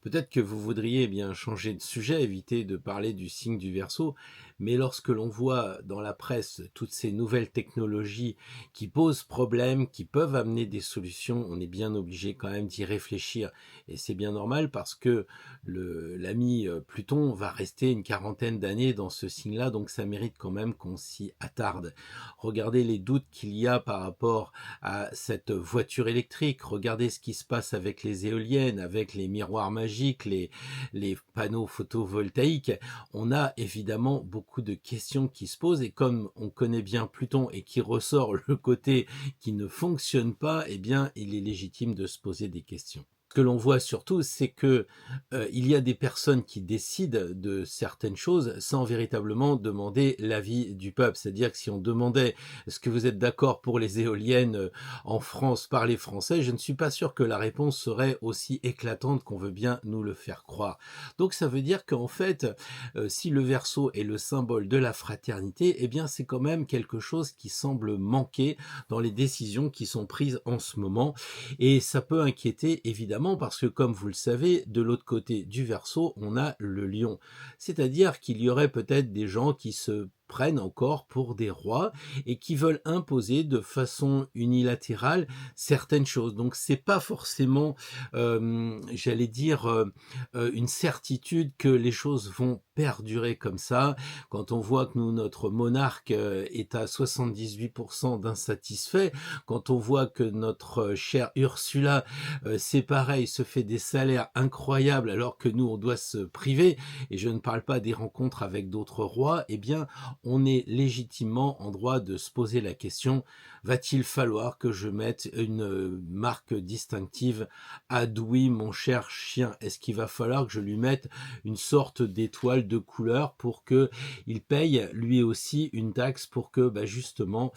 Peut-être que vous voudriez bien changer de sujet, éviter de parler du signe du Verseau, mais lorsque l'on voit dans la presse toutes ces nouvelles technologies qui posent problème, qui peuvent amener des solutions, on est bien obligé quand même d'y réfléchir. Et c'est bien normal parce que l'ami Pluton va rester une quarantaine d'années dans ce signe-là, donc ça mérite quand même qu'on s'y attarde. Regardez les doutes qu'il y a par rapport à cette voiture électrique, regardez ce qui se passe avec les éoliennes, avec les miroirs magiques, les panneaux photovoltaïques. On a évidemment beaucoup de questions qui se posent et comme on connaît bien Pluton et qui ressort le côté qui ne fonctionne pas, eh bien il est légitime de se poser des questions. Ce que l'on voit surtout, c'est que il y a des personnes qui décident de certaines choses sans véritablement demander l'avis du peuple. C'est-à-dire que si on demandait est-ce que vous êtes d'accord pour les éoliennes en France par les Français, je ne suis pas sûr que la réponse serait aussi éclatante qu'on veut bien nous le faire croire. Donc ça veut dire qu'en fait, si le Verseau est le symbole de la fraternité, eh bien c'est quand même quelque chose qui semble manquer dans les décisions qui sont prises en ce moment. Et ça peut inquiéter évidemment parce que comme vous le savez, de l'autre côté du Verseau, on a le lion. C'est-à-dire qu'il y aurait peut-être des gens qui se prennent encore pour des rois et qui veulent imposer de façon unilatérale certaines choses. Donc c'est pas forcément, j'allais dire, une certitude que les choses vont perdurer comme ça. Quand on voit que notre monarque est à 78% d'insatisfaits, quand on voit que notre chère Ursula, c'est pareil, se fait des salaires incroyables alors que nous on doit se priver, et je ne parle pas des rencontres avec d'autres rois, eh bien on est légitimement en droit de se poser la question, va-t-il falloir que je mette une marque distinctive à Doui, mon cher chien? Est-ce qu'il va falloir que je lui mette une sorte d'étoile de couleur pour que il paye lui aussi une taxe pour que justement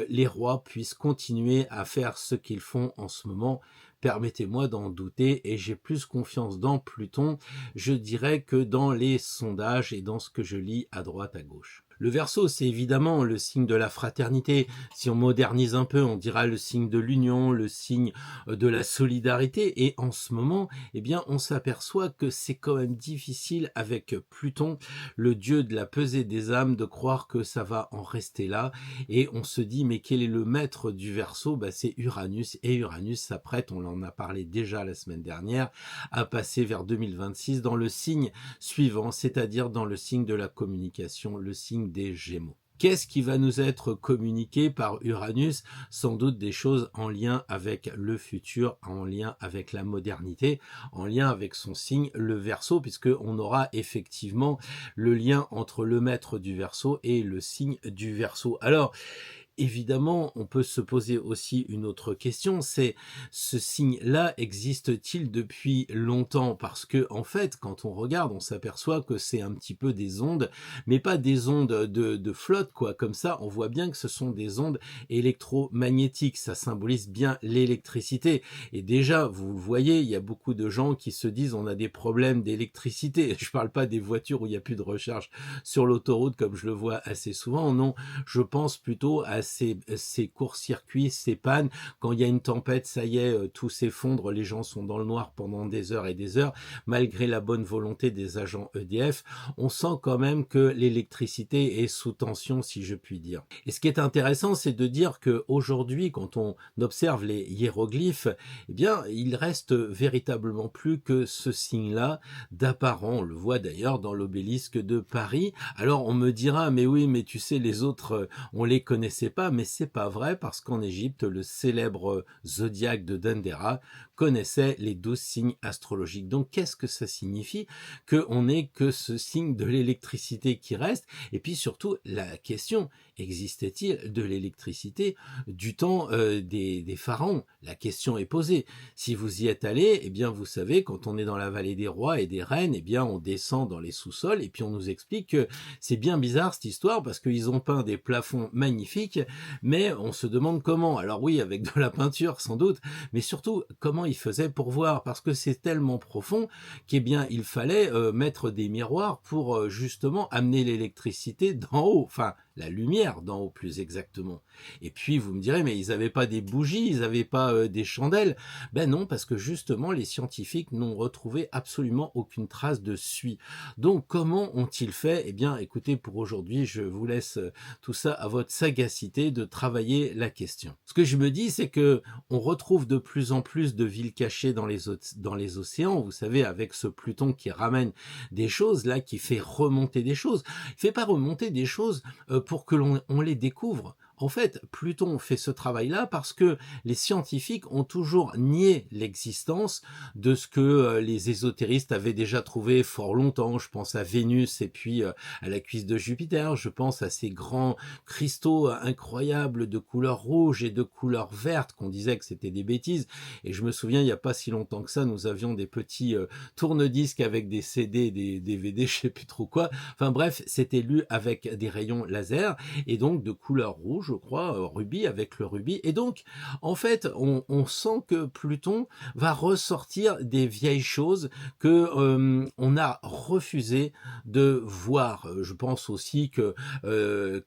les rois puissent continuer à faire ce qu'ils font en ce moment? Permettez-moi d'en douter et j'ai plus confiance dans Pluton, je dirais, que dans les sondages et dans ce que je lis à droite à gauche. Le Verseau, c'est évidemment le signe de la fraternité. Si on modernise un peu, on dira le signe de l'union, le signe de la solidarité. Et en ce moment, eh bien, on s'aperçoit que c'est quand même difficile avec Pluton, le dieu de la pesée des âmes, de croire que ça va en rester là. Et on se dit, mais quel est le maître du Verseau? C'est Uranus. Et Uranus s'apprête, on en a parlé déjà la semaine dernière, à passer vers 2026 dans le signe suivant, c'est-à-dire dans le signe de la communication, le signe des Gémeaux. Qu'est-ce qui va nous être communiqué par Uranus? Sans doute des choses en lien avec le futur, en lien avec la modernité, en lien avec son signe, le Verseau, puisqu'on aura effectivement le lien entre le maître du Verseau et le signe du Verseau. Alors, évidemment, on peut se poser aussi une autre question, c'est ce signe-là existe-t-il depuis longtemps? Parce que en fait, quand on regarde, on s'aperçoit que c'est un petit peu des ondes, mais pas des ondes de flotte, quoi. Comme ça, on voit bien que ce sont des ondes électromagnétiques. Ça symbolise bien l'électricité. Et déjà, vous le voyez, il y a beaucoup de gens qui se disent on a des problèmes d'électricité. Je parle pas des voitures où il n'y a plus de recharge sur l'autoroute, comme je le vois assez souvent. Non, je pense plutôt à ces courts-circuits, ces pannes. Quand il y a une tempête, ça y est, tout s'effondre, les gens sont dans le noir pendant des heures et des heures. Malgré la bonne volonté des agents EDF, on sent quand même que l'électricité est sous tension, si je puis dire. Et ce qui est intéressant, c'est de dire qu'aujourd'hui, quand on observe les hiéroglyphes, eh bien, il reste véritablement plus que ce signe-là d'apparent. On le voit d'ailleurs dans l'obélisque de Paris. Alors, on me dira, mais oui, mais tu sais, les autres, on les connaissait pas, mais c'est pas vrai parce qu'en Égypte, le célèbre zodiaque de Dendera connaissait les 12 signes astrologiques. Donc, qu'est-ce que ça signifie? Qu'on n'ait que ce signe de l'électricité qui reste. Et puis surtout, la question, existait-il de l'électricité du temps des pharaons? La question est posée. Si vous y êtes allé, eh bien, vous savez, quand on est dans la vallée des rois et des reines, eh bien, on descend dans les sous-sols et puis on nous explique que c'est bien bizarre cette histoire parce qu'ils ont peint des plafonds magnifiques, mais on se demande comment. Alors oui, avec de la peinture sans doute, mais surtout comment comment ils faisaient pour voir, parce que c'est tellement profond qu'eh bien il fallait mettre des miroirs pour justement amener l'électricité d'en haut, enfin la lumière d'en haut plus exactement. Et puis vous me direz, mais ils n'avaient pas des bougies, ils n'avaient pas des chandelles. Ben non, parce que justement les scientifiques n'ont retrouvé absolument aucune trace de suie. Donc comment ont-ils fait? Eh bien écoutez, pour aujourd'hui, je vous laisse tout ça à votre sagacité de travailler la question. Ce que je me dis, c'est que on retrouve de plus en plus de villes cachées dans les océans, vous savez, avec ce Pluton qui ramène des choses là, qui fait remonter des choses. Il fait pas remonter des choses pour que l'on les découvre. En fait, Pluton fait ce travail-là parce que les scientifiques ont toujours nié l'existence de ce que les ésotéristes avaient déjà trouvé fort longtemps. Je pense à Vénus et puis à la cuisse de Jupiter. Je pense à ces grands cristaux incroyables de couleur rouge et de couleur verte qu'on disait que c'était des bêtises. Et je me souviens, il n'y a pas si longtemps que ça, nous avions des petits tourne-disques avec des CD, des DVD, je sais plus trop quoi. Enfin bref, c'était lu avec des rayons laser et donc de couleur rouge, je crois, rubis, avec le rubis. Et donc, en fait, on sent que Pluton va ressortir des vieilles choses que on a refusé de voir. Je pense aussi que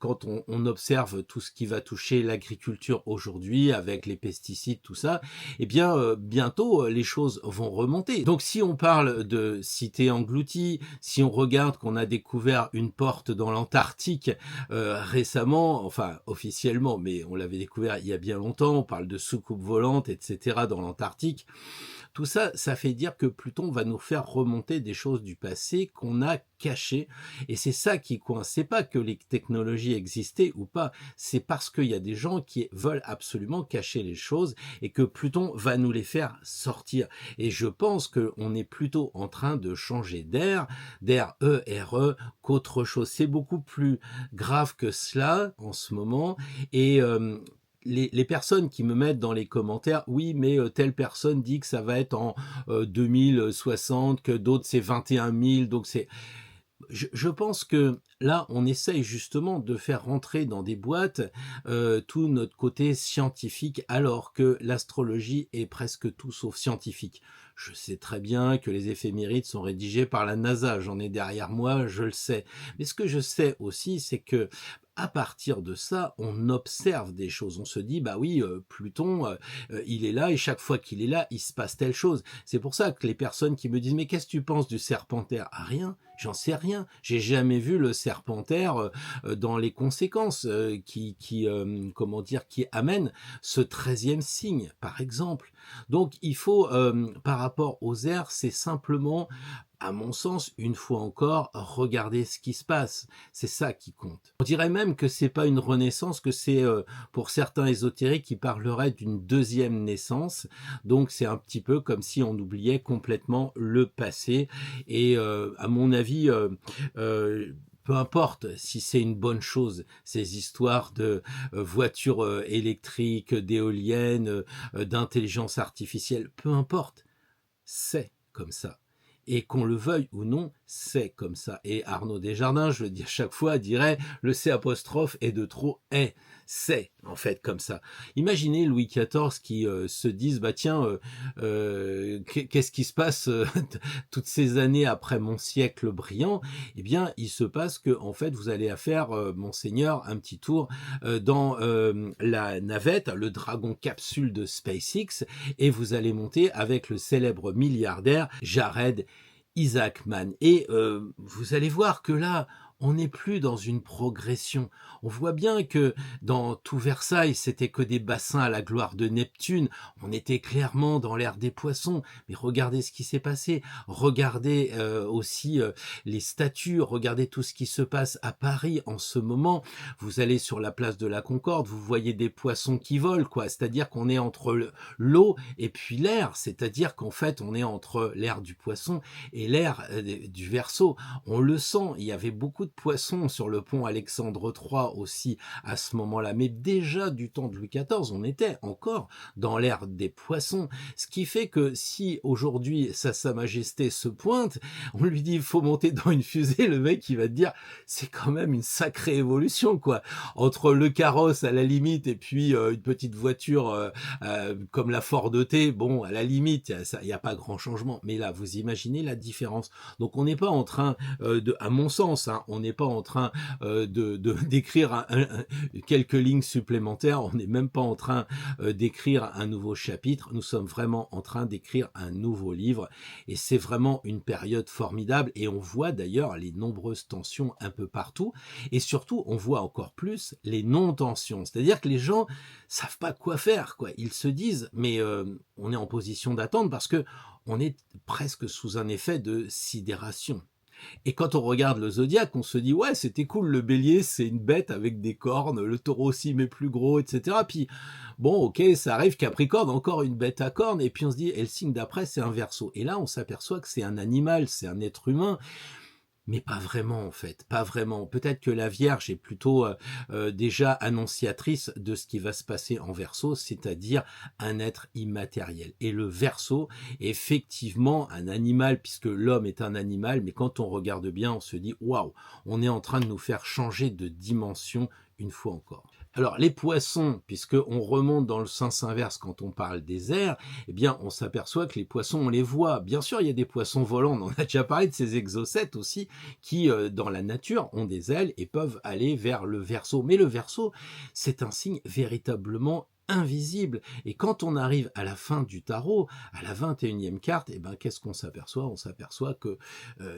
quand on observe tout ce qui va toucher l'agriculture aujourd'hui, avec les pesticides, tout ça, eh bien, bientôt, les choses vont remonter. Donc, si on parle de cité engloutie, si on regarde qu'on a découvert une porte dans l'Antarctique récemment, enfin, officiellement, mais on l'avait découvert il y a bien longtemps, on parle de soucoupes volantes, etc. dans l'Antarctique. Tout ça, ça fait dire que Pluton va nous faire remonter des choses du passé qu'on a cachées. Et c'est ça qui coince. C'est pas que les technologies existaient ou pas, c'est parce qu'il y a des gens qui veulent absolument cacher les choses et que Pluton va nous les faire sortir. Et je pense qu'on est plutôt en train de changer d'air E-R-E, qu'autre chose. C'est beaucoup plus grave que cela en ce moment. Et les personnes qui me mettent dans les commentaires, oui, mais telle personne dit que ça va être en 2060, que d'autres c'est 21 000, donc c'est... Je pense que là, on essaye justement de faire rentrer dans des boîtes tout notre côté scientifique, alors que l'astrologie est presque tout sauf scientifique. Je sais très bien que les éphémérides sont rédigés par la NASA, j'en ai derrière moi, je le sais. Mais ce que je sais aussi, c'est que à partir de ça, on observe des choses. On se dit, bah oui, Pluton, il est là et chaque fois qu'il est là, il se passe telle chose. C'est pour ça que les personnes qui me disent, mais qu'est-ce que tu penses du Serpentaire? Ah, rien, j'en sais rien. J'ai jamais vu le Serpentaire dans les conséquences comment dire, qui amènent ce 13e signe, par exemple. Donc, il faut, par rapport aux airs, c'est simplement, à mon sens, une fois encore, regarder ce qui se passe. C'est ça qui compte. On dirait même que c'est pas une renaissance, que c'est pour certains ésotériques qui parleraient d'une deuxième naissance. Donc c'est un petit peu comme si on oubliait complètement le passé. Et à mon avis, peu importe si c'est une bonne chose, ces histoires de voitures électriques, d'éoliennes, d'intelligence artificielle, peu importe, c'est comme ça. Et qu'on le veuille ou non, c'est comme ça. Et Arnaud Desjardins, je le dis à chaque fois, dirait le C' est de trop est. C'est en fait comme ça. Imaginez Louis XIV qui se dise, bah tiens, qu'est-ce qui se passe toutes ces années après mon siècle brillant? Eh bien, il se passe que en fait, vous allez faire, monseigneur, un petit tour dans la navette, le Dragon capsule de SpaceX, et vous allez monter avec le célèbre milliardaire Jared Isaacman. Et vous allez voir que là, on n'est plus dans une progression. On voit bien que dans tout Versailles, c'était que des bassins à la gloire de Neptune. On était clairement dans l'ère des poissons. Mais regardez ce qui s'est passé. Regardez aussi les statues. Regardez tout ce qui se passe à Paris en ce moment. Vous allez sur la place de la Concorde, vous voyez des poissons qui volent, quoi. C'est-à-dire qu'on est entre l'eau et puis l'air. C'est-à-dire qu'en fait, on est entre l'ère du poisson et l'ère du Verseau. On le sent. Il y avait beaucoup de poissons sur le pont Alexandre III aussi à ce moment-là, mais déjà du temps de Louis XIV, on était encore dans l'ère des poissons, ce qui fait que si aujourd'hui Sa Majesté se pointe, on lui dit il faut monter dans une fusée, le mec il va te dire c'est quand même une sacrée évolution quoi, entre le carrosse à la limite et puis une petite voiture comme la Ford T, bon à la limite il y a pas grand changement, mais là vous imaginez la différence. Donc on n'est pas en train à mon sens, hein, on n'est pas en train d'écrire quelques lignes supplémentaires, on n'est même pas en train d'écrire un nouveau chapitre, nous sommes vraiment en train d'écrire un nouveau livre, et c'est vraiment une période formidable, et on voit d'ailleurs les nombreuses tensions un peu partout, et surtout on voit encore plus les non-tensions, c'est-à-dire que les gens savent pas quoi faire, quoi. Ils se disent mais on est en position d'attente parce que on est presque sous un effet de sidération. Et quand on regarde le zodiaque, on se dit ouais c'était cool, le bélier c'est une bête avec des cornes, le taureau aussi mais plus gros, etc. Puis bon ok ça arrive, Capricorne encore une bête à cornes, et puis on se dit et le signe d'après c'est un Verseau. Et là on s'aperçoit que c'est un animal, c'est un être humain, mais pas vraiment en fait, pas vraiment. Peut-être que la Vierge est plutôt déjà annonciatrice de ce qui va se passer en Verseau, c'est-à-dire un être immatériel. Et le Verseau est effectivement un animal, puisque l'homme est un animal, mais quand on regarde bien, on se dit waouh, on est en train de nous faire changer de dimension une fois encore. Alors les poissons, puisqu'on remonte dans le sens inverse quand on parle des airs, eh bien on s'aperçoit que les poissons on les voit. Bien sûr il y a des poissons volants, on en a déjà parlé de ces exocètes aussi, qui dans la nature ont des ailes et peuvent aller vers le Verseau. Mais le Verseau c'est un signe véritablement invisible. Et quand on arrive à la fin du tarot, à la 21e carte, eh ben, qu'est-ce qu'on s'aperçoit? On s'aperçoit que,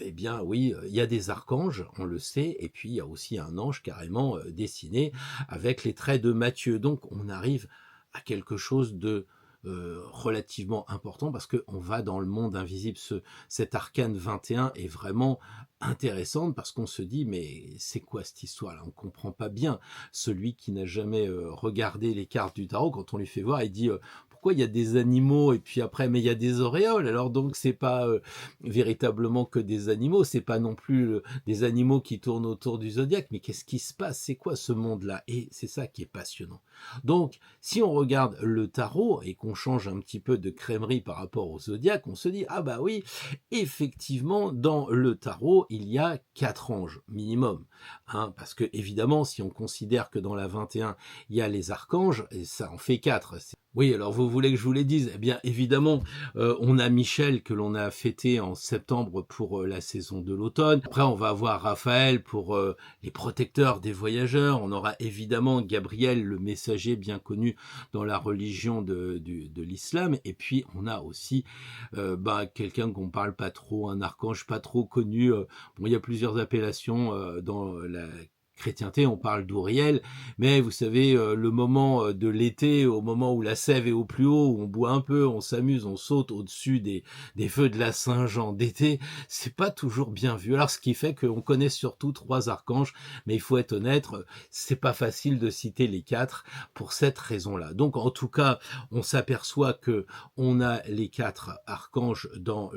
eh bien, oui, il y a des archanges, on le sait, et puis il y a aussi un ange carrément dessiné avec les traits de Matthieu. Donc, on arrive à quelque chose de relativement important parce qu'on va dans le monde invisible. Cet arcane 21 est vraiment intéressante parce qu'on se dit mais c'est quoi cette histoire-là? On comprend pas bien. Celui qui n'a jamais regardé les cartes du tarot, quand on lui fait voir, il dit pourquoi il y a des animaux et puis après mais il y a des auréoles, alors donc c'est pas véritablement que des animaux, c'est pas non plus des animaux qui tournent autour du zodiaque, mais qu'est-ce qui se passe? C'est quoi ce monde-là? Et c'est ça qui est passionnant. Donc si on regarde le tarot et qu'on change un petit peu de crèmerie par rapport au zodiaque, on se dit ah bah oui, effectivement dans le tarot il y a 4 anges minimum, hein, parce que évidemment si on considère que dans la 21 il y a les archanges, et ça en fait 4. Oui, alors vous voulez que je vous les dise? Eh bien, évidemment, on a Michel que l'on a fêté en septembre pour la saison de l'automne. Après, on va avoir Raphaël pour les protecteurs des voyageurs. On aura évidemment Gabriel, le messager bien connu dans la religion de l'islam. Et puis, on a aussi quelqu'un qu'on parle pas trop, un archange pas trop connu. Bon, il y a plusieurs appellations dans la chrétienté, on parle d'Ouriel, mais vous savez, le moment de l'été, au moment où la sève est au plus haut, où on boit un peu, on s'amuse, on saute au-dessus des feux de la Saint-Jean d'été, c'est pas toujours bien vu. Alors ce qui fait qu'on connaît surtout 3 archanges, mais il faut être honnête, c'est pas facile de citer les 4 pour cette raison-là. Donc en tout cas, on s'aperçoit que on a les 4 archanges dans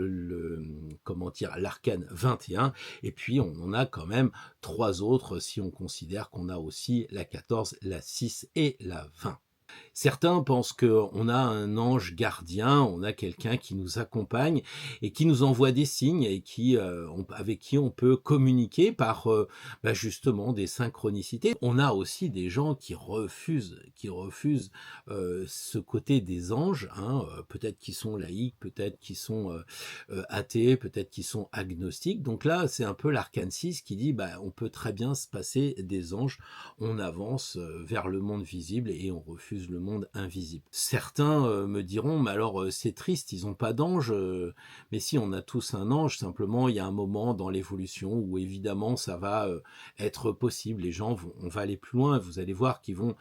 l'arcane 21, et puis on en a quand même 3 autres si on considère qu'on a aussi la 14, la 6 et la 20. Certains pensent qu'on a un ange gardien, on a quelqu'un qui nous accompagne et qui nous envoie des signes et avec qui on peut communiquer par justement des synchronicités. On a aussi des gens qui refusent ce côté des anges, hein, peut-être qu'ils sont laïcs, peut-être qu'ils sont athées, peut-être qu'ils sont agnostiques. Donc là, c'est un peu l'arcane 6 qui dit on peut très bien se passer des anges, on avance vers le monde visible et on refuse le monde invisible. Certains me diront, mais alors c'est triste, ils n'ont pas d'ange, mais si, on a tous un ange, simplement il y a un moment dans l'évolution où évidemment ça va être possible, on va aller plus loin, vous allez voir qu'ils vont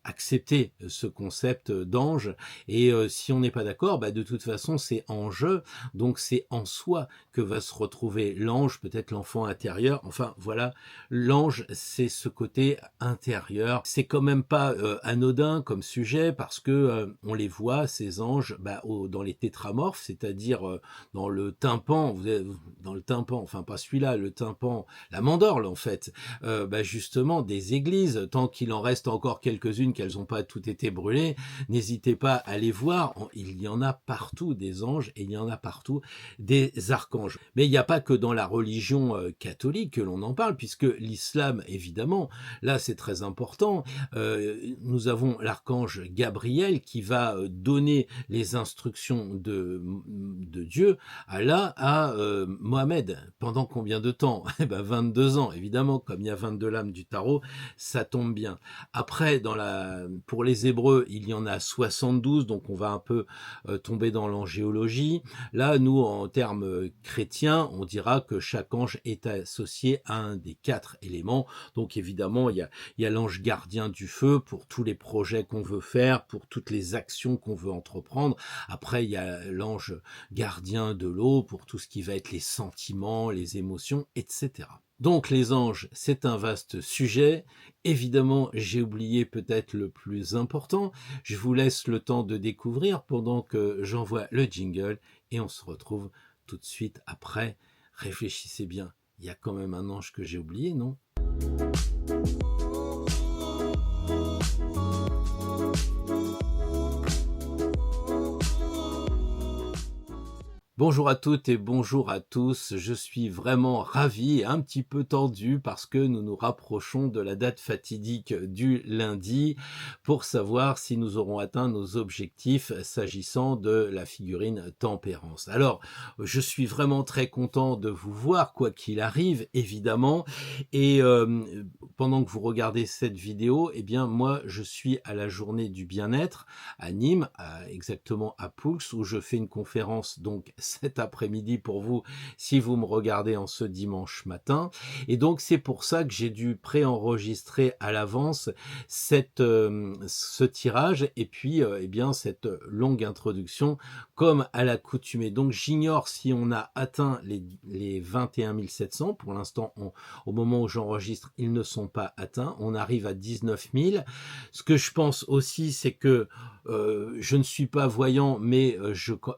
accepter ce concept d'ange. Et si on n'est pas d'accord, de toute façon, c'est en jeu. Donc, c'est en soi que va se retrouver l'ange, peut-être l'enfant intérieur. Enfin, voilà, l'ange, c'est ce côté intérieur. C'est quand même pas anodin comme sujet parce que on les voit, ces anges, dans les tétramorphes, c'est-à-dire dans le tympan, dans le tympan, enfin pas celui-là, le tympan, la mandorle en fait, justement des églises, tant qu'il en reste encore quelques-unes, qu'elles n'ont pas toutes été brûlées, n'hésitez pas à les voir, il y en a partout des anges et il y en a partout des archanges. Mais il n'y a pas que dans la religion catholique que l'on en parle, puisque l'islam, évidemment, là c'est très important, nous avons l'archange Gabriel qui va donner les instructions de Dieu, Allah, à Mohamed. Pendant combien de temps? 22 ans, évidemment, comme il y a 22 lames du tarot, ça tombe bien. Après, pour les Hébreux, il y en a 72, donc on va un peu tomber dans l'angéologie. Là, nous, en termes chrétiens, on dira que chaque ange est associé à un des 4 éléments. Donc évidemment, il y a l'ange gardien du feu pour tous les projets qu'on veut faire, pour toutes les actions qu'on veut entreprendre. Après, il y a l'ange gardien de l'eau pour tout ce qui va être les sentiments, les émotions, etc. Donc les anges, c'est un vaste sujet. Évidemment, j'ai oublié peut-être le plus important. Je vous laisse le temps de découvrir pendant que j'envoie le jingle et on se retrouve tout de suite après. Réfléchissez bien, il y a quand même un ange que j'ai oublié, non ? Bonjour à toutes et bonjour à tous, je suis vraiment ravi et un petit peu tendu parce que nous nous rapprochons de la date fatidique du lundi pour savoir si nous aurons atteint nos objectifs s'agissant de la figurine Tempérance. Alors, je suis vraiment très content de vous voir, quoi qu'il arrive, évidemment, et pendant que vous regardez cette vidéo, eh bien moi je suis à la journée du bien-être à Nîmes, exactement à Poux, où je fais une conférence donc cet après-midi pour vous si vous me regardez en ce dimanche matin. Et donc c'est pour ça que j'ai dû préenregistrer à l'avance ce tirage et puis cette longue introduction comme à l'accoutumée. Donc j'ignore si on a atteint les 21 700. Pour l'instant, au moment où j'enregistre, ils ne sont pas atteints. On arrive à 19 000. Ce que je pense aussi, c'est que je ne suis pas voyant, mais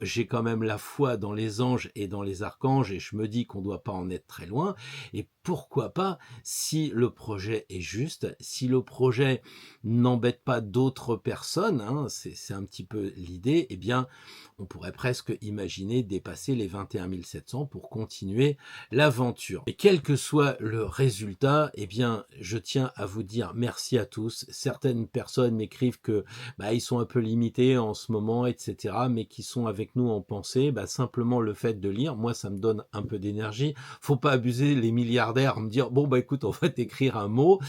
j'ai quand même la foi dans les anges et dans les archanges, et je me dis qu'on ne doit pas en être très loin. Et pourquoi pas, si le projet est juste, si le projet n'embête pas d'autres personnes, hein, c'est un petit peu l'idée, eh bien, on pourrait presque imaginer dépasser les 21 700 pour continuer l'aventure. Et quel que soit le résultat, eh bien, je tiens à vous dire merci à tous. Certaines personnes m'écrivent que ils sont un peu limités en ce moment, etc., mais qui sont avec nous en pensée. Simplement le fait de lire, moi, ça me donne un peu d'énergie. Faut pas abuser les milliardaires, me dire bon écoute, on va t'écrire un mot.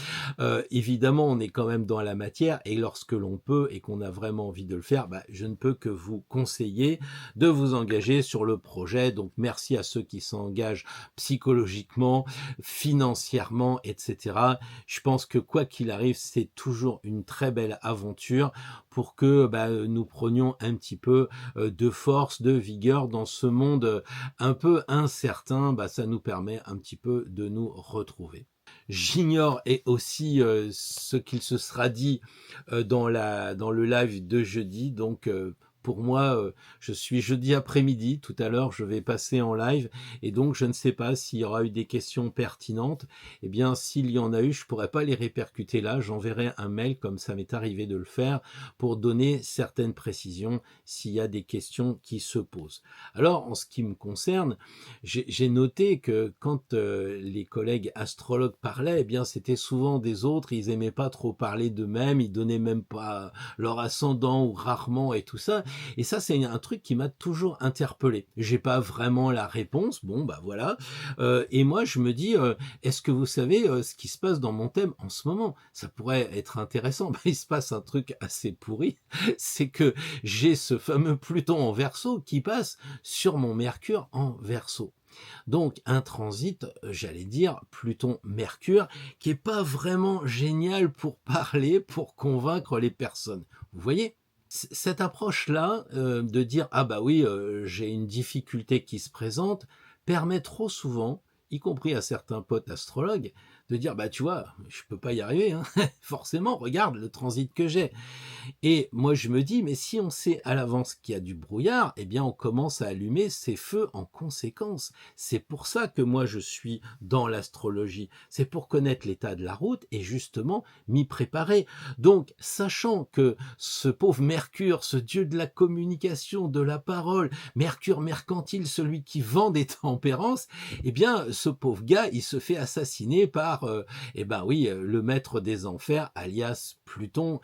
Évidemment, on est quand même dans la matière, et lorsque l'on peut et qu'on a vraiment envie de le faire, je ne peux que vous conseiller de vous engager sur le projet. Donc merci à ceux qui s'engagent psychologiquement, financièrement, etc. Je pense que quoi qu'il arrive, c'est toujours une très belle aventure pour que nous prenions un petit peu de force, de vigueur dans ce monde un peu incertain. Ça nous permet un petit peu de nous retrouver. J'ignore et aussi ce qu'il se sera dit dans le live de jeudi, donc pour moi, je suis jeudi après-midi, tout à l'heure je vais passer en live, et donc je ne sais pas s'il y aura eu des questions pertinentes. Eh bien, s'il y en a eu, je pourrais pas les répercuter là, j'enverrai un mail, comme ça m'est arrivé de le faire, pour donner certaines précisions s'il y a des questions qui se posent. Alors, en ce qui me concerne, j'ai noté que quand les collègues astrologues parlaient, eh bien, c'était souvent des autres, ils aimaient pas trop parler d'eux-mêmes, ils donnaient même pas leur ascendant ou rarement et tout ça. Et ça, c'est un truc qui m'a toujours interpellé. J'ai pas vraiment la réponse, bon voilà. Et moi, je me dis, est-ce que vous savez ce qui se passe dans mon thème en ce moment? Ça pourrait être intéressant. Il se passe un truc assez pourri, c'est que j'ai ce fameux Pluton en Verseau qui passe sur mon Mercure en Verseau. Donc un transit, j'allais dire Pluton-Mercure, qui est pas vraiment génial pour parler, pour convaincre les personnes. Vous voyez? Cette approche-là, de dire: «Ah bah oui, j'ai une difficulté qui se présente», permet trop souvent, y compris à certains potes astrologues, de dire: «Bah tu vois, je peux pas y arriver, hein, forcément, regarde le transit que j'ai». Et moi, je me dis, mais si on sait à l'avance qu'il y a du brouillard, eh bien, on commence à allumer ces feux en conséquence. C'est pour ça que moi, je suis dans l'astrologie. C'est pour connaître l'état de la route et justement m'y préparer. Donc, sachant que ce pauvre Mercure, ce dieu de la communication, de la parole, Mercure mercantile, celui qui vend des tempérances, eh bien, ce pauvre gars, il se fait assassiner par, eh ben oui, le maître des enfers, alias Pluton,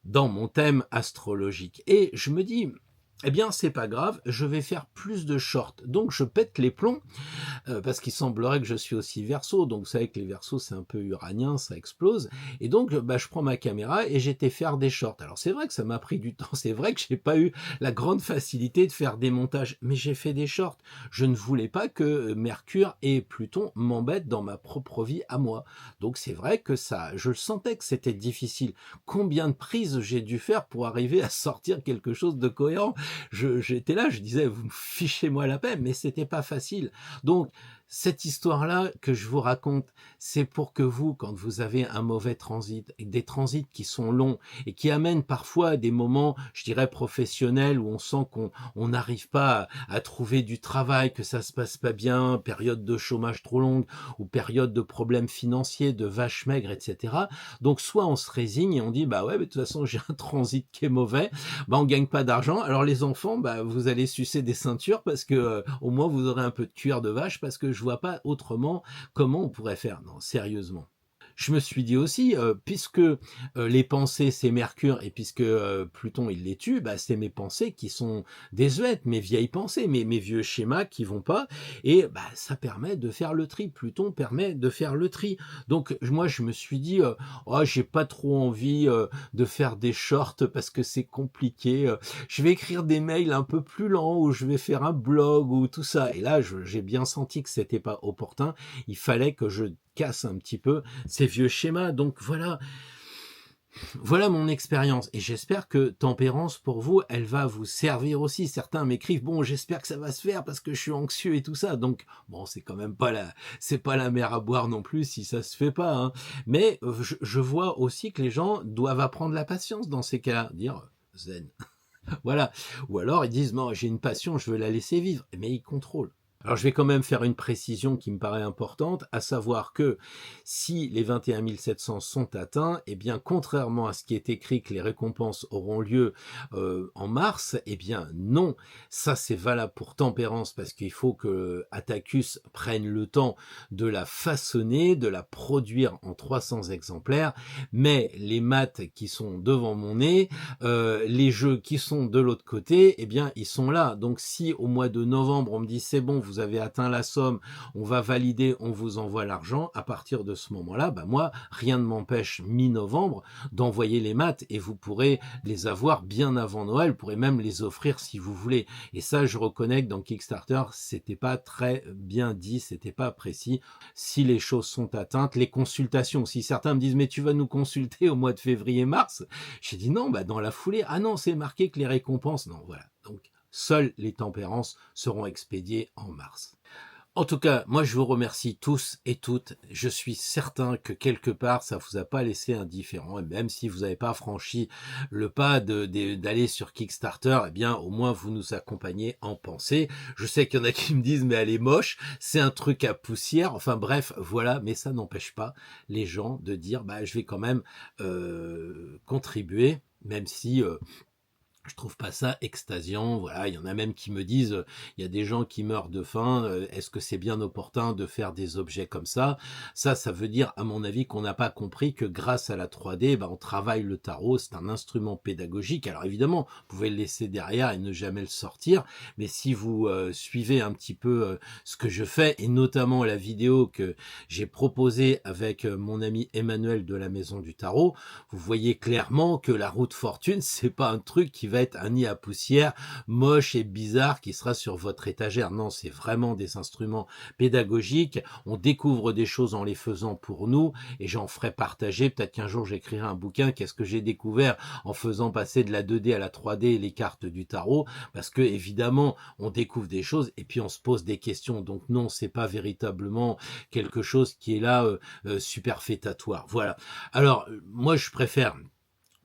dans mon thème astrologique. Et je me dis, eh bien, c'est pas grave, je vais faire plus de shorts. Donc, je pète les plombs, parce qu'il semblerait que je suis aussi Verseau. Donc, vous savez que les Verseaux, c'est un peu uranien, ça explose. Et donc, bah, je prends ma caméra et j'étais faire des shorts. Alors, c'est vrai que ça m'a pris du temps. C'est vrai que j'ai pas eu la grande facilité de faire des montages, mais j'ai fait des shorts. Je ne voulais pas que Mercure et Pluton m'embêtent dans ma propre vie à moi. Donc, c'est vrai que ça, je le sentais que c'était difficile. Combien de prises j'ai dû faire pour arriver à sortir quelque chose de cohérent? J'étais là, je disais, vous me fichez moi la paix, mais c'était pas facile. Donc, cette histoire-là que je vous raconte, c'est pour que vous, quand vous avez un mauvais transit, et des transits qui sont longs et qui amènent parfois à des moments, je dirais, professionnels où on sent qu'on n'arrive pas à trouver du travail, que ça se passe pas bien, période de chômage trop longue ou période de problèmes financiers, de vaches maigres, etc. Donc, soit on se résigne et on dit, bah ouais, mais de toute façon, j'ai un transit qui est mauvais, bah on gagne pas d'argent. Alors les enfants, bah vous allez sucer des ceintures parce que au moins vous aurez un peu de cuir de vache, parce que je vois pas autrement comment on pourrait faire. Non, sérieusement. Je me suis dit aussi, puisque les pensées c'est Mercure et puisque Pluton il les tue, bah, c'est mes pensées qui sont désuètes, mes vieilles pensées, mes vieux schémas qui vont pas, et bah, ça permet de faire le tri. Pluton permet de faire le tri. Donc moi je me suis dit, oh, j'ai pas trop envie de faire des shorts parce que c'est compliqué. Je vais écrire des mails un peu plus lents ou je vais faire un blog ou tout ça. Et là j'ai bien senti que c'était pas opportun. Il fallait que je casse un petit peu ces vieux schémas. Donc voilà mon expérience, et j'espère que Tempérance pour vous, elle va vous servir aussi. Certains m'écrivent, bon, j'espère que ça va se faire parce que je suis anxieux et tout ça. Donc bon, c'est quand même pas c'est pas la mer à boire non plus si ça se fait pas, hein. Mais je vois aussi que les gens doivent apprendre la patience dans ces cas-là, dire zen. Voilà. Ou alors ils disent, non, j'ai une passion, je veux la laisser vivre, mais ils contrôlent. Alors je vais quand même faire une précision qui me paraît importante, à savoir que si les 21 700 sont atteints, eh bien contrairement à ce qui est écrit que les récompenses auront lieu en mars, eh bien non, ça c'est valable pour Tempérance parce qu'il faut que Attacus prenne le temps de la façonner, de la produire en 300 exemplaires, mais les maths qui sont devant mon nez, les jeux qui sont de l'autre côté, eh bien ils sont là. Donc si au mois de novembre on me dit c'est bon, vous avez atteint la somme, on va valider, on vous envoie l'argent, à partir de ce moment-là, bah moi, rien ne m'empêche mi-novembre d'envoyer les maths et vous pourrez les avoir bien avant Noël, vous pourrez même les offrir si vous voulez. Et ça, je reconnais que dans Kickstarter, c'était pas très bien dit, c'était pas précis. Si les choses sont atteintes, les consultations, si certains me disent mais tu vas nous consulter au mois de février-mars, j'ai dit non, bah dans la foulée, ah non, c'est marqué que les récompenses, non, voilà. Donc seules les tempérances seront expédiées en mars. En tout cas, moi je vous remercie tous et toutes. Je suis certain que quelque part ça vous a pas laissé indifférent, et même si vous n'avez pas franchi le pas d'aller sur Kickstarter, eh bien au moins vous nous accompagnez en pensée. Je sais qu'il y en a qui me disent mais elle est moche, c'est un truc à poussière. Enfin bref, voilà, mais ça n'empêche pas les gens de dire bah je vais quand même contribuer, même si je trouve pas ça extasiant. Voilà, il y en a même qui me disent, il y a des gens qui meurent de faim, est-ce que c'est bien opportun de faire des objets comme ça? Ça veut dire, à mon avis, qu'on n'a pas compris que grâce à la 3D, on travaille le tarot, c'est un instrument pédagogique. Alors évidemment, vous pouvez le laisser derrière et ne jamais le sortir, mais si vous suivez un petit peu ce que je fais, et notamment la vidéo que j'ai proposée avec mon ami Emmanuel de la Maison du Tarot, vous voyez clairement que la roue de fortune, c'est pas un truc qui va être un nid à poussière moche et bizarre qui sera sur votre étagère. Non, c'est vraiment des instruments pédagogiques. On découvre des choses en les faisant pour nous et j'en ferai partager. Peut-être qu'un jour j'écrirai un bouquin. Qu'est-ce que j'ai découvert en faisant passer de la 2D à la 3D et les cartes du tarot? Parce que évidemment, on découvre des choses et puis on se pose des questions. Donc non, c'est pas véritablement quelque chose qui est là superfétatoire. Voilà. Alors, moi, je préfère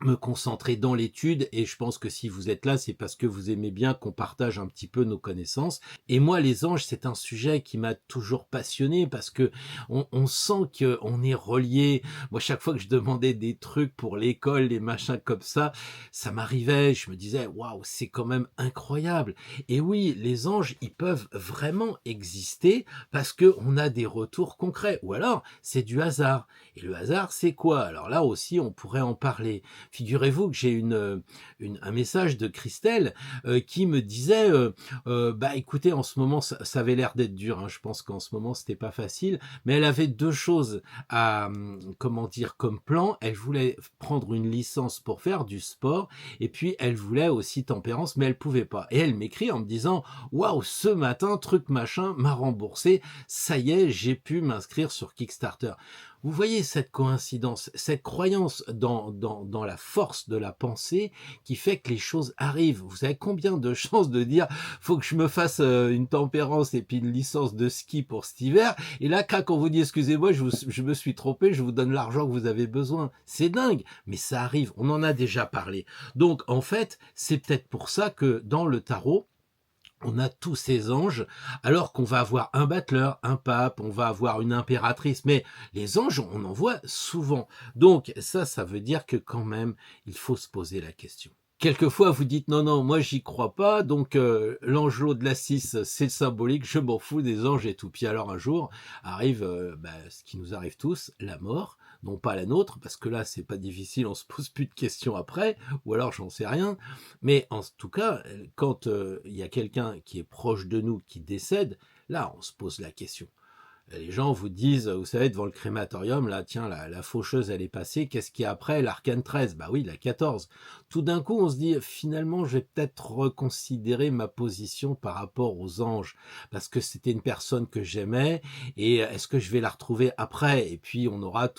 me concentrer dans l'étude et je pense que si vous êtes là, c'est parce que vous aimez bien qu'on partage un petit peu nos connaissances. Et moi, les anges, c'est un sujet qui m'a toujours passionné parce que on sent qu'on est relié. Moi, chaque fois que je demandais des trucs pour l'école, les machins comme ça m'arrivait. Je me disais, waouh, c'est quand même incroyable. Et oui, les anges, ils peuvent vraiment exister parce que on a des retours concrets. Ou alors, c'est du hasard. Et le hasard, c'est quoi? Alors là aussi, on pourrait en parler. Figurez-vous que j'ai un message de Christelle qui me disait bah écoutez, en ce moment ça avait l'air d'être dur, hein, je pense qu'en ce moment c'était pas facile, mais elle avait deux choses à comment dire comme plan. Elle voulait prendre une licence pour faire du sport et puis elle voulait aussi tempérance, mais elle pouvait pas. Et elle m'écrit en me disant waouh, ce matin truc machin m'a remboursé, ça y est, j'ai pu m'inscrire sur Kickstarter. Vous voyez cette coïncidence, cette croyance dans la force de la pensée qui fait que les choses arrivent. Vous savez combien de chances de dire faut que je me fasse une tempérance et puis une licence de ski pour cet hiver, et là quand on vous dit excusez-moi, je me suis trompé, je vous donne l'argent que vous avez besoin. C'est dingue, mais ça arrive, on en a déjà parlé. Donc en fait, c'est peut-être pour ça que dans le tarot, on a tous ces anges, alors qu'on va avoir un battleur, un pape, on va avoir une impératrice, mais les anges, on en voit souvent. Donc ça veut dire que quand même, il faut se poser la question. Quelquefois, vous dites non, non, moi j'y crois pas, donc l'angelot de la 6, c'est symbolique, je m'en fous des anges et tout. Puis alors un jour arrive ce qui nous arrive tous, la mort, non pas la nôtre, parce que là c'est pas difficile, on se pose plus de questions après, ou alors j'en sais rien. Mais en tout cas, quand il y a quelqu'un qui est proche de nous qui décède, là on se pose la question. Les gens vous disent, vous savez, devant le crématorium, là, tiens, la faucheuse, elle est passée, qu'est-ce qu'il y a après? L'arcane 13, bah oui, la 14. Tout d'un coup, on se dit, finalement, je vais peut-être reconsidérer ma position par rapport aux anges, parce que c'était une personne que j'aimais, et est-ce que je vais la retrouver après? Et puis, on aura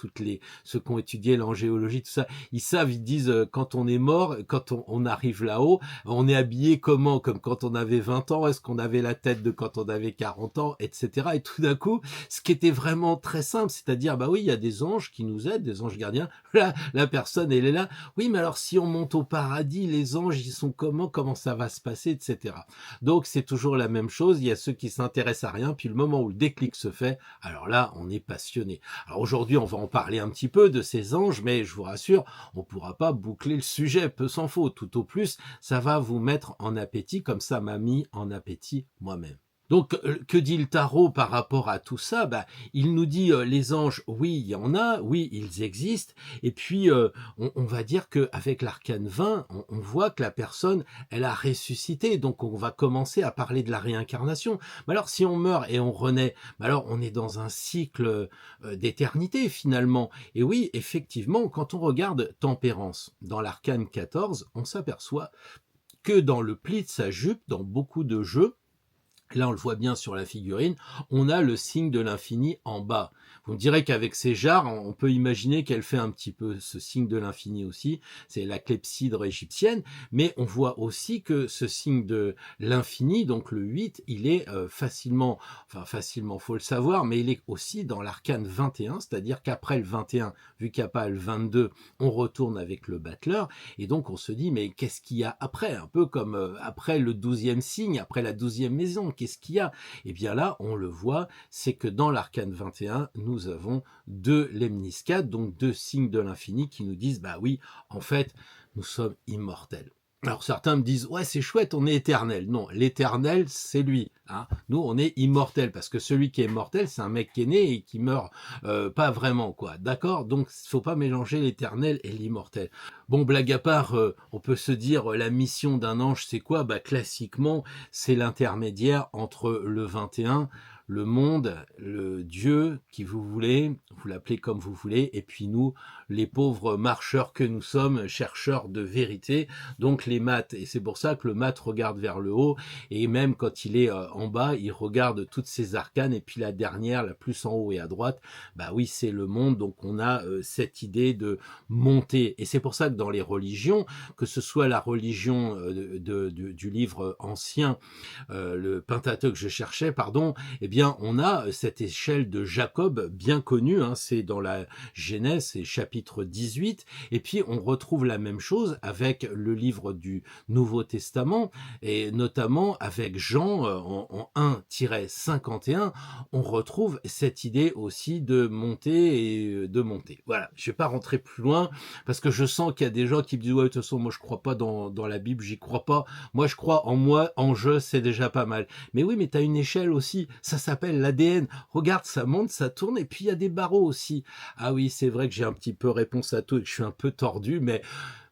ceux qui ont étudié l'angéologie, tout ça, ils savent, ils disent, quand on est mort, quand on arrive là-haut, on est habillé comment? Comme quand on avait 20 ans? Est-ce qu'on avait la tête de quand on avait 40 ans? Etc. Et tout d'un coup, ce qui était vraiment très simple, c'est-à-dire, bah oui, il y a des anges qui nous aident, des anges gardiens. Là, la personne, elle est là. Oui, mais alors si on monte au paradis, les anges, ils sont comment ça va se passer, etc. Donc, c'est toujours la même chose. Il y a ceux qui s'intéressent à rien, puis le moment où le déclic se fait, alors là, on est passionné. Alors aujourd'hui, on va en parler un petit peu de ces anges, mais je vous rassure, on pourra pas boucler le sujet, peu s'en faut. Tout au plus, ça va vous mettre en appétit, comme ça m'a mis en appétit moi-même. Donc, que dit le tarot par rapport à tout ça? Il nous dit les anges, oui, il y en a, oui, ils existent. Et puis, on va dire qu'avec l'arcane 20, on voit que la personne, elle a ressuscité. Donc, on va commencer à parler de la réincarnation. Mais alors, si on meurt et on renaît, alors on est dans un cycle d'éternité finalement. Et oui, effectivement, quand on regarde Tempérance dans l'arcane 14, on s'aperçoit que dans le pli de sa jupe, dans beaucoup de jeux, là, on le voit bien sur la figurine, on a le signe de l'infini en bas. Vous me direz qu'avec ces jarres, on peut imaginer qu'elle fait un petit peu ce signe de l'infini aussi. C'est la clepsydre égyptienne. Mais on voit aussi que ce signe de l'infini, donc le 8, il est facilement, faut le savoir, mais il est aussi dans l'arcane 21, c'est-à-dire qu'après le 21, vu qu'il n'y a pas le 22, on retourne avec le battleur. Et donc, on se dit, mais qu'est-ce qu'il y a après? Un peu comme après le 12e signe, après la 12e maison. Qu'est-ce qu'il y a? Eh bien là, on le voit, c'est que dans l'arcane 21, nous avons deux lemniscates, donc deux signes de l'infini qui nous disent, bah oui, en fait, nous sommes immortels. Alors certains me disent, ouais, c'est chouette, on est éternel. Non, l'éternel, c'est lui. Hein. Nous, on est immortel, parce que celui qui est mortel, c'est un mec qui est né et qui meurt pas vraiment, quoi. D'accord? Donc, il faut pas mélanger l'éternel et l'immortel. Bon, blague à part, on peut se dire, la mission d'un ange, c'est quoi? Classiquement, c'est l'intermédiaire entre le 21, le monde, le Dieu qui vous voulez, vous l'appelez comme vous voulez, et puis nous, les pauvres marcheurs que nous sommes, chercheurs de vérité, donc les maths. Et c'est pour ça que le maths regarde vers le haut, et même quand il est en bas, il regarde toutes ces arcanes, et puis la dernière, la plus en haut et à droite, bah oui, c'est le monde, donc on a cette idée de monter. Et c'est pour ça que dans les religions, que ce soit la religion du livre ancien, le Pentateuque que je cherchais, pardon, eh bien, on a cette échelle de Jacob bien connue, hein, c'est dans la Genèse, c'est chapitre 18, et puis on retrouve la même chose avec le livre du Nouveau Testament, et notamment avec Jean en 1-51, on retrouve cette idée aussi de monter et de monter. Voilà, je vais pas rentrer plus loin, parce que je sens qu'il y a des gens qui me disent « Ouais, de toute façon, moi je crois pas dans la Bible, j'y crois pas. Moi je crois en moi, en je, c'est déjà pas mal. » Mais oui, mais tu as une échelle aussi, ça s'appelle l'ADN. Regarde, ça monte, ça tourne, et puis il y a des barreaux aussi. Ah oui, c'est vrai que j'ai un petit peu réponse à tout et que je suis un peu tordu, mais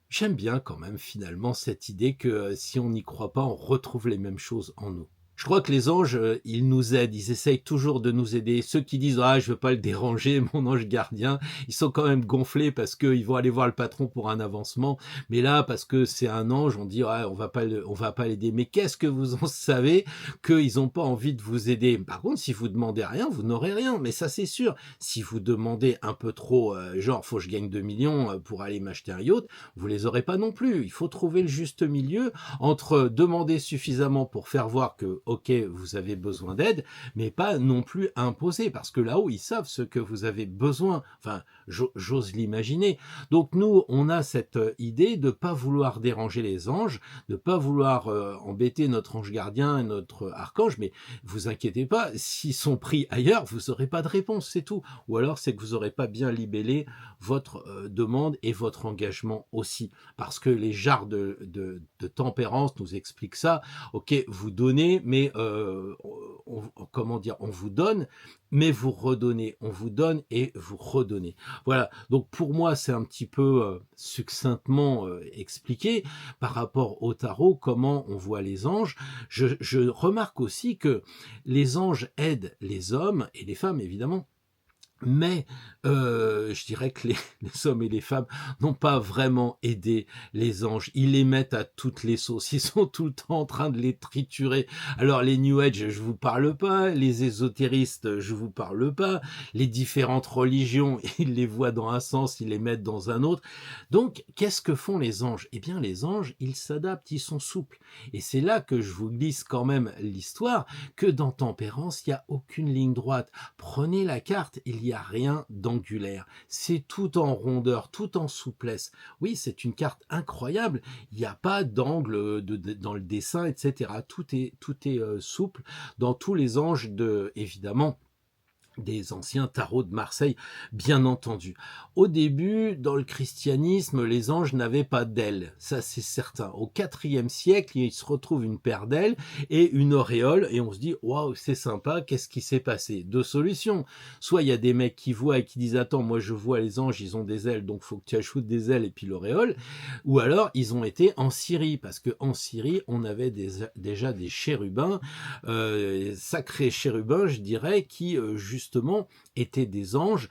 j'aime bien quand même finalement cette idée que si on n'y croit pas, on retrouve les mêmes choses en nous. Je crois que les anges, ils nous aident, ils essayent toujours de nous aider. Ceux qui disent « Ah, je veux pas le déranger, mon ange gardien », ils sont quand même gonflés parce qu'ils vont aller voir le patron pour un avancement. Mais là, parce que c'est un ange, on dit ah, on va pas l'aider. Mais qu'est-ce que vous en savez qu'ils ont pas envie de vous aider? Par contre, si vous demandez rien, vous n'aurez rien. Mais ça, c'est sûr. Si vous demandez un peu trop, genre, faut que je gagne 2 millions pour aller m'acheter un yacht, vous les aurez pas non plus. Il faut trouver le juste milieu entre demander suffisamment pour faire voir que ok, vous avez besoin d'aide, mais pas non plus imposer, parce que là-haut, ils savent ce que vous avez besoin. Enfin, j'ose l'imaginer. Donc nous, on a cette idée de pas vouloir déranger les anges, de pas vouloir embêter notre ange gardien et notre archange, mais vous inquiétez pas, s'ils sont pris ailleurs, vous n'aurez pas de réponse, c'est tout. Ou alors, c'est que vous n'aurez pas bien libellé votre demande et votre engagement aussi. Parce que les jarres de tempérance nous expliquent ça. Ok, vous donnez, mais comment dire, on vous donne, mais vous redonnez. On vous donne et vous redonnez. Voilà. Donc pour moi, c'est un petit peu succinctement expliqué par rapport au tarot, comment on voit les anges. Je remarque aussi que les anges aident les hommes et les femmes, évidemment. Mais je dirais que les hommes et les femmes n'ont pas vraiment aidé les anges. Ils les mettent à toutes les sauces. Ils sont tout le temps en train de les triturer. Alors les New Age, je vous parle pas. Les ésotéristes, je vous parle pas. Les différentes religions, ils les voient dans un sens, ils les mettent dans un autre. Donc, qu'est-ce que font les anges? Eh bien, les anges, ils s'adaptent, ils sont souples. Et c'est là que je vous glisse quand même l'histoire, que dans Tempérance, il n'y a aucune ligne droite. Prenez la carte, il n'y a rien d'angulaire. C'est tout en rondeur, tout en souplesse. Oui, c'est une carte incroyable. Il n'y a pas d'angle dans le dessin, etc. Tout est souple dans tous les anges évidemment, des anciens tarots de Marseille, bien entendu. Au début, dans le christianisme, les anges n'avaient pas d'ailes, ça c'est certain. Au IVe siècle, il se retrouve une paire d'ailes et une auréole, et on se dit « Waouh, c'est sympa, qu'est-ce qui s'est passé ?» Deux solutions. Soit il y a des mecs qui voient et qui disent « Attends, moi je vois les anges, ils ont des ailes, donc faut que tu ajoutes des ailes et puis l'auréole. » Ou alors, ils ont été en Syrie, parce qu'en Syrie, on avait déjà des chérubins, sacrés chérubins, je dirais, qui justement étaient des anges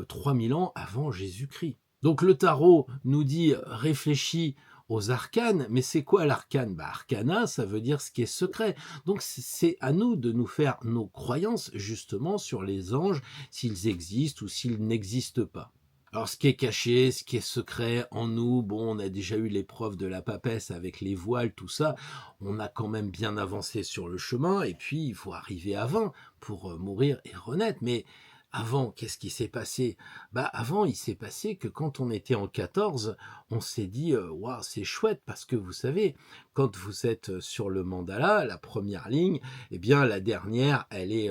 3000 ans avant Jésus-Christ. Donc le tarot nous dit réfléchis aux arcanes, mais c'est quoi l'arcane? Arcana, ça veut dire ce qui est secret. Donc c'est à nous de nous faire nos croyances justement sur les anges, s'ils existent ou s'ils n'existent pas. Alors, ce qui est caché, ce qui est secret en nous, bon, on a déjà eu l'épreuve de la papesse avec les voiles, tout ça. On a quand même bien avancé sur le chemin, et puis il faut arriver à 20 pour mourir et renaître. Mais avant, qu'est-ce qui s'est passé? Avant, il s'est passé que quand on était en 14, on s'est dit « Waouh, c'est chouette » parce que vous savez, quand vous êtes sur le mandala, la première ligne, eh bien la dernière, elle est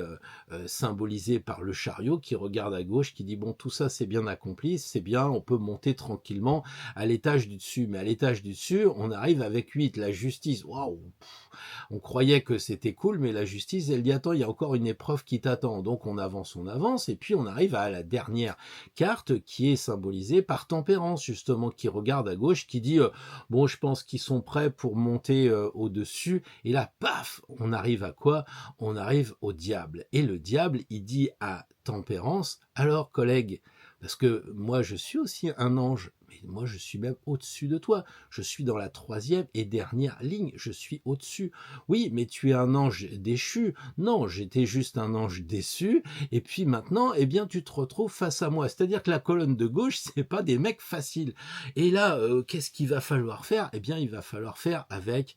symbolisée par le chariot qui regarde à gauche, qui dit « Bon, tout ça c'est bien accompli, c'est bien, on peut monter tranquillement à l'étage du dessus. » Mais à l'étage du dessus, on arrive avec 8, la justice. Waouh, on croyait que c'était cool, mais la justice, elle dit « Attends, il y a encore une épreuve qui t'attend. » Donc on avance, et et puis on arrive à la dernière carte qui est symbolisée par Tempérance, justement, qui regarde à gauche, qui dit bon, je pense qu'ils sont prêts pour monter au-dessus, et là, paf, on arrive à quoi? On arrive au diable, et le diable, il dit à Tempérance, alors collègue, parce que moi je suis aussi un ange, mais moi je suis même au-dessus de toi, je suis dans la troisième et dernière ligne, je suis au-dessus. Oui, mais tu es un ange déchu. Non, j'étais juste un ange déçu, et puis maintenant, eh bien, tu te retrouves face à moi. C'est-à-dire que la colonne de gauche, c'est pas des mecs faciles. Et là, qu'est-ce qu'il va falloir faire? Eh bien, il va falloir faire avec,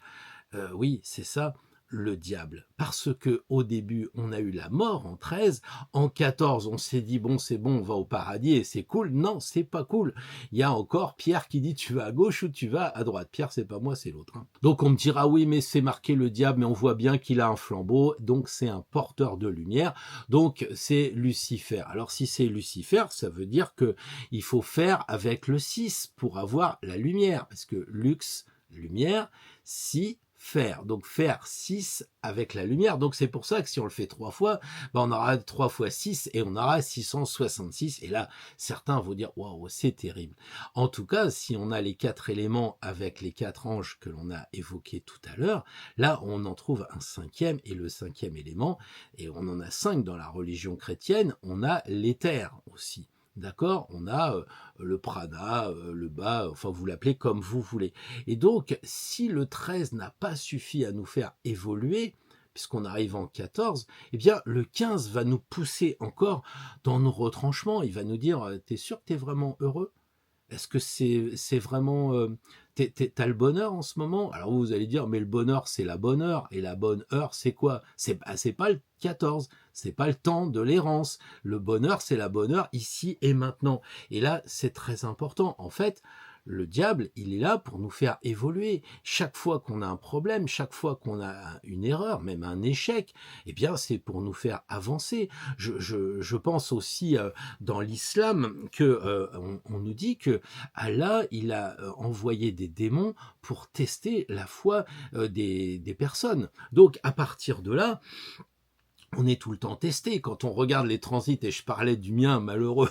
oui, c'est ça, le diable. Parce que au début, on a eu la mort en 13, en 14, on s'est dit, bon, c'est bon, on va au paradis et c'est cool. Non, c'est pas cool. Il y a encore Pierre qui dit, tu vas à gauche ou tu vas à droite. Pierre, c'est pas moi, c'est l'autre. Hein. Donc on me dira, oui, mais c'est marqué le diable, mais on voit bien qu'il a un flambeau, donc c'est un porteur de lumière, donc c'est Lucifer. Alors si c'est Lucifer, ça veut dire que il faut faire avec le 6 pour avoir la lumière, parce que lux, lumière, si, faire. Donc faire 6 avec la lumière. Donc c'est pour ça que si on le fait 3 fois, ben on aura 3 fois 6 et on aura 666. Et là, certains vont dire, waouh, c'est terrible. En tout cas, si on a les 4 éléments avec les 4 anges que l'on a évoqués tout à l'heure, là, on en trouve un cinquième, et le cinquième élément, et on en a 5 dans la religion chrétienne, on a l'éther aussi. D'accord? On a le prana, le bas, enfin vous l'appelez comme vous voulez. Et donc, si le 13 n'a pas suffi à nous faire évoluer, puisqu'on arrive en 14, eh bien le 15 va nous pousser encore dans nos retranchements. Il va nous dire, t'es sûr que t'es vraiment heureux? Est-ce que c'est vraiment... t'as le bonheur en ce moment? Alors vous allez dire, mais le bonheur, c'est la bonne heure. Et la bonne heure, c'est quoi? C'est pas le 14, c'est pas le temps de l'errance. Le bonheur, c'est la bonne heure ici et maintenant. Et là, c'est très important. En fait, le diable, il est là pour nous faire évoluer. Chaque fois qu'on a un problème, chaque fois qu'on a une erreur, même un échec, eh bien, c'est pour nous faire avancer. Je pense aussi dans l'islam que on nous dit que Allah, il a envoyé des démons pour tester la foi des personnes. Donc, à partir de là, on est tout le temps testé. Quand on regarde les transits, et je parlais du mien malheureux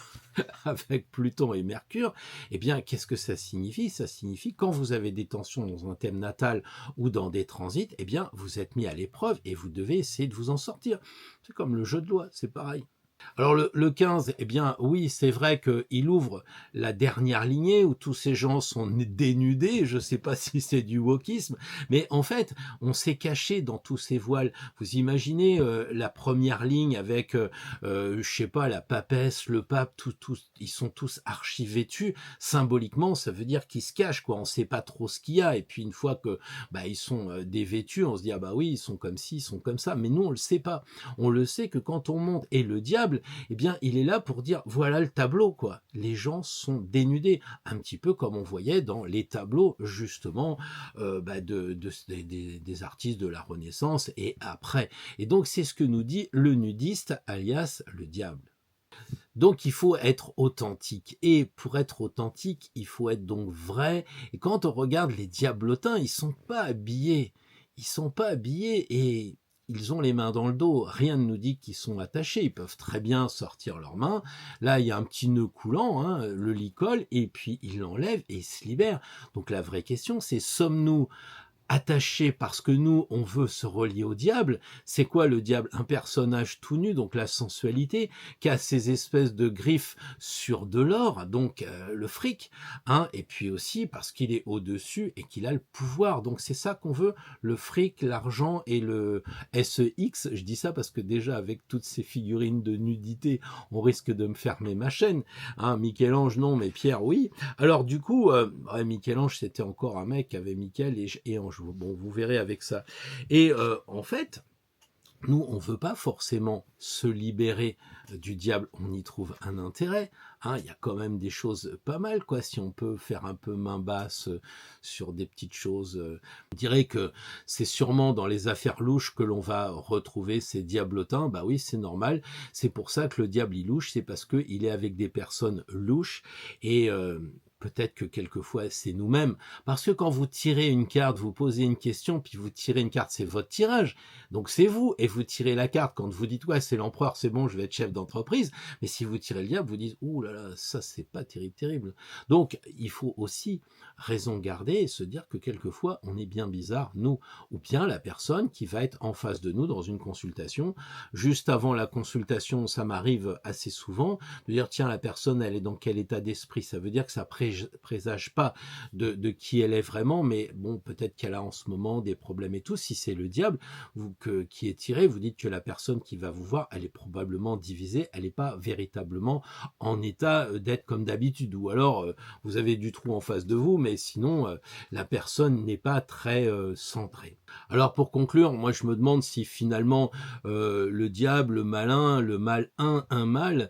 avec Pluton et Mercure, eh bien, qu'est-ce que ça signifie? Ça signifie quand vous avez des tensions dans un thème natal ou dans des transits, eh bien, vous êtes mis à l'épreuve et vous devez essayer de vous en sortir. C'est comme le jeu de loi, c'est pareil. Alors le 15, eh bien oui, c'est vrai qu'il ouvre la dernière lignée où tous ces gens sont dénudés, je ne sais pas si c'est du wokisme, mais en fait, on s'est caché dans tous ces voiles. Vous imaginez la première ligne avec, je sais pas, la papesse, le pape, ils sont tous archi-vêtus. Symboliquement, ça veut dire qu'ils se cachent, quoi. On ne sait pas trop ce qu'il y a, et puis une fois que ils sont dévêtus, on se dit, ah bah oui, ils sont comme ci, ils sont comme ça, mais nous, on le sait pas. On le sait que quand on monte, et le diable, eh bien, il est là pour dire, voilà le tableau, quoi. Les gens sont dénudés, un petit peu comme on voyait dans les tableaux, justement, des artistes de la Renaissance et après. Et donc, c'est ce que nous dit le nudiste, alias le diable. Donc il faut être authentique, et pour être authentique, il faut être donc vrai. Et quand on regarde les diablotins, ils sont pas habillés, et ils ont les mains dans le dos. Rien ne nous dit qu'ils sont attachés. Ils peuvent très bien sortir leurs mains. Là, il y a un petit nœud coulant, hein, le lit colle, et puis ils l'enlèvent et ils se libèrent. Donc la vraie question, c'est sommes-nous attachés parce que nous, on veut se relier au diable? C'est quoi le diable? Un personnage tout nu, donc la sensualité, qui a ces espèces de griffes sur de l'or, donc le fric, hein, et puis aussi parce qu'il est au-dessus et qu'il a le pouvoir. Donc c'est ça qu'on veut, le fric, l'argent et le SEX. Je dis ça parce que déjà, avec toutes ces figurines de nudité, on risque de me fermer ma chaîne. Hein, Michel-Ange, non, mais Pierre, oui. Alors du coup, Michel-Ange, c'était encore un mec qui avait Michel et Ange. Bon, vous verrez avec ça. Et en fait, nous, on ne veut pas forcément se libérer du diable, on y trouve un intérêt. Hein, il y a quand même des choses pas mal, quoi. Si on peut faire un peu main basse sur des petites choses, on dirait que c'est sûrement dans les affaires louches que l'on va retrouver ces diablotins. Bah oui, c'est normal. C'est pour ça que le diable il louche, c'est parce qu'il est avec des personnes louches. Et peut-être que quelquefois c'est nous-mêmes, parce que quand vous tirez une carte, vous posez une question, puis vous tirez une carte, c'est votre tirage, donc c'est vous, et vous tirez la carte, quand vous dites, ouais, c'est l'empereur, c'est bon, je vais être chef d'entreprise, mais si vous tirez le diable, vous dites, ouh là là, ça c'est pas terrible, terrible. Donc il faut aussi raison garder et se dire que quelquefois on est bien bizarre, nous, ou bien la personne qui va être en face de nous dans une consultation. Juste avant la consultation, ça m'arrive assez souvent de dire, tiens, la personne, elle est dans quel état d'esprit? Ça veut dire que ça présage pas de qui elle est vraiment, mais bon, peut-être qu'elle a en ce moment des problèmes et tout. Si c'est le diable qui est tiré, vous dites que la personne qui va vous voir, elle est probablement divisée, elle n'est pas véritablement en état d'être comme d'habitude. Ou alors, vous avez du trou en face de vous, mais sinon, la personne n'est pas très centrée. Alors pour conclure, moi je me demande si finalement le diable, le malin, le mal un mal,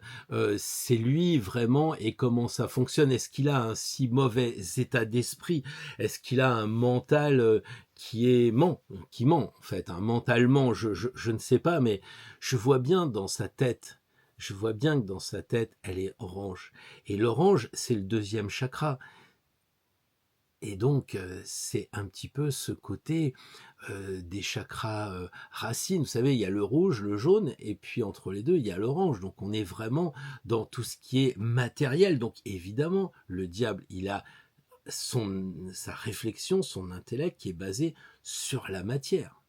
c'est lui vraiment et comment ça fonctionne. Est-ce qu'il a un si mauvais état d'esprit? Est-ce qu'il a un mental qui ment en fait, hein, mentalement, je ne sais pas, mais je vois bien dans sa tête. Je vois bien que dans sa tête, elle est orange. Et l'orange, c'est le deuxième chakra. Et donc, c'est un petit peu ce côté des chakras racines. Vous savez, il y a le rouge, le jaune, et puis entre les deux, il y a l'orange. Donc, on est vraiment dans tout ce qui est matériel. Donc, évidemment, le diable, il a sa réflexion, son intellect qui est basé sur la matière.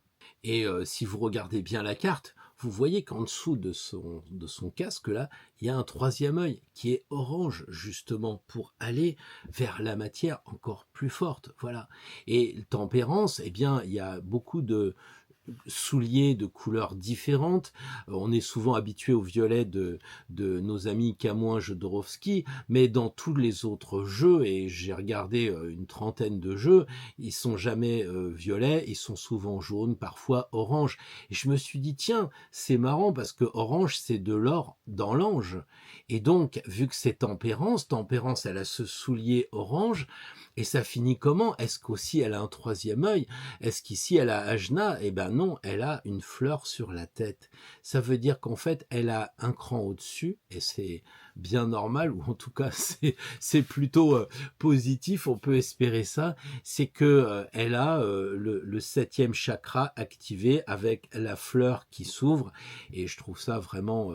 Et si vous regardez bien la carte, vous voyez qu'en dessous de son casque, là, il y a un troisième œil qui est orange, justement, pour aller vers la matière encore plus forte. Voilà. Et tempérance, eh bien, il y a beaucoup de souliers de couleurs différentes. On est souvent habitué au violet de nos amis Camouin Jodorowsky, mais dans tous les autres jeux, et j'ai regardé une trentaine de jeux, ils sont jamais violets, ils sont souvent jaunes, parfois orange. Et je me suis dit, tiens, c'est marrant parce que orange, c'est de l'or dans l'ange. Et donc, vu que c'est tempérance, elle a ce soulier orange, et ça finit comment? Est-ce qu'aussi elle a un troisième œil? Est-ce qu'ici elle a Ajna? Eh ben non, elle a une fleur sur la tête. Ça veut dire qu'en fait, elle a un cran au-dessus, et c'est bien normal, ou en tout cas c'est plutôt positif, on peut espérer ça, c'est que elle a le septième chakra activé avec la fleur qui s'ouvre, et je trouve ça vraiment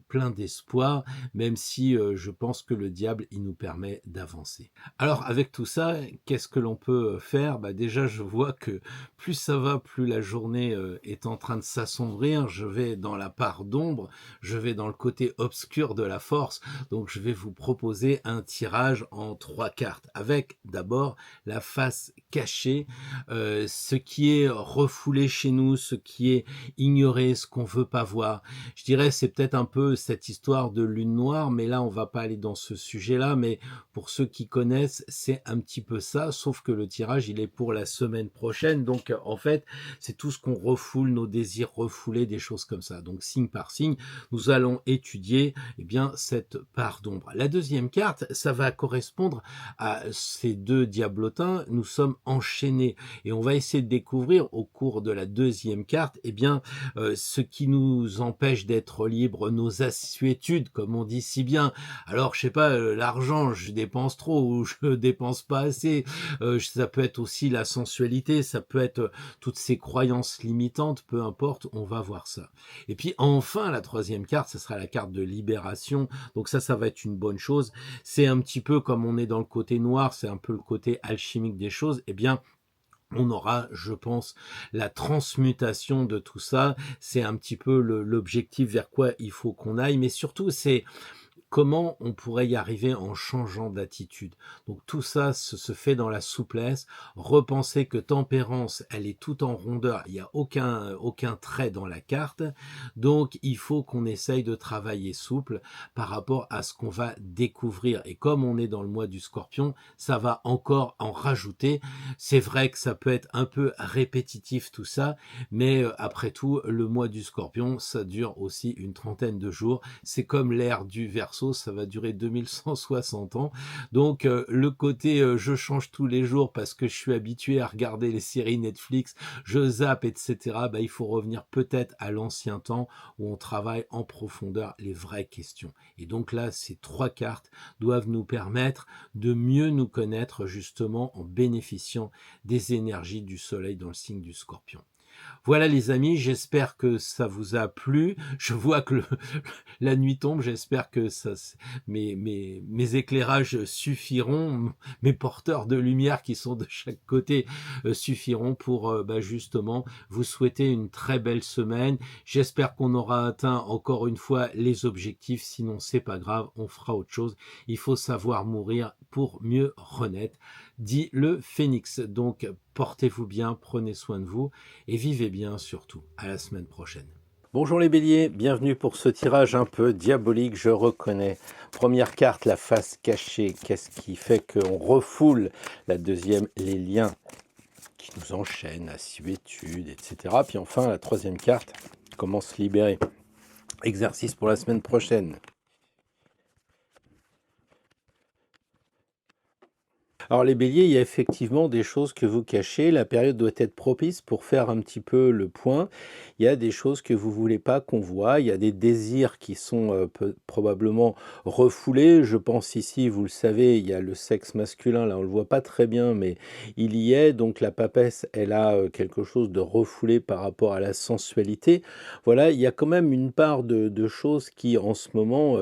plein d'espoir, même si je pense que le diable, il nous permet d'avancer. Alors avec tout ça, qu'est-ce que l'on peut faire? Bah déjà, je vois que plus ça va, plus la journée est en train de s'assombrir. Je vais dans la part d'ombre, je vais dans le côté obscur de la force. Donc je vais vous proposer un tirage en 3 cartes, avec d'abord la face cachée, ce qui est refoulé chez nous, ce qui est ignoré, ce qu'on veut pas voir. Je dirais c'est peut-être un peu cette histoire de lune noire, mais là on va pas aller dans ce sujet-là, mais pour ceux qui connaissent, c'est un petit peu ça, sauf que le tirage, il est pour la semaine prochaine. Donc, en fait, c'est tout ce qu'on refoule, nos désirs refoulés, des choses comme ça. Donc, signe par signe, nous allons étudier, eh bien, cette part d'ombre. La deuxième carte, ça va correspondre à ces deux diablotins. Nous sommes enchaînés et on va essayer de découvrir au cours de la deuxième carte, eh bien, ce qui nous empêche d'être libres, nos assuétudes, comme on dit si bien. Alors, je sais pas, l'argent, je dépense trop ou je dépense pas assez. Ça peut être aussi la sensualité, ça peut être toutes ces croyances limitantes, peu importe, on va voir ça. Et puis enfin, la troisième carte, ce sera la carte de libération. Donc ça va être une bonne chose. C'est un petit peu comme on est dans le côté noir, c'est un peu le côté alchimique des choses. Eh bien, on aura, je pense, la transmutation de tout ça. C'est un petit peu l'objectif vers quoi il faut qu'on aille, mais surtout, c'est comment on pourrait y arriver en changeant d'attitude. Donc tout ça se fait dans la souplesse. Repenser que tempérance, elle est tout en rondeur. Il n'y a aucun trait dans la carte. Donc il faut qu'on essaye de travailler souple par rapport à ce qu'on va découvrir. Et comme on est dans le mois du Scorpion, ça va encore en rajouter. C'est vrai que ça peut être un peu répétitif tout ça, mais après tout, le mois du Scorpion, ça dure aussi une trentaine de jours. C'est comme l'ère du Verseau. Verseau, ça va durer 2160 ans. Donc le côté je change tous les jours parce que je suis habitué à regarder les séries Netflix, je zappe, etc. Il faut revenir peut-être à l'ancien temps où on travaille en profondeur les vraies questions. Et donc là, ces 3 cartes doivent nous permettre de mieux nous connaître justement en bénéficiant des énergies du soleil dans le signe du Scorpion. Voilà les amis, j'espère que ça vous a plu. Je vois que la nuit tombe, j'espère que mes éclairages suffiront, mes porteurs de lumière qui sont de chaque côté suffiront pour justement vous souhaiter une très belle semaine. J'espère qu'on aura atteint encore une fois les objectifs, sinon c'est pas grave, on fera autre chose. Il faut savoir mourir pour mieux renaître, dit le phénix. Donc portez-vous bien, prenez soin de vous et vivez bien surtout. À la semaine prochaine. Bonjour les béliers, bienvenue pour ce tirage un peu diabolique, je reconnais. Première carte, la face cachée. Qu'est-ce qui fait qu'on refoule? La deuxième, les liens qui nous enchaînent, assiduité, etc. Puis enfin, la troisième carte, comment se libérer. Exercice pour la semaine prochaine. Alors les béliers, il y a effectivement des choses que vous cachez. La période doit être propice pour faire un petit peu le point. Il y a des choses que vous voulez pas qu'on voit. Il y a des désirs qui sont probablement refoulés. Je pense ici, vous le savez, il y a le sexe masculin. Là, on le voit pas très bien, mais il y est. Donc la papesse, elle a quelque chose de refoulé par rapport à la sensualité. Voilà, il y a quand même une part de choses qui, en ce moment,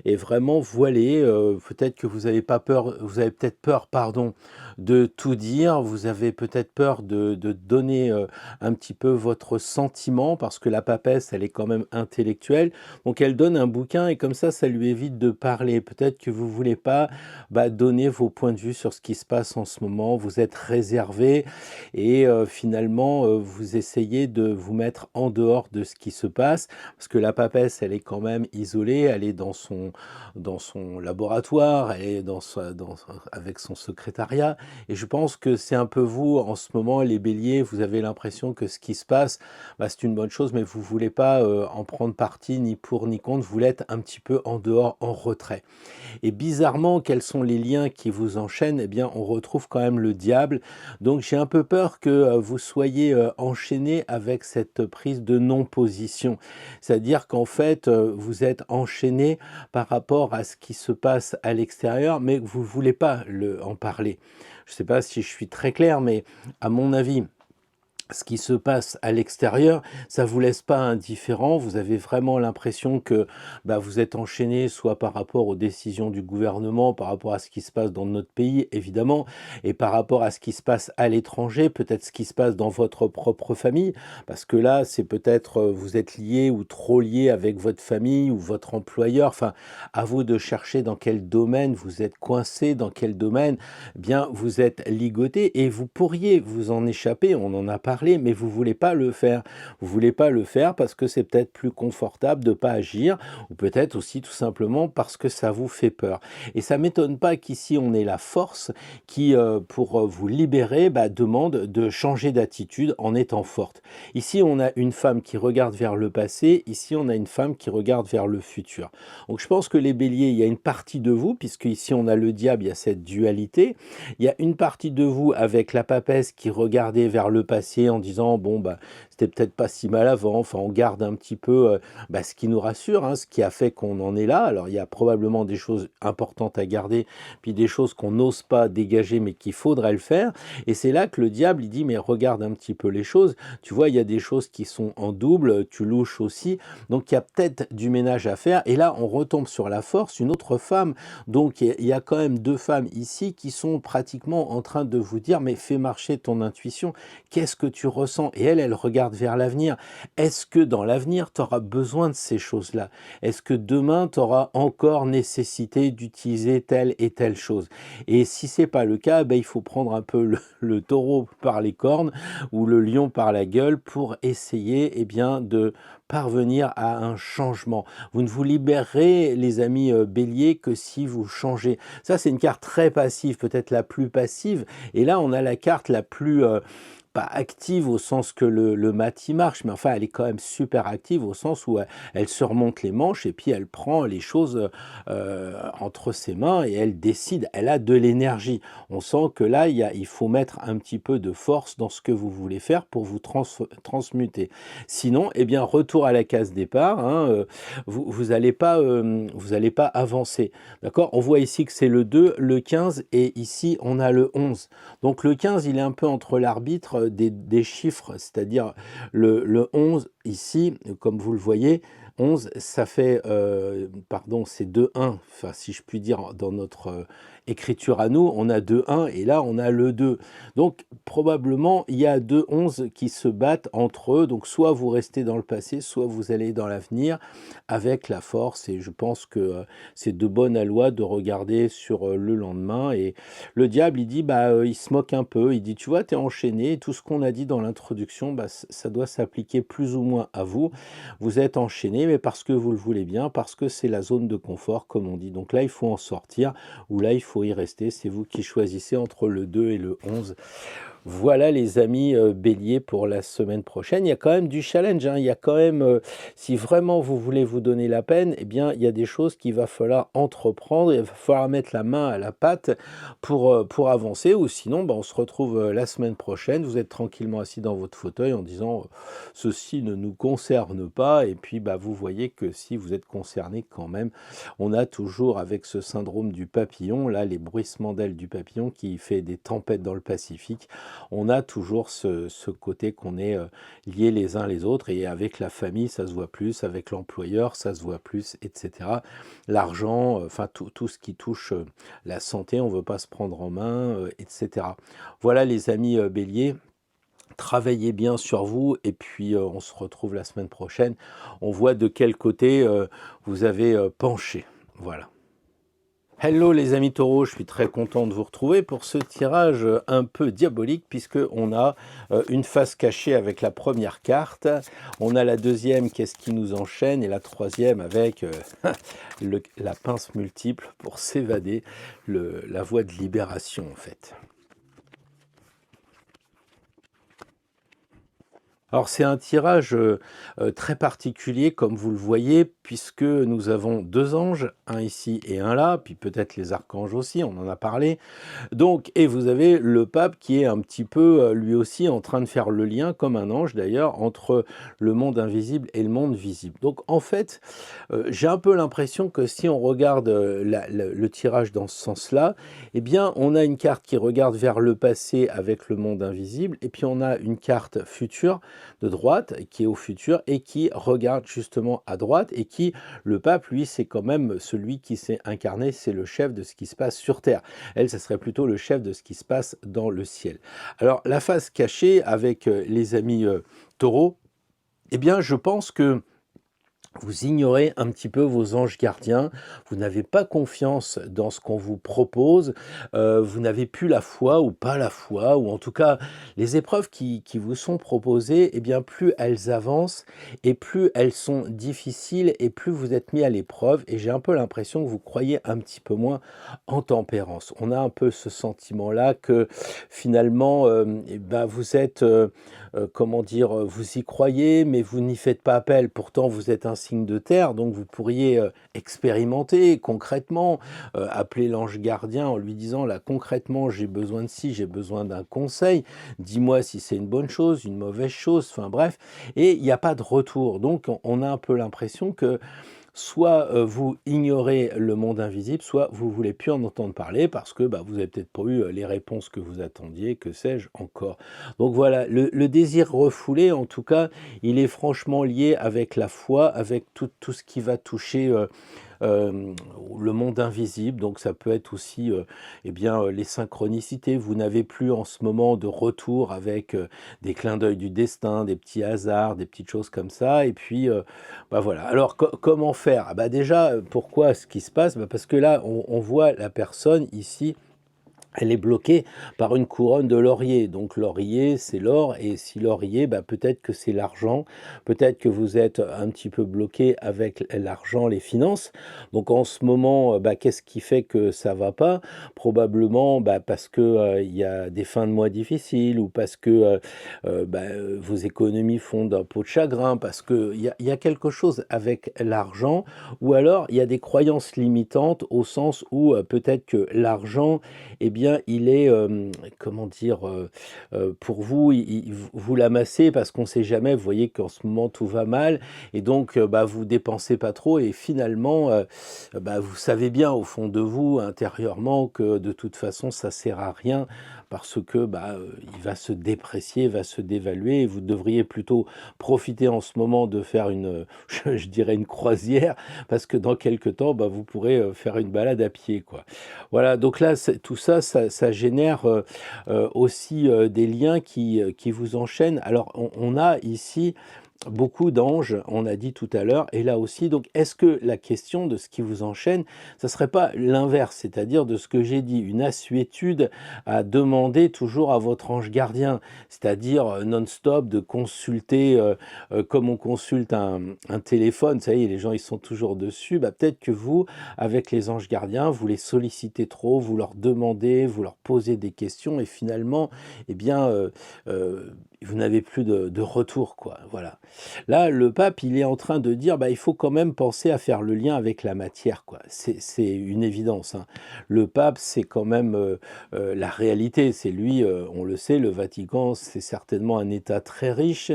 est vraiment voilée. Peut-être que vous avez pas peur, vous avez peut-être peur, pardon, de tout dire, vous avez peut-être peur de donner un petit peu votre sentiment, parce que la papesse, elle est quand même intellectuelle, donc elle donne un bouquin, et comme ça lui évite de parler. Peut-être que vous voulez pas donner vos points de vue sur ce qui se passe en ce moment, vous êtes réservé, et finalement, vous essayez de vous mettre en dehors de ce qui se passe, parce que la papesse, elle est quand même isolée, elle est dans son laboratoire, elle est avec son secrétariat, et je pense que c'est un peu vous, en ce moment, les béliers, vous avez l'impression que ce qui se passe, c'est une bonne chose, mais vous voulez pas en prendre parti, ni pour ni contre, vous voulez être un petit peu en dehors, en retrait. Et bizarrement, quels sont les liens qui vous enchaînent? Eh bien, on retrouve quand même le diable. Donc, j'ai un peu peur que vous soyez enchaîné avec cette prise de non-position. C'est-à-dire qu'en fait, vous êtes enchaîné par rapport à ce qui se passe à l'extérieur, mais vous ne voulez pas en parler. Je ne sais pas si je suis très clair, mais à mon avis, ce qui se passe à l'extérieur, ça vous laisse pas indifférent. Vous avez vraiment l'impression que vous êtes enchaîné, soit par rapport aux décisions du gouvernement, par rapport à ce qui se passe dans notre pays, évidemment, et par rapport à ce qui se passe à l'étranger, peut-être ce qui se passe dans votre propre famille, parce que là, c'est peut-être vous êtes lié ou trop lié avec votre famille ou votre employeur. Enfin, à vous de chercher dans quel domaine vous êtes coincé, dans quel domaine, bien vous êtes ligoté, et vous pourriez vous en échapper. On en a parlé, mais vous voulez pas le faire. Vous voulez pas le faire parce que c'est peut-être plus confortable de pas agir, ou peut-être aussi tout simplement parce que ça vous fait peur. Et ça m'étonne pas qu'ici on ait la force qui, pour vous libérer, demande de changer d'attitude en étant forte. Ici, on a une femme qui regarde vers le passé. Ici, on a une femme qui regarde vers le futur. Donc, je pense que les béliers, il y a une partie de vous, puisque ici on a le diable, il y a cette dualité. Il y a une partie de vous avec la papesse qui regardait vers le passé en disant c'était peut-être pas si mal avant. Enfin, on garde un petit peu ce qui nous rassure, ce qui a fait qu'on en est là. Alors, il y a probablement des choses importantes à garder, puis des choses qu'on n'ose pas dégager, mais qu'il faudrait le faire. Et c'est là que le diable, il dit, mais regarde un petit peu les choses. Tu vois, il y a des choses qui sont en double, tu louches aussi. Donc, il y a peut-être du ménage à faire. Et là, on retombe sur la force, une autre femme. Donc, il y a quand même 2 femmes ici qui sont pratiquement en train de vous dire, mais fais marcher ton intuition. Qu'est-ce que tu ressens? Et elle regarde vers l'avenir. Est-ce que dans l'avenir, tu auras besoin de ces choses-là? Est-ce que demain, tu auras encore nécessité d'utiliser telle et telle chose? Et si c'est pas le cas, il faut prendre un peu le taureau par les cornes ou le lion par la gueule pour essayer de parvenir à un changement. Vous ne vous libérerez, les amis béliers, que si vous changez. Ça, c'est une carte très passive, peut-être la plus passive. Et là, on a la carte la plus pas active au sens que le mat, il marche, mais enfin, elle est quand même super active au sens où elle se remonte les manches et puis elle prend les choses entre ses mains et elle décide. Elle a de l'énergie. On sent que là, il faut mettre un petit peu de force dans ce que vous voulez faire pour vous transmuter. Sinon, eh bien, retour à la case départ, hein, vous allez pas, vous allez pas avancer. D'accord? On voit ici que c'est le 2, le 15 et ici, on a le 11. Donc le 15, il est un peu entre l'arbitre des chiffres, c'est-à-dire le 11 ici, comme vous le voyez, 11, ça fait, pardon, c'est 2-1, enfin, si je puis dire, dans notre écriture à nous, on a 2-1 et là, on a le 2. Donc, probablement, il y a 2-11 qui se battent entre eux. Donc, soit vous restez dans le passé, soit vous allez dans l'avenir avec la force. Et je pense que c'est de bonne loi de regarder sur le lendemain. Et le diable, il dit, il se moque un peu. Il dit, tu vois, tu es enchaîné. Et tout ce qu'on a dit dans l'introduction, ça doit s'appliquer plus ou moins à vous. Vous êtes enchaîné, mais parce que vous le voulez bien, parce que c'est la zone de confort, comme on dit. Donc là, il faut en sortir, ou là, il faut y rester. C'est vous qui choisissez entre le 2 et le 11. Voilà les amis béliers pour la semaine prochaine. Il y a quand même du challenge, hein. Il y a quand même, si vraiment vous voulez vous donner la peine, eh bien il y a des choses qu'il va falloir entreprendre, il va falloir mettre la main à la pâte pour avancer, ou sinon on se retrouve la semaine prochaine, vous êtes tranquillement assis dans votre fauteuil en disant ceci ne nous concerne pas, et puis vous voyez que si vous êtes concerné quand même, on a toujours avec ce syndrome du papillon, là les bruissements d'ailes du papillon qui fait des tempêtes dans le Pacifique. On a toujours ce côté qu'on est liés les uns les autres, et avec la famille ça se voit plus, avec l'employeur ça se voit plus, etc. L'argent, enfin tout ce qui touche la santé, on ne veut pas se prendre en main, etc. Voilà les amis béliers. Travaillez bien sur vous et puis on se retrouve la semaine prochaine. On voit de quel côté vous avez penché. Voilà. Hello les amis taureaux, je suis très content de vous retrouver pour ce tirage un peu diabolique puisque on a une face cachée avec la première carte, on a la deuxième qu'est-ce qui nous enchaîne et la troisième avec la pince multiple pour s'évader, la voie de libération en fait. Alors c'est un tirage très particulier comme vous le voyez puisque nous avons deux anges, un ici et un là, puis peut-être les archanges aussi, on en a parlé. Donc, et vous avez le pape qui est un petit peu lui aussi en train de faire le lien, comme un ange d'ailleurs, entre le monde invisible et le monde visible. Donc en fait, j'ai un peu l'impression que si on regarde le tirage dans ce sens-là, eh bien on a une carte qui regarde vers le passé avec le monde invisible, et puis on a une carte future de droite qui est au futur et qui regarde justement à droite, et qui, le pape, lui, c'est quand même celui qui s'est incarné, c'est le chef de ce qui se passe sur Terre. Elle, ce serait plutôt le chef de ce qui se passe dans le ciel. Alors, la face cachée avec les amis taureaux, eh bien, je pense que vous ignorez un petit peu vos anges gardiens, vous n'avez pas confiance dans ce qu'on vous propose, vous n'avez plus la foi ou pas la foi, ou en tout cas les épreuves qui vous sont proposées, eh bien plus elles avancent et plus elles sont difficiles et plus vous êtes mis à l'épreuve, et j'ai un peu l'impression que vous croyez un petit peu moins en tempérance. On a un peu ce sentiment-là que finalement vous êtes, comment dire, vous y croyez mais vous n'y faites pas appel, pourtant vous êtes un signe de terre, donc vous pourriez expérimenter concrètement, appeler l'ange gardien en lui disant là concrètement j'ai besoin de ci, j'ai besoin d'un conseil, dis-moi si c'est une bonne chose, une mauvaise chose, enfin bref, et il n'y a pas de retour. Donc on a un peu l'impression que soit vous ignorez le monde invisible, soit vous voulez plus en entendre parler parce que vous avez peut-être pas eu les réponses que vous attendiez, que sais-je encore. Donc voilà, le désir refoulé, en tout cas, il est franchement lié avec la foi, avec tout ce qui va toucher le monde invisible. Donc ça peut être aussi les synchronicités. Vous n'avez plus en ce moment de retour avec des clins d'œil du destin, des petits hasards, des petites choses comme ça. Et puis voilà. Alors comment faire? Déjà, pourquoi ce qui se passe? Parce que là, on voit la personne ici elle est bloquée par une couronne de laurier. Donc laurier, c'est l'or, et si laurier, bah, peut-être que c'est l'argent, peut-être que vous êtes un petit peu bloqué avec l'argent, les finances. Donc en ce moment, bah, qu'est-ce qui fait que ça va pas? Probablement bah, parce que il y a des fins de mois difficiles, ou parce que bah, vos économies font d'un pot de chagrin, parce que il y a quelque chose avec l'argent, ou alors il y a des croyances limitantes, au sens où peut-être que l'argent, eh bien, il est, comment dire, pour vous, vous l'amassez parce qu'on ne sait jamais. Vous voyez qu'en ce moment, tout va mal, et donc, bah, vous dépensez pas trop, et finalement, bah, vous savez bien au fond de vous, intérieurement, que de toute façon, ça sert à rien, parce que bah, il va se déprécier, va se dévaluer, et vous devriez plutôt profiter en ce moment de faire une, je dirais une croisière, parce que dans quelques temps, bah, vous pourrez faire une balade à pied, quoi. Voilà, donc là, tout ça, ça génère aussi des liens qui vous enchaînent. Alors, on a ici beaucoup d'anges, on a dit tout à l'heure, et là aussi, donc est-ce que la question de ce qui vous enchaîne, ça serait pas l'inverse, c'est-à-dire de ce que j'ai dit, une assuétude à demander toujours à votre ange gardien, c'est-à-dire non-stop de consulter, comme on consulte un téléphone, vous savez, les gens ils sont toujours dessus, bah, peut-être que vous, avec les anges gardiens, vous les sollicitez trop, vous leur demandez, vous leur posez des questions, et finalement, eh bien, vous n'avez plus de retour, quoi. Voilà. Là, le pape, il est en train de dire, bah, il faut quand même penser à faire le lien avec la matière, quoi. C'est une évidence, hein. Le pape, c'est quand même la réalité. C'est lui, on le sait, le Vatican, c'est certainement un État très riche.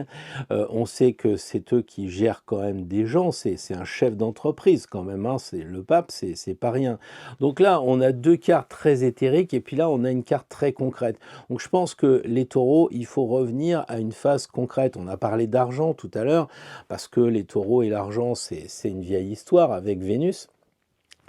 On sait que c'est eux qui gèrent quand même des gens. C'est un chef d'entreprise quand même, hein. C'est le pape, c'est pas rien. Donc là, on a deux cartes très éthériques, et puis là, on a une carte très concrète. Donc je pense que les taureaux, il faut revenir à une phase concrète. On a parlé d'argent tout à l'heure, parce que les taureaux et l'argent, c'est une vieille histoire avec Vénus.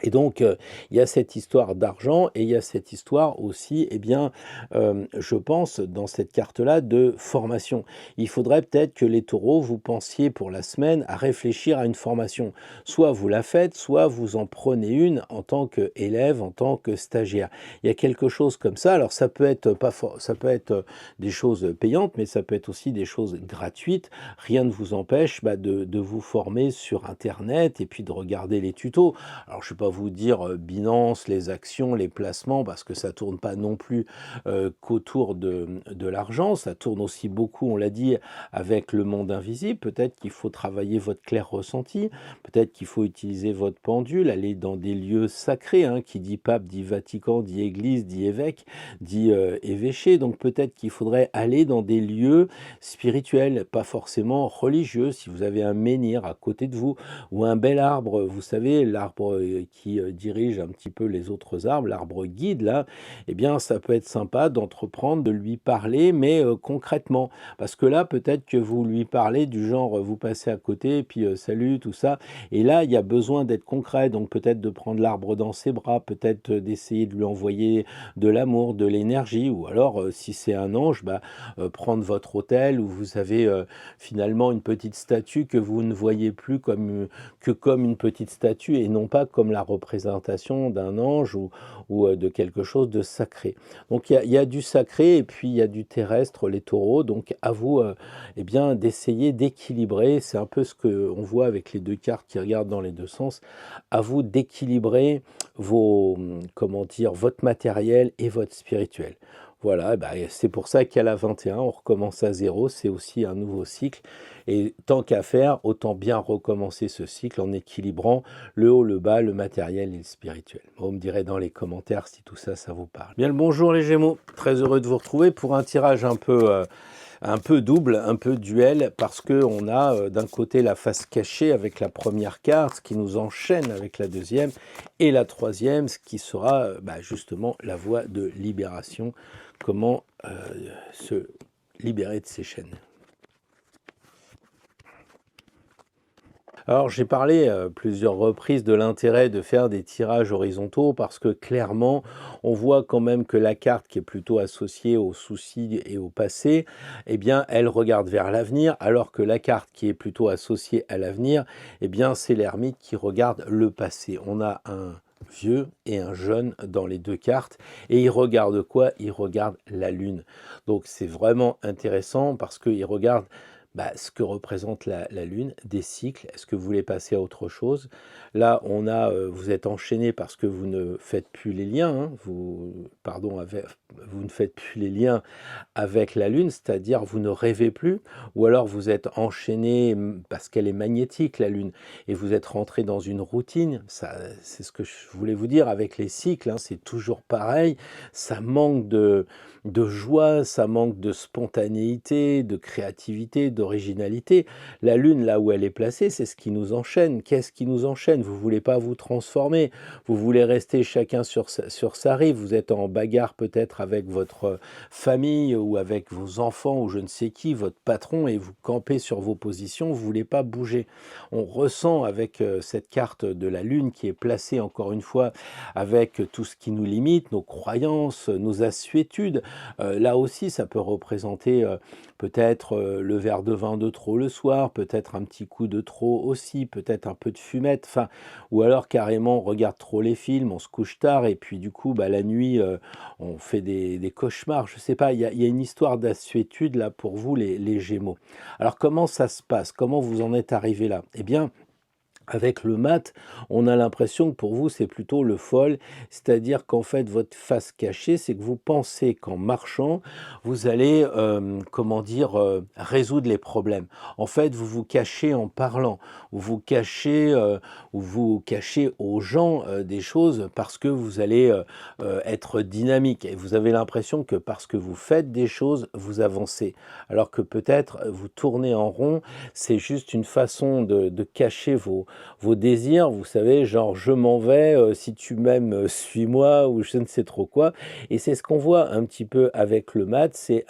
Et donc, il y a cette histoire d'argent, et il y a cette histoire aussi, eh bien, je pense, dans cette carte-là, de formation. Il faudrait peut-être que les taureaux, vous pensiez pour la semaine à réfléchir à une formation. Soit vous la faites, soit vous en prenez une en tant qu'élève, en tant que stagiaire. Il y a quelque chose comme ça. Alors, ça peut être, ça peut être des choses payantes, mais ça peut être aussi des choses gratuites. Rien ne vous empêche bah, de vous former sur Internet, et puis de regarder les tutos. Alors, je ne sais pas vous dire Binance, les actions, les placements, parce que ça tourne pas non plus qu'autour de l'argent. Ça tourne aussi beaucoup, on l'a dit, avec le monde invisible. Peut-être qu'il faut travailler votre clair ressenti. Peut-être qu'il faut utiliser votre pendule, aller dans des lieux sacrés, hein. Qui dit pape, dit Vatican, dit église, dit évêque, dit évêché. Donc peut-être qu'il faudrait aller dans des lieux spirituels, pas forcément religieux. Si vous avez un menhir à côté de vous, ou un bel arbre, vous savez, l'arbre qui dirige un petit peu les autres arbres, l'arbre guide là, eh bien ça peut être sympa d'entreprendre, de lui parler, mais concrètement. Parce que là, peut-être que vous lui parlez du genre, vous passez à côté, et puis salut, tout ça. Et là, il y a besoin d'être concret, donc peut-être de prendre l'arbre dans ses bras, peut-être d'essayer de lui envoyer de l'amour, de l'énergie, ou alors, si c'est un ange, bah, prendre votre autel, où vous avez finalement une petite statue que vous ne voyez plus que comme une petite statue, et non pas comme la représentation d'un ange, ou de quelque chose de sacré. Donc il y a du sacré, et puis il y a du terrestre, les taureaux. Donc à vous eh bien, d'essayer d'équilibrer. C'est un peu ce qu'on voit avec les deux cartes qui regardent dans les deux sens. À vous d'équilibrer vos, comment dire, votre matériel et votre spirituel. Voilà, bah, c'est pour ça qu'à la 21, on recommence à zéro, c'est aussi un nouveau cycle. Et tant qu'à faire, autant bien recommencer ce cycle en équilibrant le haut, le bas, le matériel et le spirituel. Vous me direz dans les commentaires si tout ça, ça vous parle. Bien le bonjour les Gémeaux, très heureux de vous retrouver pour un tirage un peu double, un peu duel, parce qu'on a d'un côté la face cachée avec la première carte, qui nous enchaîne avec la deuxième, et la troisième, ce qui sera bah, justement la voie de libération, comment se libérer de ces chaînes. Alors j'ai parlé plusieurs reprises de l'intérêt de faire des tirages horizontaux, parce que clairement on voit quand même que la carte qui est plutôt associée aux soucis et au passé, eh bien elle regarde vers l'avenir, alors que la carte qui est plutôt associée à l'avenir, eh bien c'est l'ermite qui regarde le passé. On a un vieux et un jeune dans les deux cartes. Et il regarde quoi? Il regarde la Lune. Donc c'est vraiment intéressant parce qu'il regarde ce que représente la Lune, des cycles. Est-ce que vous voulez passer à autre chose? Là, vous êtes enchaîné parce que vous ne faites plus les liens, hein, vous ne faites plus les liens avec la Lune, c'est-à-dire vous ne rêvez plus, ou alors vous êtes enchaîné parce qu'elle est magnétique, la Lune, et vous êtes rentré dans une routine. Ça, c'est ce que je voulais vous dire avec les cycles, hein, c'est toujours pareil, ça manque de joie, ça manque de spontanéité, de créativité, d'originalité. La Lune, là où elle est placée, c'est ce qui nous enchaîne. Qu'est-ce qui nous enchaîne? Vous voulez pas vous transformer, vous voulez rester chacun sur sa rive, vous êtes en bagarre peut-être avec votre famille ou avec vos enfants ou je ne sais qui, votre patron, et vous campez sur vos positions, vous ne voulez pas bouger. On ressent avec cette carte de la Lune qui est placée encore une fois avec tout ce qui nous limite, nos croyances, nos assuétudes. Là aussi, ça peut représenter peut-être le verre de vin de trop le soir, peut-être un petit coup de trop aussi, peut-être un peu de fumette, enfin, ou alors carrément on regarde trop les films, on se couche tard et puis du coup la nuit on fait des cauchemars, je sais pas, il y a une histoire d'assuétude là pour vous les Gémeaux. Alors comment ça se passe? Comment vous en êtes arrivé là? Eh bien, avec le mat, on a l'impression que pour vous, c'est plutôt le folle, c'est-à-dire qu'en fait, votre face cachée, c'est que vous pensez qu'en marchant, vous allez, résoudre les problèmes. En fait, vous vous cachez en parlant, vous vous cachez aux gens des choses parce que vous allez être dynamique et vous avez l'impression que parce que vous faites des choses, vous avancez. Alors que peut-être vous tournez en rond, c'est juste une façon de cacher vos désirs, vous savez, genre je m'en vais, si tu m'aimes, suis-moi ou je ne sais trop quoi. Et c'est ce qu'on voit un petit peu avec le mat, c'est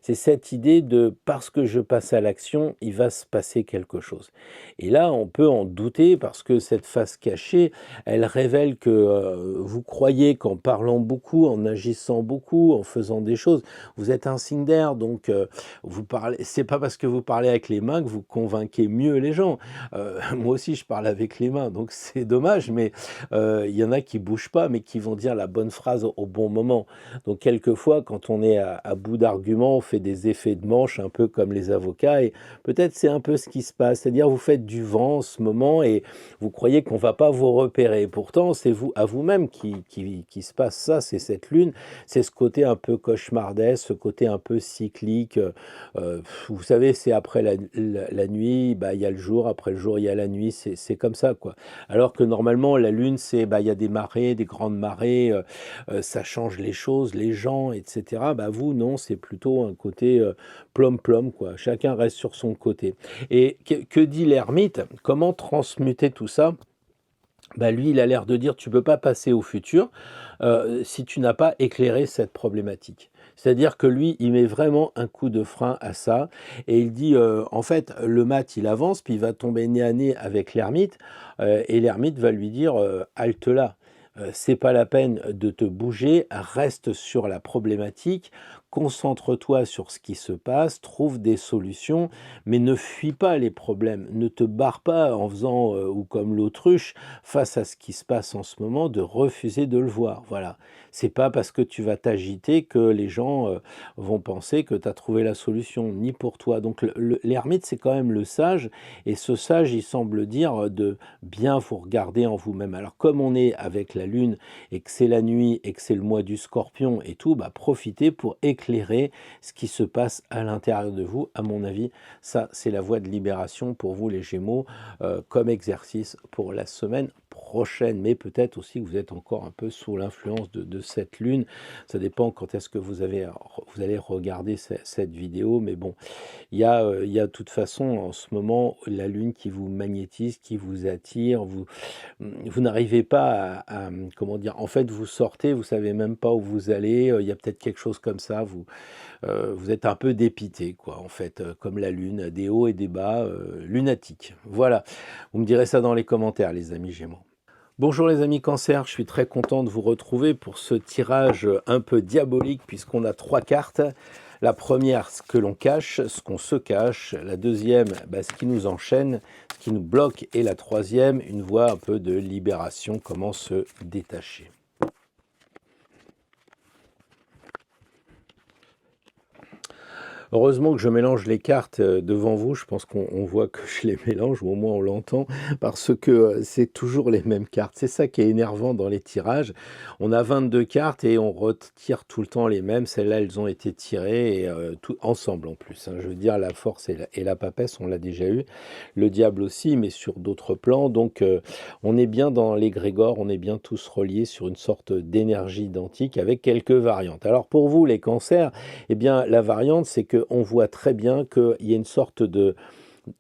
cette idée de parce que je passe à l'action, il va se passer quelque chose. Et là, on peut en douter parce que cette face cachée, elle révèle que vous croyez qu'en parlant beaucoup, en agissant beaucoup, en faisant des choses, vous êtes un signe d'air, donc vous parlez. C'est pas parce que vous parlez avec les mains que vous convainquez mieux les gens. Moi aussi, je parle avec les mains, donc c'est dommage, mais il y en a qui bougent pas, mais qui vont dire la bonne phrase au bon moment. Donc quelquefois, quand on est à bout d'arguments, on fait des effets de manche, un peu comme les avocats, et peut-être c'est un peu ce qui se passe, c'est-à-dire vous faites du vent en ce moment et vous croyez qu'on va pas vous repérer. Pourtant, c'est vous à vous-même qui se passe ça, c'est cette lune, c'est ce côté un peu cauchemardesque, ce côté un peu cyclique. Vous savez, c'est après la nuit, il y a le jour, après le jour, il y a la nuit, c'est comme ça, quoi. Alors que normalement, la lune, il y a des marées, des grandes marées, ça change les choses, les gens, etc. Vous, non, c'est plutôt un côté plom-plom, quoi. Chacun reste sur son côté. Et que dit l'ermite? Comment transmuter tout ça? Lui, il a l'air de dire tu peux pas passer au futur si tu n'as pas éclairé cette problématique. C'est-à-dire que lui, il met vraiment un coup de frein à ça et il dit en fait, le mat, il avance, puis il va tomber nez à nez avec l'ermite et l'ermite va lui dire halte là. C'est pas la peine de te bouger, reste sur la problématique, concentre-toi sur ce qui se passe, trouve des solutions, mais ne fuis pas les problèmes, ne te barre pas en faisant, ou comme l'autruche, face à ce qui se passe en ce moment, de refuser de le voir. Voilà. C'est pas parce que tu vas t'agiter que les gens vont penser que tu as trouvé la solution, ni pour toi. Donc l'ermite, c'est quand même le sage, et ce sage, il semble dire de bien vous regarder en vous-même. Alors comme on est avec la lune, et que c'est la nuit, et que c'est le mois du scorpion et tout, profitez pour éclairer ce qui se passe à l'intérieur de vous. À mon avis, ça, c'est la voie de libération pour vous, les Gémeaux, comme exercice pour la semaine prochaine. Mais peut-être aussi que vous êtes encore un peu sous l'influence de cette lune. Ça dépend quand est-ce que vous allez regarder cette vidéo. Mais bon, il y a de toute façon en ce moment la lune qui vous magnétise, qui vous attire. Vous n'arrivez pas comment dire, en fait, vous sortez, vous savez même pas où vous allez. Il y a peut-être quelque chose comme ça. Vous êtes un peu dépité, quoi, en fait, comme la lune, des hauts et des bas, lunatique. Voilà. Vous me direz ça dans les commentaires, les amis Gémeaux. Bonjour les amis Cancer, je suis très content de vous retrouver pour ce tirage un peu diabolique puisqu'on a 3 cartes. La première, ce que l'on cache, ce qu'on se cache. La deuxième, ce qui nous enchaîne, ce qui nous bloque. Et la troisième, une voie un peu de libération, comment se détacher. Heureusement que je mélange les cartes devant vous, je pense qu'on voit que je les mélange, ou au moins on l'entend, parce que c'est toujours les mêmes cartes. C'est ça qui est énervant dans les tirages. On a 22 cartes et on retire tout le temps les mêmes. Celles-là, elles ont été tirées et, tout, ensemble en plus. Je veux dire, la force et la papesse, on l'a déjà eu. Le diable aussi, mais sur d'autres plans. Donc on est bien dans l'égrégore, on est bien tous reliés sur une sorte d'énergie identique avec quelques variantes. Alors pour vous, les cancers, eh bien, la variante, c'est qu'on voit très bien qu'il y a une sorte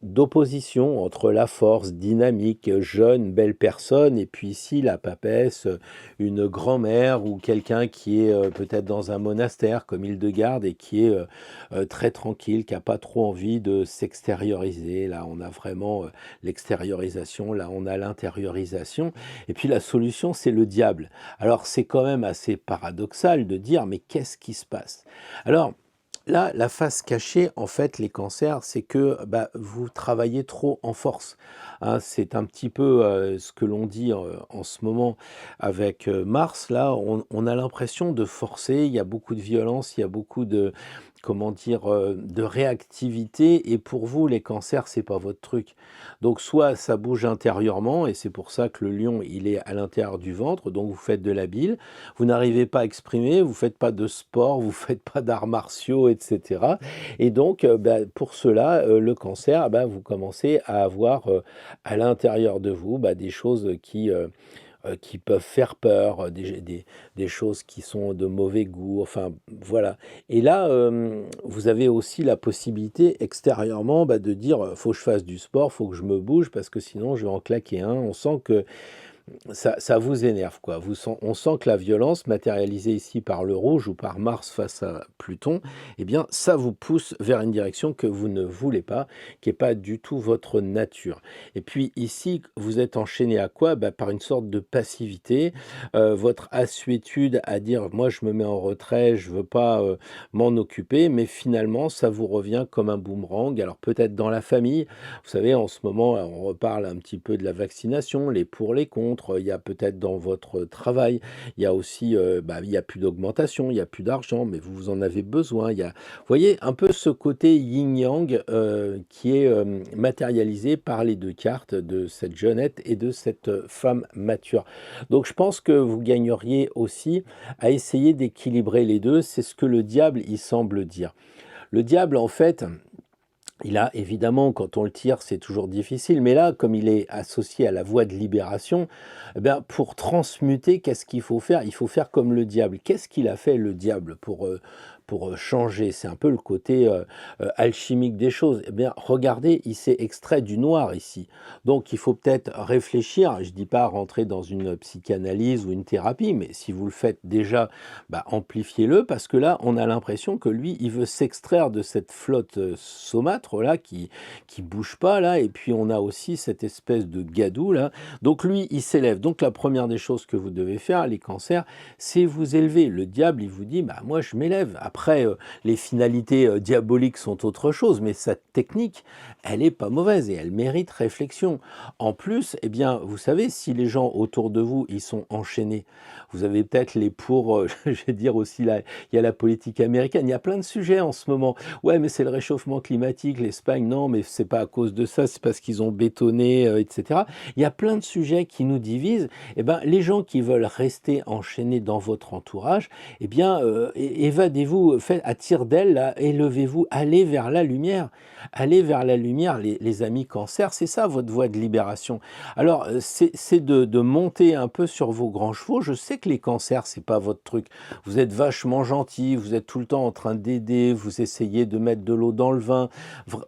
d'opposition entre la force dynamique, jeune, belle personne, et puis ici la papesse, une grand-mère ou quelqu'un qui est peut-être dans un monastère comme Hildegarde et qui est très tranquille, qui n'a pas trop envie de s'extérioriser. Là, on a vraiment l'extériorisation, là, on a l'intériorisation. Et puis la solution, c'est le diable. Alors, c'est quand même assez paradoxal de dire, mais qu'est-ce qui se passe? Alors, là, la face cachée, en fait, les cancers, c'est que vous travaillez trop en force. C'est un petit peu ce que l'on dit en ce moment avec Mars. Là, on a l'impression de forcer. Il y a beaucoup de violence, il y a beaucoup de, comment dire, de réactivité. Et pour vous, les cancers, c'est pas votre truc. Donc, soit ça bouge intérieurement, et c'est pour ça que le lion, il est à l'intérieur du ventre. Donc, vous faites de la bile. Vous n'arrivez pas à exprimer, vous ne faites pas de sport, vous ne faites pas d'arts martiaux, etc. Et donc, pour cela, le cancer, vous commencez à avoir à l'intérieur de vous des choses qui peuvent faire peur, des choses qui sont de mauvais goût, enfin voilà. Et là, vous avez aussi la possibilité extérieurement de dire, faut que je fasse du sport, faut que je me bouge, parce que sinon je vais en claquer un. On sent que ça vous énerve, quoi. On sent que la violence, matérialisée ici par le rouge ou par Mars face à Pluton, eh bien, ça vous pousse vers une direction que vous ne voulez pas, qui n'est pas du tout votre nature. Et puis ici, vous êtes enchaîné à quoi? Par une sorte de passivité, votre assuétude à dire, moi, je me mets en retrait, je veux pas m'en occuper, mais finalement, ça vous revient comme un boomerang. Alors peut-être dans la famille, vous savez, en ce moment, on reparle un petit peu de la vaccination, les pour, les contre. Il y a peut-être dans votre travail, il y a aussi, il n'y a plus d'augmentation, il n'y a plus d'argent, mais vous en avez besoin. Il y a, vous voyez, un peu ce côté yin-yang qui est matérialisé par les deux cartes de cette jeunette et de cette femme mature. Donc je pense que vous gagneriez aussi à essayer d'équilibrer les deux. C'est ce que le diable, il semble dire. Le diable, en fait, il a évidemment, quand on le tire, c'est toujours difficile, mais là, comme il est associé à la voie de libération, pour transmuter, qu'est-ce qu'il faut faire? Il faut faire comme le diable. Qu'est-ce qu'il a fait, le diable, pour changer? C'est un peu le côté alchimique des choses. Eh bien, regardez, il s'est extrait du noir ici. Donc, il faut peut-être réfléchir. Je ne dis pas rentrer dans une psychanalyse ou une thérapie, mais si vous le faites déjà, amplifiez-le, parce que là, on a l'impression que lui, il veut s'extraire de cette flotte saumâtre là qui bouge pas là, et puis on a aussi cette espèce de gadou là. Donc lui, il s'élève. Donc la première des choses que vous devez faire, les cancers, c'est vous élever. Le diable, il vous dit, moi je m'élève. Après, les finalités diaboliques sont autre chose, mais sa technique, elle est pas mauvaise et elle mérite réflexion. En plus, eh bien, vous savez, si les gens autour de vous, ils sont enchaînés, vous avez peut-être les pour, je vais dire aussi, là, il y a la politique américaine, il y a plein de sujets en ce moment. Ouais, mais c'est le réchauffement climatique, l'Espagne, non, mais c'est pas à cause de ça, c'est parce qu'ils ont bétonné, etc. Il y a plein de sujets qui nous divisent. Eh ben, les gens qui veulent rester enchaînés dans votre entourage, eh bien, évadez-vous, faites à tire d'aile, là, élevez-vous, allez vers la lumière. Allez vers la lumière, les amis cancer, c'est ça votre voie de libération. Alors, c'est de monter un peu sur vos grands chevaux. Je sais que les cancers, c'est pas votre truc. Vous êtes vachement gentil, vous êtes tout le temps en train d'aider, vous essayez de mettre de l'eau dans le vin.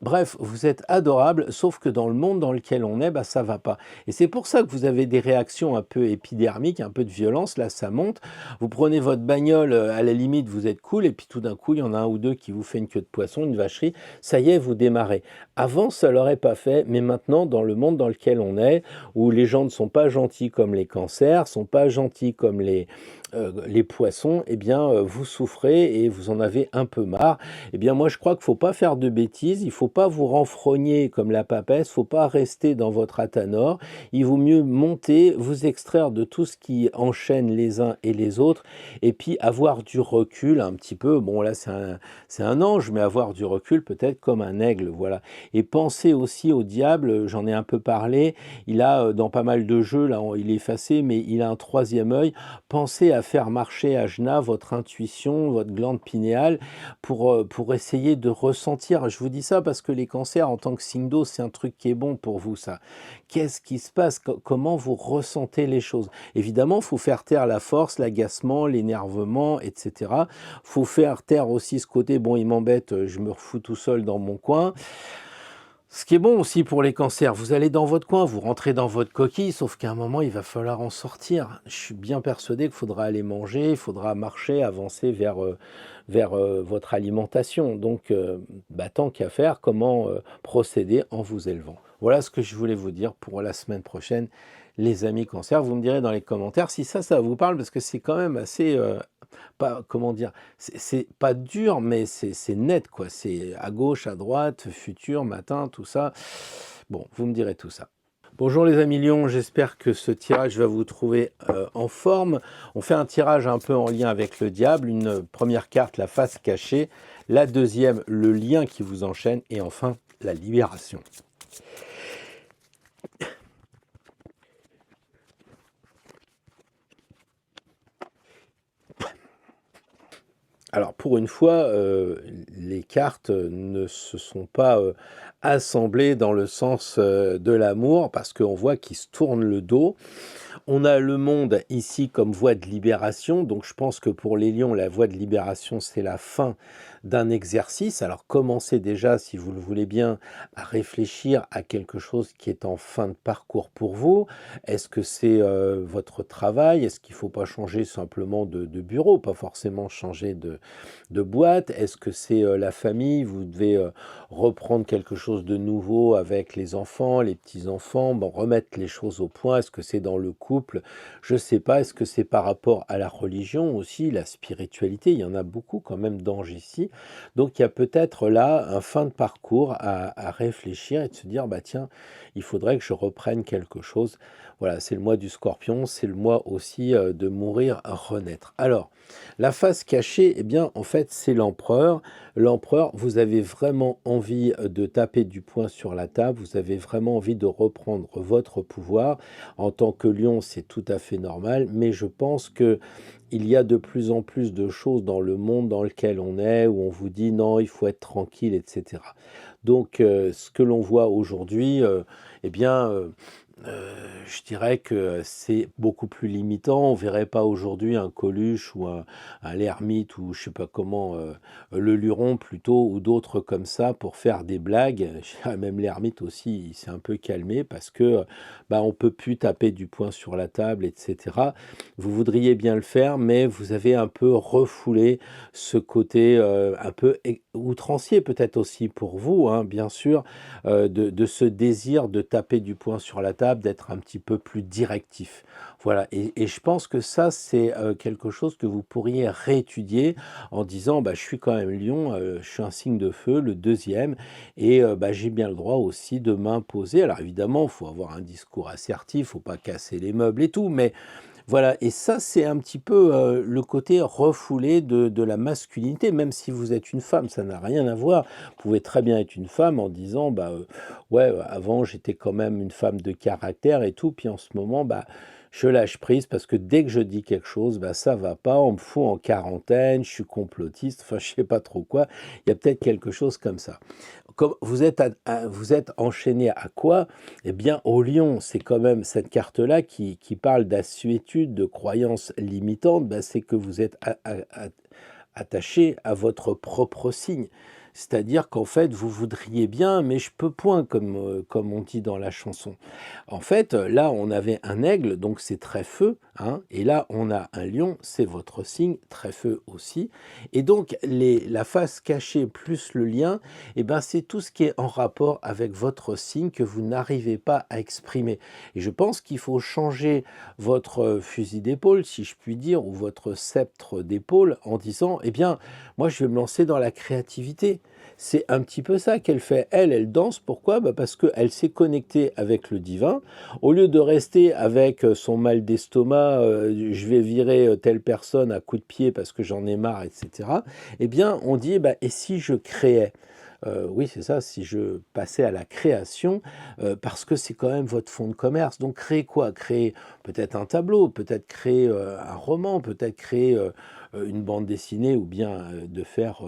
Bref, vous êtes adorable, sauf que dans le monde dans lequel on est, ça va pas. Et c'est pour ça que vous avez des réactions un peu épidermiques, un peu de violence, là ça monte. Vous prenez votre bagnole, à la limite vous êtes cool, et puis tout d'un coup, il y en a un ou deux qui vous fait une queue de poisson, une vacherie. Ça y est, vous démarrez. Avant, ça l'aurait pas fait, mais maintenant, dans le monde dans lequel on est, où les gens ne sont pas gentils comme les cancers, sont pas gentils comme les poissons, eh bien, vous souffrez et vous en avez un peu marre. Eh bien, moi, je crois qu'il ne faut pas faire de bêtises, il ne faut pas vous renfrogner comme la papesse, il ne faut pas rester dans votre athanor. Il vaut mieux monter, vous extraire de tout ce qui enchaîne les uns et les autres, et puis avoir du recul un petit peu. Bon, là, c'est un ange, mais avoir du recul peut-être comme un aigle, voilà. Et pensez aussi au diable, j'en ai un peu parlé, il a dans pas mal de jeux, là, il est effacé, mais il a un troisième œil. Pensez à faire marcher à Ajna votre intuition, votre glande pinéale, pour essayer de ressentir. Je vous dis ça parce que les cancers, en tant que signe d'eau, c'est un truc qui est bon pour vous, ça. Qu'est-ce qui se passe? Comment vous ressentez les choses? Évidemment, il faut faire taire la force, l'agacement, l'énervement, etc. Il faut faire taire aussi ce côté, bon, il m'embête, je me refous tout seul dans mon coin. Ce qui est bon aussi pour les cancers, vous allez dans votre coin, vous rentrez dans votre coquille, sauf qu'à un moment, il va falloir en sortir. Je suis bien persuadé qu'il faudra aller manger, il faudra marcher, avancer vers votre alimentation. Donc, tant qu'à faire, comment procéder en vous élevant? Voilà ce que je voulais vous dire pour la semaine prochaine, les amis cancers. Vous me direz dans les commentaires si ça vous parle, parce que c'est quand même assez, pas, comment dire, c'est pas dur, mais c'est net, quoi. C'est à gauche, à droite, futur, matin, tout ça. Bon, vous me direz tout ça. Bonjour les amis lions, j'espère que ce tirage va vous trouver en forme. On fait un tirage un peu en lien avec le diable. Une première carte, la face cachée. La deuxième, le lien qui vous enchaîne. Et enfin, la libération. Alors pour une fois, les cartes ne se sont pas assemblées dans le sens de l'amour, parce qu'on voit qu'ils se tournent le dos. On a le monde ici comme voie de libération, donc je pense que pour les lions, la voie de libération, c'est la fin d'un exercice. Alors commencez déjà, si vous le voulez bien, à réfléchir à quelque chose qui est en fin de parcours pour vous. Est-ce que c'est votre travail? Est-ce qu'il ne faut pas changer simplement de bureau, pas forcément changer de boîte? Est-ce que c'est la famille? Vous devez reprendre quelque chose de nouveau avec les enfants, les petits-enfants, bon, remettre les choses au point. Est-ce que c'est dans le couple? Je ne sais pas. Est-ce que c'est par rapport à la religion aussi, la spiritualité? Il y en a beaucoup quand même d'anges ici. Donc il y a peut-être là un fin de parcours à réfléchir et de se dire, bah tiens, il faudrait que je reprenne quelque chose. Voilà, c'est le mois du Scorpion, c'est le mois aussi de mourir, renaître. Alors, la face cachée, eh bien, en fait, c'est l'empereur. L'empereur, vous avez vraiment envie de taper du poing sur la table, vous avez vraiment envie de reprendre votre pouvoir. En tant que lion, c'est tout à fait normal, mais je pense que il y a de plus en plus de choses dans le monde dans lequel on est, où on vous dit non, il faut être tranquille, etc. Donc, ce que l'on voit aujourd'hui, eh bien, je dirais que c'est beaucoup plus limitant. On verrait pas aujourd'hui un Coluche ou un l'ermite ou je sais pas comment, le Luron plutôt, ou d'autres comme ça pour faire des blagues. Je dirais même l'ermite aussi, il s'est un peu calmé parce que on peut plus taper du poing sur la table, etc. Vous voudriez bien le faire, mais vous avez un peu refoulé ce côté un peu outrancier peut-être aussi pour vous, hein, bien sûr, de ce désir de taper du poing sur la table, d'être un petit peu plus directif. Voilà, et je pense que ça, c'est quelque chose que vous pourriez réétudier en disant, je suis quand même lion, je suis un signe de feu, le deuxième, et j'ai bien le droit aussi de m'imposer. Alors évidemment, il faut avoir un discours assertif, il ne faut pas casser les meubles et tout, mais voilà, et ça, c'est un petit peu le côté refoulé de la masculinité, même si vous êtes une femme, ça n'a rien à voir. Vous pouvez très bien être une femme en disant, ouais, avant j'étais quand même une femme de caractère et tout, puis en ce moment, je lâche prise parce que dès que je dis quelque chose, ça va pas, on me fout en quarantaine, je suis complotiste, enfin je sais pas trop quoi, il y a peut-être quelque chose comme ça. Comme vous êtes, vous êtes enchaîné à quoi? Eh bien, au lion, c'est quand même cette carte-là qui parle d'assuétude, de croyances limitantes, c'est que vous êtes attaché à votre propre signe. C'est-à-dire qu'en fait, vous voudriez bien, mais je peux point, comme on dit dans la chanson. En fait, là, on avait un aigle, donc c'est très feu, hein, et là, on a un lion, c'est votre signe, très feu aussi. Et donc, la face cachée plus le lien, eh ben, c'est tout ce qui est en rapport avec votre signe que vous n'arrivez pas à exprimer. Et je pense qu'il faut changer votre fusil d'épaule, si je puis dire, ou votre sceptre d'épaule en disant, eh bien, moi, je vais me lancer dans la créativité. C'est un petit peu ça qu'elle fait. Elle danse. Pourquoi? Bah parce qu'elle s'est connectée avec le divin. Au lieu de rester avec son mal d'estomac, je vais virer telle personne à coups de pied parce que j'en ai marre, etc. Eh bien, on dit, bah, et si je créais? Oui, c'est ça, si je passais à la création, parce que c'est quand même votre fonds de commerce. Donc créer quoi? Créer peut-être un tableau, peut-être créer un roman, peut-être créer une bande dessinée ou bien de faire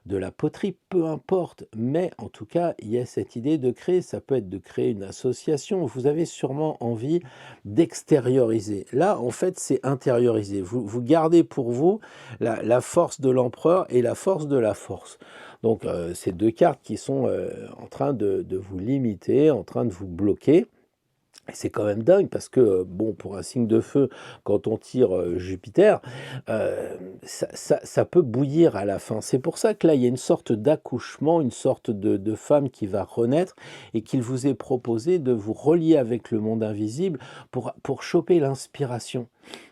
de la poterie, peu importe. Mais en tout cas, il y a cette idée de créer. Ça peut être de créer une association. Vous avez sûrement envie d'extérioriser. Là, en fait, c'est intérioriser. Vous gardez pour vous la force de l'empereur et la force de la force. Donc, ces deux cartes qui sont en train de vous limiter, en train de vous bloquer. Et c'est quand même dingue parce que, bon, pour un signe de feu, quand on tire Jupiter, ça peut bouillir à la fin. C'est pour ça que là, il y a une sorte d'accouchement, une sorte de femme qui va renaître et qu'il vous est proposé de vous relier avec le monde invisible pour choper l'inspiration,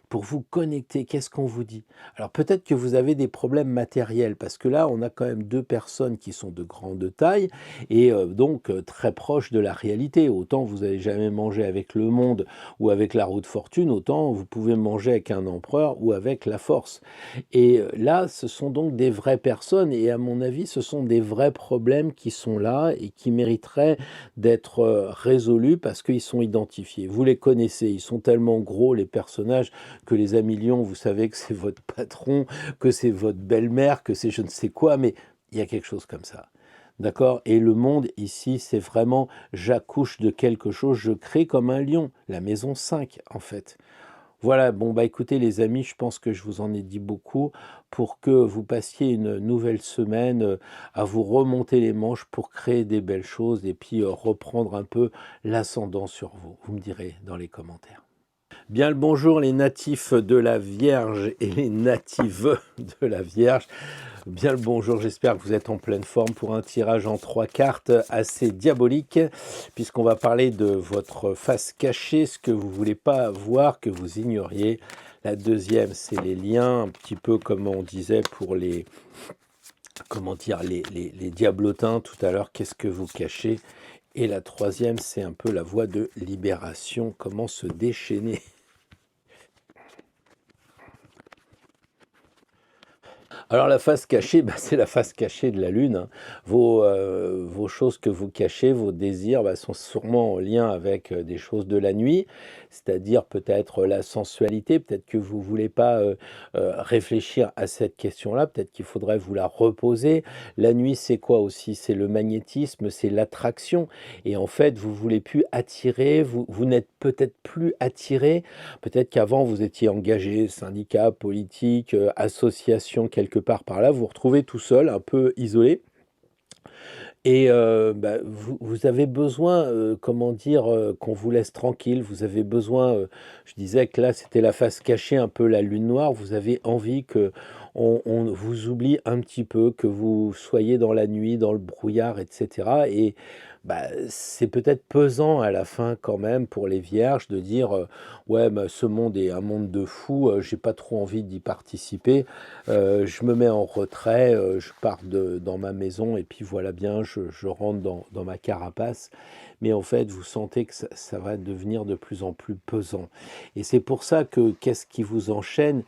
pour vous connecter. Qu'est-ce qu'on vous dit? Alors peut-être que vous avez des problèmes matériels, parce que là, on a quand même deux personnes qui sont de grande taille et donc très proches de la réalité. Autant vous n'avez jamais mangé avec le monde ou avec la roue de fortune, autant vous pouvez manger avec un empereur ou avec la force. Et là, ce sont donc des vraies personnes et à mon avis, ce sont des vrais problèmes qui sont là et qui mériteraient d'être résolus parce qu'ils sont identifiés. Vous les connaissez, ils sont tellement gros, les personnages, que les Amilions, vous savez que c'est votre patron, que c'est votre belle-mère, que c'est je ne sais quoi, mais il y a quelque chose comme ça. D'accord? Et le monde ici, c'est vraiment j'accouche de quelque chose, je crée comme un lion, la maison 5 en fait. Voilà, bon bah écoutez les amis, je pense que je vous en ai dit beaucoup pour que vous passiez une nouvelle semaine à vous remonter les manches pour créer des belles choses et puis reprendre un peu l'ascendant sur vous. Vous me direz dans les commentaires. Bien le bonjour les natifs de la Vierge et les natives de la Vierge. Bien le bonjour, j'espère que vous êtes en pleine forme pour un tirage en 3 cartes assez diabolique, puisqu'on va parler de votre face cachée, ce que vous ne voulez pas voir, que vous ignoriez. La deuxième, c'est les liens, un petit peu comme on disait pour les, comment dire, les diablotins tout à l'heure, qu'est-ce que vous cachez? Et la troisième, c'est un peu la voie de libération, comment se déchaîner. Alors la face cachée, bah, c'est la face cachée de la Lune, hein. Vos choses que vous cachez, vos désirs bah, sont sûrement en lien avec des choses de la nuit, c'est-à-dire peut-être la sensualité, peut-être que vous ne voulez pas réfléchir à cette question-là, peut-être qu'il faudrait vous la reposer. La nuit, c'est quoi aussi? C'est le magnétisme, c'est l'attraction. Et en fait, vous voulez plus attirer, vous n'êtes peut-être plus attiré. Peut-être qu'avant, vous étiez engagé, syndicat, politique, association, quelque part par là. Vous vous retrouvez tout seul, un peu isolé. Et bah, vous avez besoin, comment dire, qu'on vous laisse tranquille. Vous avez besoin, je disais que là, c'était la face cachée, un peu la lune noire. Vous avez envie que on vous oublie un petit peu, que vous soyez dans la nuit, dans le brouillard, etc. Et bah, c'est peut-être pesant à la fin quand même pour les vierges de dire ouais, bah, ce monde est un monde de fous, j'ai pas trop envie d'y participer. Je me mets en retrait, je pars dans ma maison et puis voilà bien, je rentre dans ma carapace. Mais en fait, vous sentez que ça va devenir de plus en plus pesant. Et c'est pour ça que qu'est-ce qui vous enchaîne?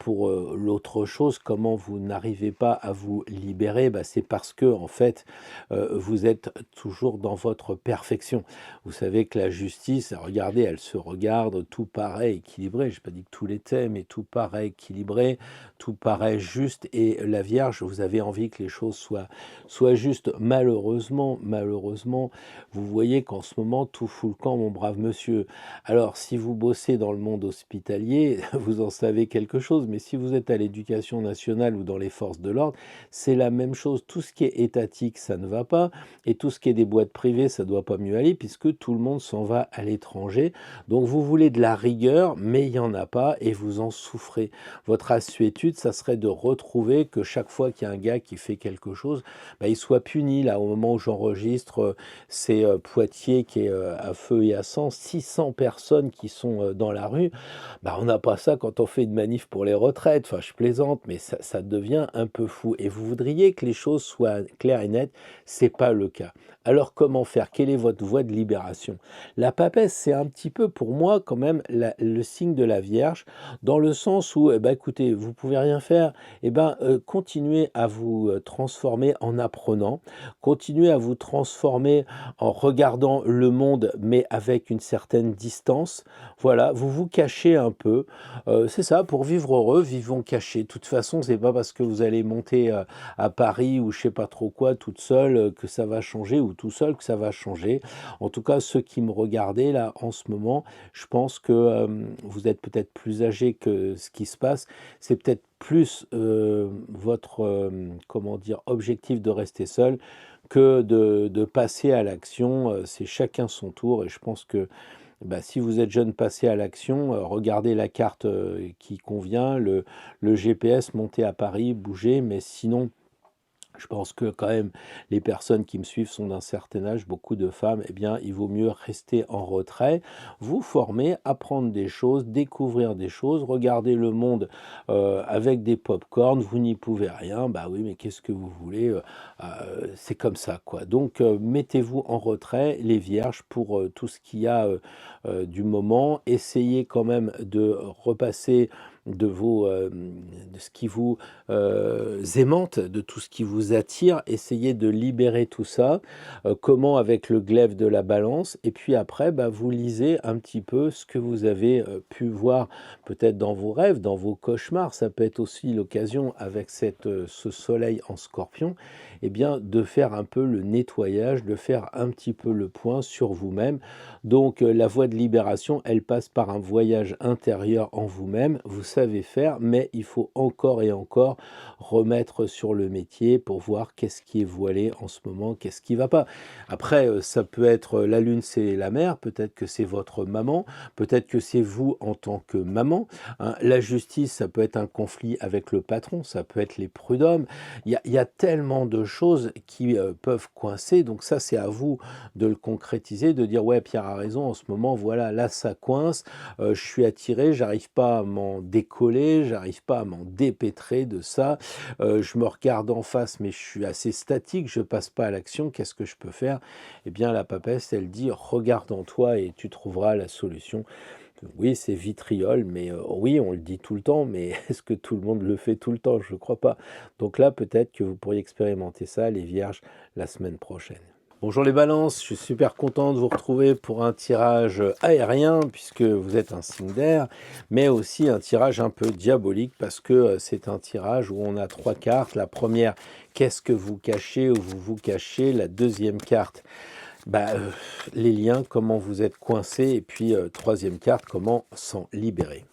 Pour l'autre chose, comment vous n'arrivez pas à vous libérer, bah, c'est parce que en fait, vous êtes toujours dans votre perfection. Vous savez que la justice, regardez, elle se regarde, tout paraît équilibré. Je n'ai pas dit que tout l'était, mais tout paraît équilibré, tout paraît juste. Et la Vierge, vous avez envie que les choses soient justes. Malheureusement, vous voyez qu'en ce moment, tout fout le camp, mon brave monsieur. Alors, si vous bossez dans le monde hospitalier, vous en savez quelque chose. chose, mais si vous êtes à l'éducation nationale ou dans les forces de l'ordre, c'est la même chose. Tout ce qui est étatique, ça ne va pas, et tout ce qui est des boîtes privées, ça ne doit pas mieux aller, puisque tout le monde s'en va à l'étranger. Donc vous voulez de la rigueur, mais il n'y en a pas, et vous en souffrez. Votre assuétude, ça serait de retrouver que chaque fois qu'il y a un gars qui fait quelque chose, bah, il soit puni. Là, au moment où j'enregistre, c'est Poitiers qui est à feu et à sang, 600 personnes qui sont dans la rue. Bah, on n'a pas ça quand on fait une manif pour les retraites. Enfin, je plaisante, mais ça devient un peu fou. Et vous voudriez que les choses soient claires et nettes, c'est pas le cas. Alors comment faire? Quelle est votre voie de libération? La papesse, c'est un petit peu pour moi quand même le signe de la Vierge, dans le sens où, eh ben, écoutez, vous pouvez rien faire, eh ben, continuez à vous transformer en apprenant, continuez à vous transformer en regardant le monde, mais avec une certaine distance. Voilà, vous vous cachez un peu. C'est ça, pour vivre heureux, vivons cachés. De toute façon, c'est pas parce que vous allez monter à Paris ou je sais pas trop quoi toute seule que ça va changer, ou tout seul que ça va changer. En tout cas, ceux qui me regardaient là en ce moment, je pense que vous êtes peut-être plus âgés que ce qui se passe. C'est peut-être plus votre comment dire, objectif de rester seul que de passer à l'action. C'est chacun son tour, et je pense que bah, si vous êtes jeune, passez à l'action, regardez la carte qui convient, le GPS, montez à Paris, bougez, mais sinon, je pense que quand même les personnes qui me suivent sont d'un certain âge, beaucoup de femmes, eh bien il vaut mieux rester en retrait, vous former, apprendre des choses, découvrir des choses, regarder le monde avec des pop-corn, vous n'y pouvez rien, bah oui mais qu'est-ce que vous voulez, c'est comme ça quoi. Donc mettez-vous en retrait les vierges pour tout ce qu'il y a du moment, essayez quand même de repasser de ce qui vous aimante, de tout ce qui vous attire, essayez de libérer tout ça. Comment? Avec le glaive de la balance, et puis après, bah, vous lisez un petit peu ce que vous avez pu voir peut-être dans vos rêves, dans vos cauchemars. Ça peut être aussi l'occasion avec ce soleil en scorpion, eh bien, de faire un peu le nettoyage, de faire un petit peu le point sur vous-même. Donc la voie de libération, elle passe par un voyage intérieur en vous-même. Vous savez faire, mais il faut encore et encore remettre sur le métier pour voir qu'est-ce qui est voilé en ce moment, qu'est-ce qui va pas. Après, ça peut être la lune, c'est la mère, peut-être que c'est votre maman, peut-être que c'est vous en tant que maman, hein. La justice, ça peut être un conflit avec le patron, ça peut être les prud'hommes. Il y a tellement de choses qui peuvent coincer, donc ça, c'est à vous de le concrétiser, de dire ouais, Pierre a raison, en ce moment, voilà, là, ça coince, je suis attiré, j'arrive pas à m'en décoller, j'arrive pas à m'en dépêtrer de ça, je me regarde en face, mais je suis assez statique, je passe pas à l'action, qu'est-ce que je peux faire? Eh bien, la papesse, elle dit, regarde en toi et tu trouveras la solution. Oui, c'est vitriol, mais oui, on le dit tout le temps, mais est-ce que tout le monde le fait tout le temps? Je ne crois pas. Donc là, peut-être que vous pourriez expérimenter ça, les vierges, la semaine prochaine. Bonjour les balances, je suis super content de vous retrouver pour un tirage aérien puisque vous êtes un signe d'air, mais aussi un tirage un peu diabolique parce que c'est un tirage où on a 3 cartes. La première, qu'est-ce que vous cachez ou vous vous cachez? La deuxième carte, bah, les liens, comment vous êtes coincé, et puis troisième carte, comment s'en libérer.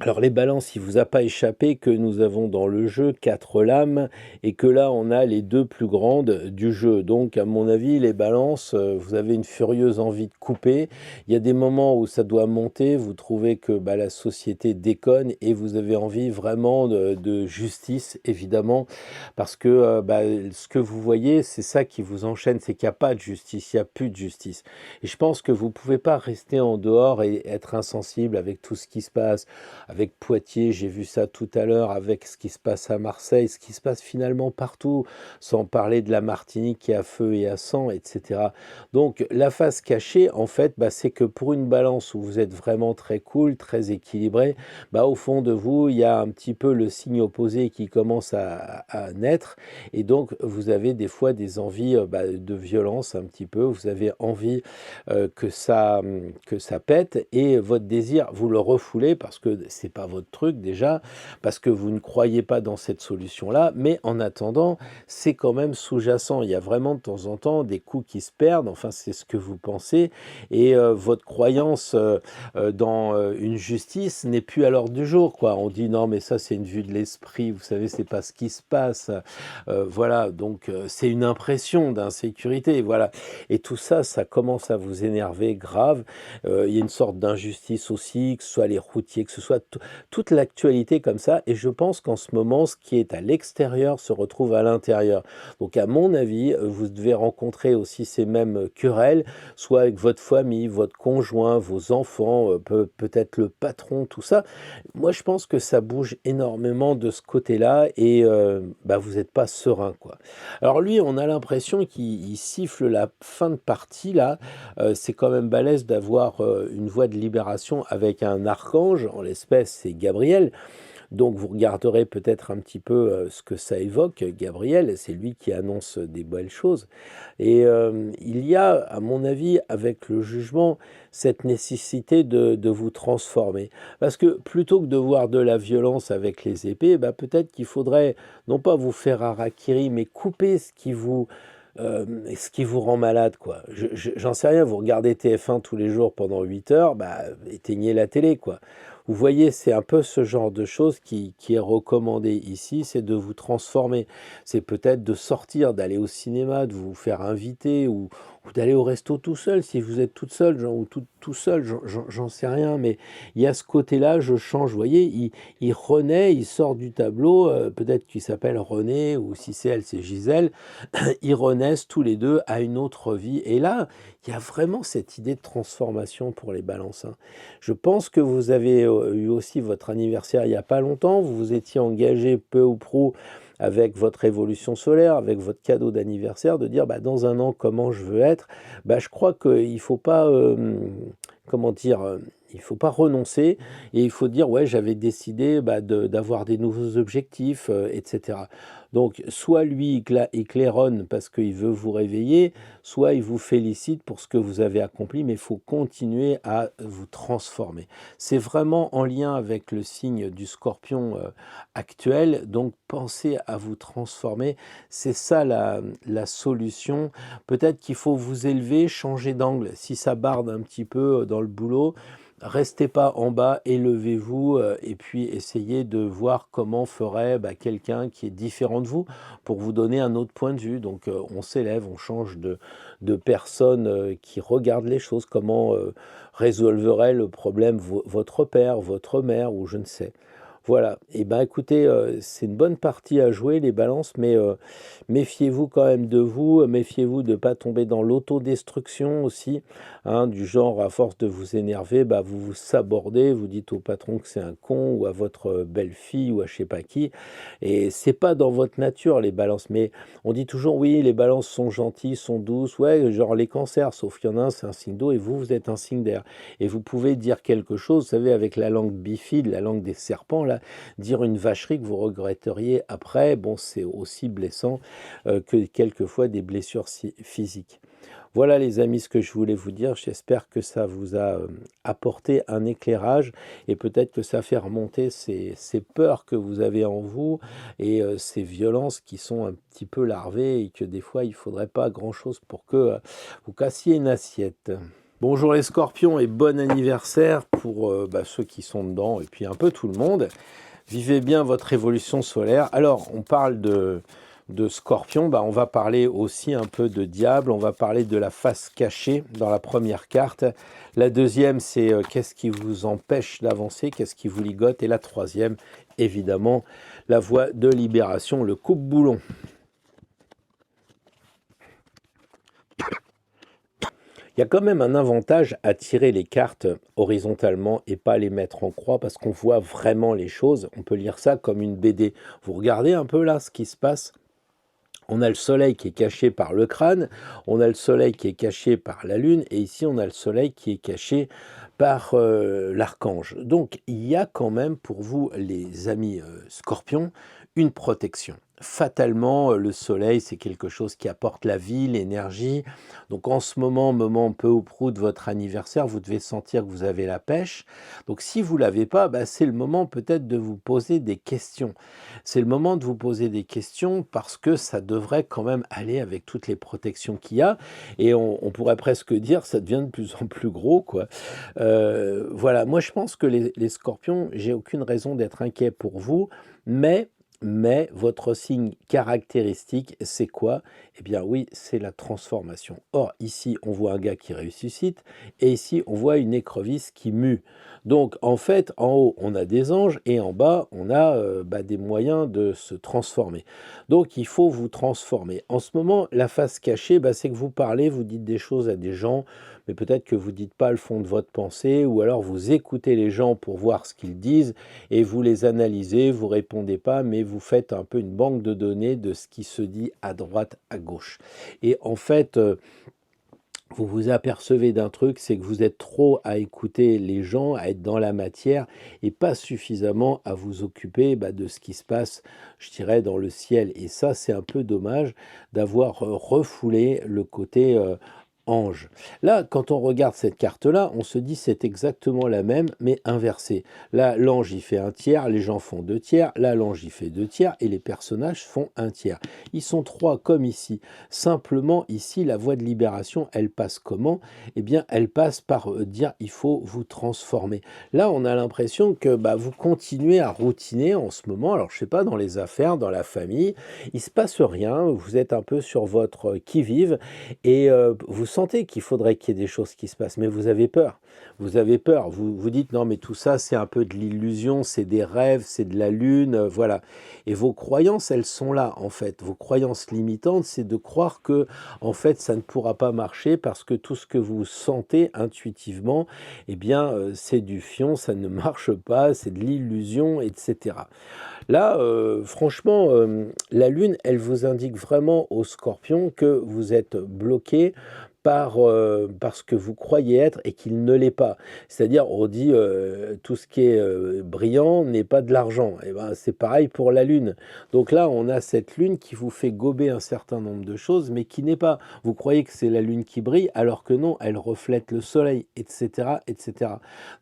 Alors les balances, il ne vous a pas échappé que nous avons dans le jeu 4 lames et que là on a les 2 plus grandes du jeu. Donc à mon avis les balances, vous avez une furieuse envie de couper. Il y a des moments où ça doit monter, vous trouvez que bah, la société déconne et vous avez envie vraiment de justice évidemment, parce que bah, ce que vous voyez c'est ça qui vous enchaîne, c'est qu'il n'y a pas de justice, il n'y a plus de justice. Et je pense que vous ne pouvez pas rester en dehors et être insensible avec tout ce qui se passe. Avec Poitiers, j'ai vu ça tout à l'heure, avec ce qui se passe à Marseille, ce qui se passe finalement partout, sans parler de la Martinique qui est à feu et à sang, etc. Donc la face cachée, en fait, bah, c'est que pour une balance où vous êtes vraiment très cool, très équilibré, bah, au fond de vous, il y a un petit peu le signe opposé qui commence à naître, et donc vous avez des fois des envies bah, de violence un petit peu, vous avez envie que ça pète, et votre désir, vous le refoulez parce que c'est pas votre truc déjà, parce que vous ne croyez pas dans cette solution-là, mais en attendant, c'est quand même sous-jacent. Il y a vraiment de temps en temps des coups qui se perdent, enfin c'est ce que vous pensez, et votre croyance dans une justice n'est plus à l'ordre du jour, quoi. On dit non, mais ça c'est une vue de l'esprit, vous savez, c'est pas ce qui se passe. Voilà, donc c'est une impression d'insécurité, voilà. Et tout ça, ça commence à vous énerver grave. Il y a une sorte d'injustice aussi, que ce soit les routiers, que ce soit toute l'actualité comme ça. Et je pense qu'en ce moment, ce qui est à l'extérieur se retrouve à l'intérieur. Donc à mon avis, vous devez rencontrer aussi ces mêmes querelles, soit avec votre famille, votre conjoint, vos enfants, peut-être le patron, tout ça. Moi, je pense que ça bouge énormément de ce côté-là et bah, vous n'êtes pas serein, quoi. Alors lui, on a l'impression qu'il siffle la fin de partie, là. C'est quand même balèze d'avoir une voie de libération avec un archange, en l'espèce, c'est Gabriel. Donc vous regarderez peut-être un petit peu ce que ça évoque, Gabriel, c'est lui qui annonce des belles choses. Et il y a, à mon avis, avec le jugement, cette nécessité de vous transformer. Parce que plutôt que de voir de la violence avec les épées, bah, peut-être qu'il faudrait non pas vous faire harakiri, mais couper ce qui vous rend malade, quoi. J'en sais rien, vous regardez TF1 tous les jours pendant 8 heures, bah, éteignez la télé, quoi. Vous voyez, c'est un peu ce genre de choses qui est recommandé ici, c'est de vous transformer. C'est peut-être de sortir, d'aller au cinéma, de vous faire inviter ou d'aller au resto tout seul, si vous êtes toute seule, ou tout seul, j'en sais rien, mais il y a ce côté-là, je change, vous voyez, il renaît, il sort du tableau, peut-être qu'il s'appelle René, ou si c'est elle, c'est Gisèle, ils renaissent tous les deux à une autre vie. Et là, il y a vraiment cette idée de transformation pour les balances, hein. Je pense que vous avez eu aussi votre anniversaire il n'y a pas longtemps, vous vous étiez engagé peu ou prou avec votre évolution solaire, avec votre cadeau d'anniversaire, de dire bah, dans un an comment je veux être. Bah, je crois qu'il ne faut pas, comment dire, il faut pas renoncer et il faut dire ouais j'avais décidé bah, d'avoir des nouveaux objectifs, etc. Donc soit lui il claironne parce qu'il veut vous réveiller, soit il vous félicite pour ce que vous avez accompli, mais il faut continuer à vous transformer. C'est vraiment en lien avec le signe du scorpion actuel, donc pensez à vous transformer, c'est ça la solution. Peut-être qu'il faut vous élever, changer d'angle, si ça barde un petit peu dans le boulot, restez pas en bas, élevez-vous et puis essayez de voir comment ferait bah, quelqu'un qui est différent de vous pour vous donner un autre point de vue. Donc on s'élève, on change de personne qui regarde les choses, comment résolverait le problème votre père, votre mère ou je ne sais. Voilà, et ben écoutez, c'est une bonne partie à jouer les balances, mais méfiez-vous quand même de vous, méfiez-vous de ne pas tomber dans l'autodestruction aussi, hein, du genre à force de vous énerver, bah, vous vous sabordez, vous dites au patron que c'est un con ou à votre belle-fille ou à je sais pas qui, et c'est pas dans votre nature les balances, mais on dit toujours oui, les balances sont gentilles, sont douces, ouais, genre les cancers, sauf qu'il y en a un, c'est un signe d'eau et vous êtes un signe d'air. Et vous pouvez dire quelque chose, vous savez, avec la langue bifide, la langue des serpents, là, dire une vacherie que vous regretteriez après, bon, c'est aussi blessant que quelquefois des blessures physiques. Voilà les amis ce que je voulais vous dire, j'espère que ça vous a apporté un éclairage et peut-être que ça fait remonter ces peurs que vous avez en vous et ces violences qui sont un petit peu larvées et que des fois il ne faudrait pas grand-chose pour que vous cassiez une assiette. Bonjour les scorpions et bon anniversaire pour bah, ceux qui sont dedans et puis un peu tout le monde. Vivez bien votre évolution solaire. Alors, on parle de scorpion, bah, on va parler aussi un peu de diable, on va parler de la face cachée dans la première carte. La deuxième, c'est qu'est-ce qui vous empêche d'avancer, qu'est-ce qui vous ligote. Et la troisième, évidemment, la voie de libération, le coupe-boulon. Il y a quand même un avantage à tirer les cartes horizontalement et pas les mettre en croix parce qu'on voit vraiment les choses. On peut lire ça comme une BD. Vous regardez un peu là ce qui se passe. On a le soleil qui est caché par le crâne, on a le soleil qui est caché par la lune, et ici on a le soleil qui est caché par l'archange. Donc il y a quand même pour vous, les amis scorpions, une protection. fatalement, le soleil, c'est quelque chose qui apporte la vie, l'énergie. Donc en ce moment peu ou prou de votre anniversaire, vous devez sentir que vous avez la pêche. Donc si vous l'avez pas, bah, c'est le moment peut-être de vous poser des questions. C'est le moment de vous poser des questions parce que ça devrait quand même aller avec toutes les protections qu'il y a et on pourrait presque dire ça devient de plus en plus gros, quoi. Voilà, moi je pense que les scorpions, j'ai aucune raison d'être inquiet pour vous, mais votre signe caractéristique, c'est quoi? Eh bien oui, c'est la transformation. Or, ici, on voit un gars qui ressuscite, et ici, on voit une écrevisse qui mue. Donc, en fait, en haut, on a des anges, et en bas, on a des moyens de se transformer. Donc, il faut vous transformer. En ce moment, la face cachée, c'est que vous parlez, vous dites des choses à des gens, mais peut-être que vous ne dites pas le fond de votre pensée, ou alors vous écoutez les gens pour voir ce qu'ils disent, et vous les analysez, vous répondez pas, mais vous faites un peu une banque de données de ce qui se dit à droite, à gauche. Et en fait, vous vous apercevez d'un truc, c'est que vous êtes trop à écouter les gens, à être dans la matière, et pas suffisamment à vous occuper de ce qui se passe, je dirais, dans le ciel. Et ça, c'est un peu dommage d'avoir refoulé le côté ange. Là, quand on regarde cette carte-là, on se dit c'est exactement la même, mais inversée. Là, l'ange, il fait un tiers, les gens font deux tiers, là, l'ange, il fait deux tiers, et les personnages font un tiers. Ils sont trois comme ici. Simplement, ici, la voie de libération, elle passe comment? Eh bien, elle passe par dire il faut vous transformer. Là, on a l'impression que vous continuez à routiner en ce moment. Alors, je sais pas, dans les affaires, dans la famille, il se passe rien. Vous êtes un peu sur votre qui-vive et vous sentez qu'il faudrait qu'il y ait des choses qui se passent, mais vous avez peur. Vous avez peur. Vous vous dites non, mais tout ça, c'est un peu de l'illusion, c'est des rêves, c'est de la lune, voilà. Et vos croyances, elles sont là, en fait. Vos croyances limitantes, c'est de croire que, en fait, ça ne pourra pas marcher parce que tout ce que vous sentez intuitivement, eh bien, c'est du fion, ça ne marche pas, c'est de l'illusion, etc. Là, franchement, la Lune, elle vous indique vraiment au Scorpion que vous êtes bloqué par ce que vous croyez être et qu'il ne l'est pas. C'est-à-dire, on dit tout ce qui est brillant n'est pas de l'argent. Et ben, c'est pareil pour la Lune. Donc là, on a cette Lune qui vous fait gober un certain nombre de choses, mais qui n'est pas. Vous croyez que c'est la Lune qui brille, alors que non, elle reflète le Soleil, etc., etc.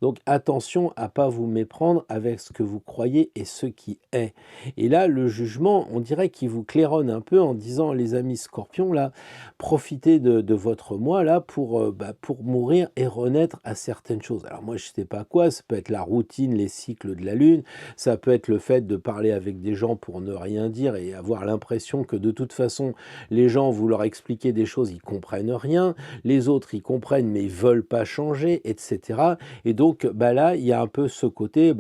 Donc attention à pas vous méprendre avec ce que vous croyez et ce qui est. Et là, le jugement, on dirait qu'il vous claironne un peu en disant, les amis Scorpions, là, profitez de votre moi là pour mourir et renaître à certaines choses. Alors moi je sais pas quoi, ça peut être la routine, les cycles de la lune, ça peut être le fait de parler avec des gens pour ne rien dire et avoir l'impression que de toute façon les gens, vous leur expliquez des choses, ils comprennent rien, les autres ils comprennent mais ils veulent pas changer, etc. Et donc là il y a un peu ce côté,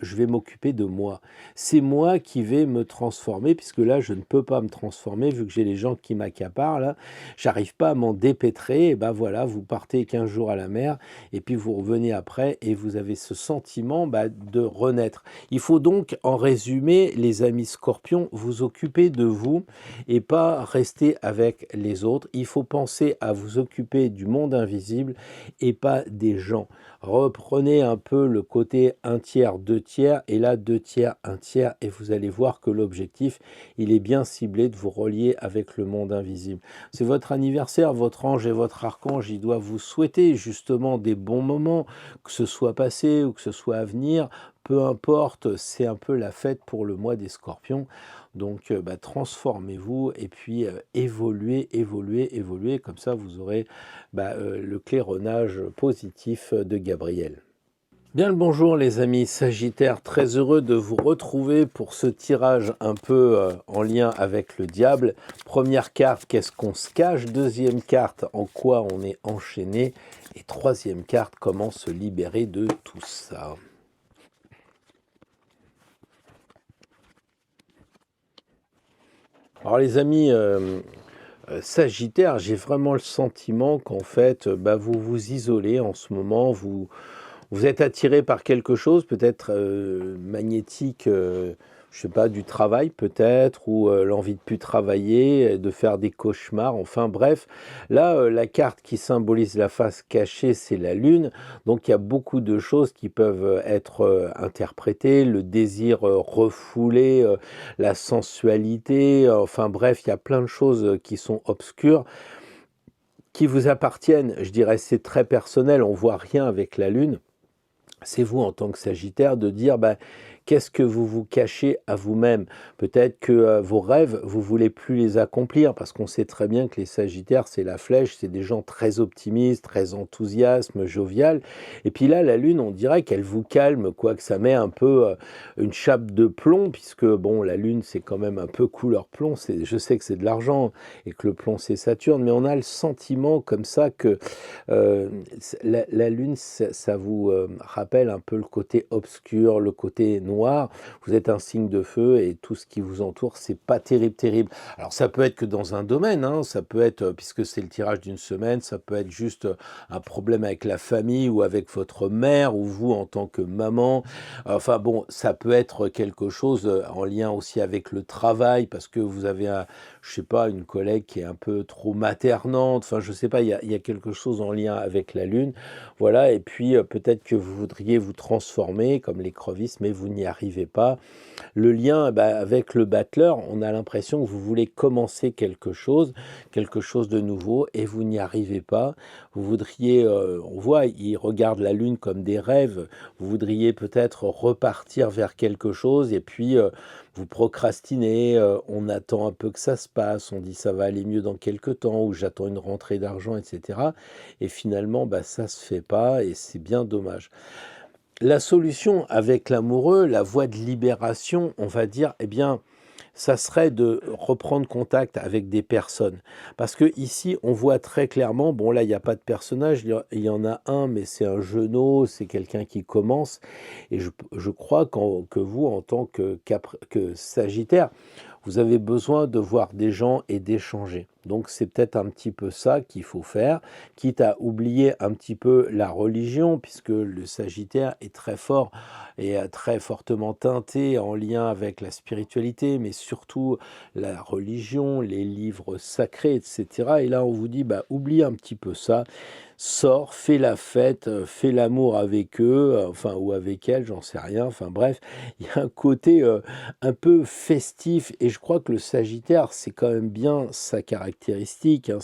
je vais m'occuper de moi. C'est moi qui vais me transformer puisque là je ne peux pas me transformer vu que j'ai les gens qui m'accaparent là. J'arrive pas à m'en dépêtrer, et voilà, vous partez 15 jours à la mer, et puis vous revenez après, et vous avez ce sentiment de renaître. Il faut donc, en résumé, les amis Scorpions, vous occuper de vous, et pas rester avec les autres. Il faut penser à vous occuper du monde invisible, et pas des gens. Reprenez un peu le côté 1 tiers, 2 tiers, et là 2 tiers, 1 tiers, et vous allez voir que l'objectif, il est bien ciblé de vous relier avec le monde invisible. C'est votre anniversaire, votre ange et votre archange, ils doivent vous souhaiter justement des bons moments, que ce soit passé ou que ce soit à venir, peu importe, c'est un peu la fête pour le mois des Scorpions. Donc transformez-vous et puis évoluez, comme ça vous aurez le claironnage positif de Gabriel. Bien le bonjour les amis Sagittaires, très heureux de vous retrouver pour ce tirage un peu en lien avec le diable. Première carte, qu'est-ce qu'on se cache? Deuxième carte, en quoi on est enchaîné? Et troisième carte, comment se libérer de tout ça? Alors les amis Sagittaires, j'ai vraiment le sentiment qu'en fait, vous vous isolez en ce moment, vous êtes attiré par quelque chose, peut-être magnétique, je sais pas, du travail peut-être, ou l'envie de plus travailler, de faire des cauchemars, enfin bref. Là, la carte qui symbolise la face cachée, c'est la lune, donc il y a beaucoup de choses qui peuvent être interprétées, le désir refoulé, la sensualité, enfin bref, il y a plein de choses qui sont obscures, qui vous appartiennent. Je dirais c'est très personnel, on voit rien avec la lune. C'est vous en tant que Sagittaire de dire bah, qu'est-ce que vous vous cachez à vous-même. Peut-être que vos rêves, vous voulez plus les accomplir parce qu'on sait très bien que les Sagittaires, c'est la flèche, c'est des gens très optimistes, très enthousiastes, jovial. Et puis là, la Lune, on dirait qu'elle vous calme, quoi, que ça met un peu une chape de plomb, puisque bon, la Lune, c'est quand même un peu couleur plomb. Je sais que c'est de l'argent et que le plomb, c'est Saturne, mais on a le sentiment comme ça que euh, la Lune, ça vous rappelle un peu le côté obscur, le côté noir. Vous êtes un signe de feu et tout ce qui vous entoure, c'est pas terrible, terrible. Alors ça peut être que dans un domaine, hein, ça peut être, puisque c'est le tirage d'une semaine, ça peut être juste un problème avec la famille ou avec votre mère ou vous en tant que maman. Enfin bon, ça peut être quelque chose en lien aussi avec le travail, parce que vous avez je sais pas, une collègue qui est un peu trop maternante, enfin je sais pas, il y a quelque chose en lien avec la Lune, voilà, et puis peut-être que vous voudriez vous transformer comme l'écrevisse, mais vous n'y arrivez pas. Le lien bah, avec le battleur, on a l'impression que vous voulez commencer quelque chose de nouveau, et vous n'y arrivez pas. Vous voudriez, on voit, il regarde la Lune comme des rêves, vous voudriez peut-être repartir vers quelque chose, et puis vous procrastinez, on attend un peu que ça se passe, on dit ça va aller mieux dans quelques temps, ou j'attends une rentrée d'argent, etc. Et finalement, bah, ça se fait pas, et c'est bien dommage. La solution avec l'amoureux, la voie de libération, on va dire, eh bien, ça serait de reprendre contact avec des personnes. Parce que ici, on voit très clairement, bon là, il n'y a pas de personnage, il y en a un, mais c'est un genou, c'est quelqu'un qui commence. Et je crois que vous, en tant que Sagittaire, vous avez besoin de voir des gens et d'échanger. Donc c'est peut-être un petit peu ça qu'il faut faire, quitte à oublier un petit peu la religion, puisque le Sagittaire est très fort et très fortement teinté en lien avec la spiritualité, mais surtout la religion, les livres sacrés, etc. Et là, on vous dit, bah, oublie un petit peu ça, sors, fais la fête, fais l'amour avec eux, enfin, ou avec elle, j'en sais rien, enfin bref, il y a un côté un peu festif, et je crois que le Sagittaire, c'est quand même bien sa caractéristique, hein,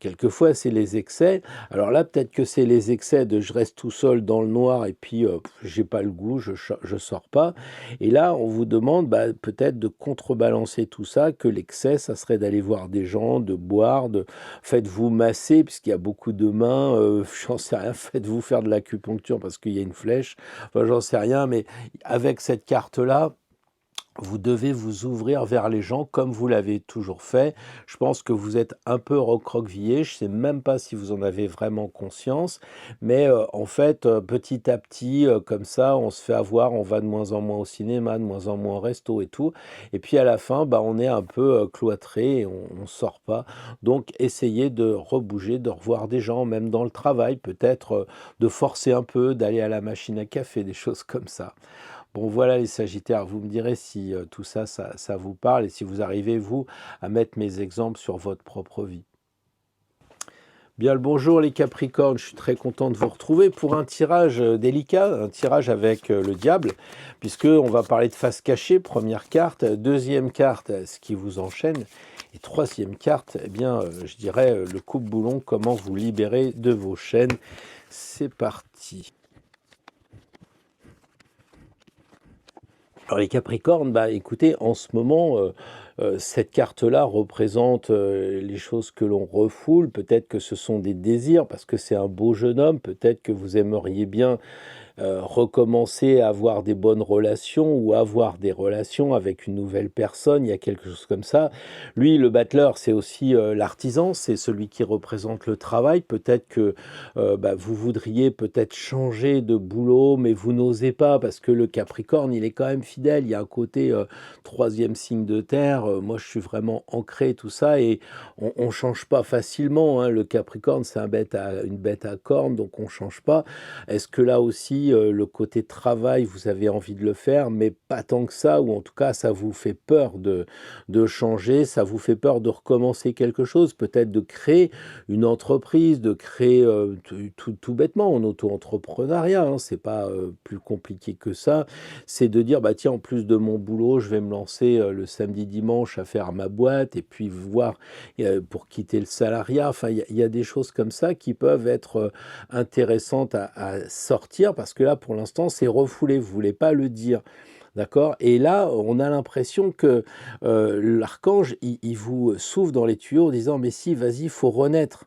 quelquefois c'est les excès. Alors là, peut-être que c'est les excès de je reste tout seul dans le noir et puis j'ai pas le goût, je sors pas. Et là, on vous demande bah, peut-être de contrebalancer tout ça, que l'excès, ça serait d'aller voir des gens, de boire, faites-vous masser, puisqu'il y a beaucoup de mains, j'en sais rien, faites-vous faire de l'acupuncture parce qu'il y a une flèche, enfin j'en sais rien, mais avec cette carte-là, vous devez vous ouvrir vers les gens comme vous l'avez toujours fait. Je pense que vous êtes un peu recroquevillé. Je ne sais même pas si vous en avez vraiment conscience. Mais en fait, petit à petit, comme ça, on se fait avoir. On va de moins en moins au cinéma, de moins en moins au resto et tout. Et puis à la fin, bah, on est un peu cloîtré et on ne sort pas. Donc essayez de rebouger, de revoir des gens, même dans le travail. Peut-être de forcer un peu, d'aller à la machine à café, des choses comme ça. Bon, voilà les Sagittaires, vous me direz si tout ça, ça vous parle et si vous arrivez, vous, à mettre mes exemples sur votre propre vie. Bien le bonjour les Capricornes, je suis très content de vous retrouver pour un tirage délicat, un tirage avec le diable, puisque on va parler de face cachée, première carte, deuxième carte, ce qui vous enchaîne, et troisième carte, eh bien, je dirais le coupe-boulon, comment vous libérer de vos chaînes. C'est parti. Alors les Capricornes, bah écoutez, en ce moment, cette carte-là représente les choses que l'on refoule. Peut-être que ce sont des désirs, parce que c'est un beau jeune homme. Peut-être que vous aimeriez bien recommencer à avoir des bonnes relations ou avoir des relations avec une nouvelle personne, il y a quelque chose comme ça. Lui, le battleur, c'est aussi l'artisan, c'est celui qui représente le travail. Peut-être que bah, vous voudriez peut-être changer de boulot, mais vous n'osez pas parce que le Capricorne, il est quand même fidèle. Il y a un côté troisième signe de terre. Moi, je suis vraiment ancré, tout ça, et on change pas facilement, hein. Le Capricorne, c'est une bête à cornes, donc on change pas. Est-ce que là aussi, aussi le côté travail, vous avez envie de le faire, mais pas tant que ça, ou en tout cas, ça vous fait peur de changer, ça vous fait peur de recommencer quelque chose, peut-être de créer une entreprise, de créer tout bêtement en auto-entrepreneuriat, hein, c'est pas plus compliqué que ça. C'est de dire, bah tiens, en plus de mon boulot, je vais me lancer le samedi, dimanche à faire ma boîte et puis voir pour quitter le salariat. Enfin, il y a des choses comme ça qui peuvent être intéressantes à sortir parce que là, pour l'instant, c'est refoulé. Vous voulez pas le dire. D'accord? Et là, on a l'impression que l'archange, il vous souffle dans les tuyaux en disant, mais si, vas-y, il faut renaître.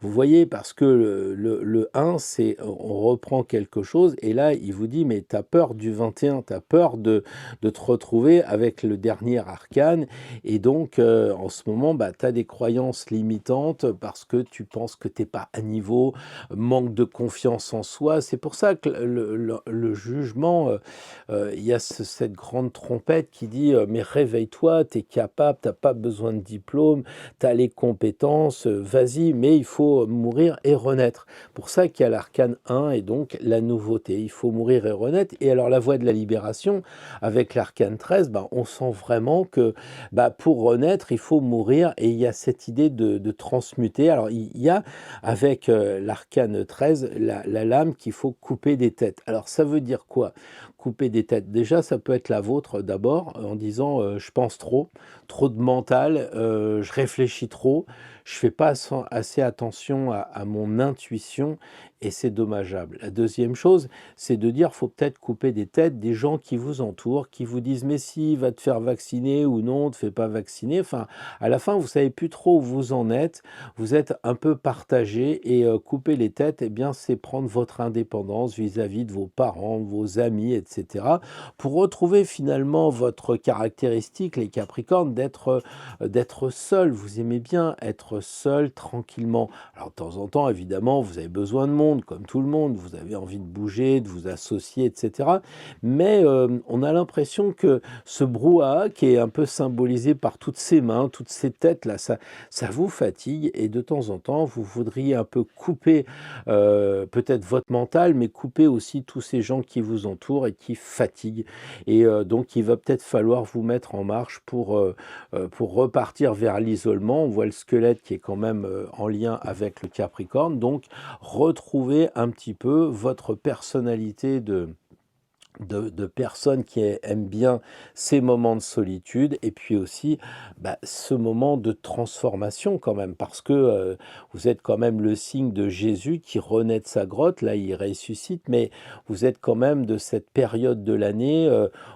Vous voyez, parce que le 1, c'est on reprend quelque chose, et là, il vous dit, mais tu as peur du 21, tu as peur de te retrouver avec le dernier arcane, et donc, en ce moment, bah, tu as des croyances limitantes parce que tu penses que tu n'es pas à niveau, manque de confiance en soi. C'est pour ça que le jugement, il y a cette grande trompette qui dit mais réveille-toi, tu es capable, tu n'as pas besoin de diplôme, tu as les compétences, vas-y, mais il faut mourir et renaître. Pour ça qu'il y a l'arcane 1 et donc la nouveauté. Il faut mourir et renaître. Et alors la voie de la libération, avec l'arcane 13, ben, on sent vraiment que pour renaître, il faut mourir et il y a cette idée de transmuter. Alors il y a avec l'arcane 13 la lame qu'il faut couper des têtes. Alors ça veut dire quoi? Couper des têtes. Déjà, ça peut être la vôtre d'abord, en disant je pense trop de mental, je réfléchis trop, je fais pas assez attention à mon intuition et c'est dommageable. La deuxième chose, c'est de dire faut peut-être couper des têtes des gens qui vous entourent, qui vous disent mais si, va te faire vacciner ou non, te fais pas vacciner. Enfin, à la fin, vous savez plus trop où vous en êtes, vous êtes un peu partagé et couper les têtes, eh bien, c'est prendre votre indépendance vis-à-vis de vos parents, de vos amis, etc. pour retrouver finalement votre caractéristique, les Capricornes, d'être seul. Vous aimez bien être seul, tranquillement. Alors, de temps en temps, évidemment, vous avez besoin de monde, comme tout le monde. Vous avez envie de bouger, de vous associer, etc. Mais on a l'impression que ce brouhaha, qui est un peu symbolisé par toutes ces mains, toutes ces têtes-là, ça vous fatigue. Et de temps en temps, vous voudriez un peu couper peut-être votre mental, mais couper aussi tous ces gens qui vous entourent et qui fatiguent. Et donc, il va peut-être falloir vous mettre en marche pour repartir vers l'isolement. On voit le squelette qui est quand même en lien avec le Capricorne. Donc, retrouver un petit peu votre personnalité de personnes qui aiment bien ces moments de solitude et puis aussi ce moment de transformation quand même parce que vous êtes quand même le signe de Jésus qui renaît de sa grotte, là il ressuscite, mais vous êtes quand même de cette période de l'année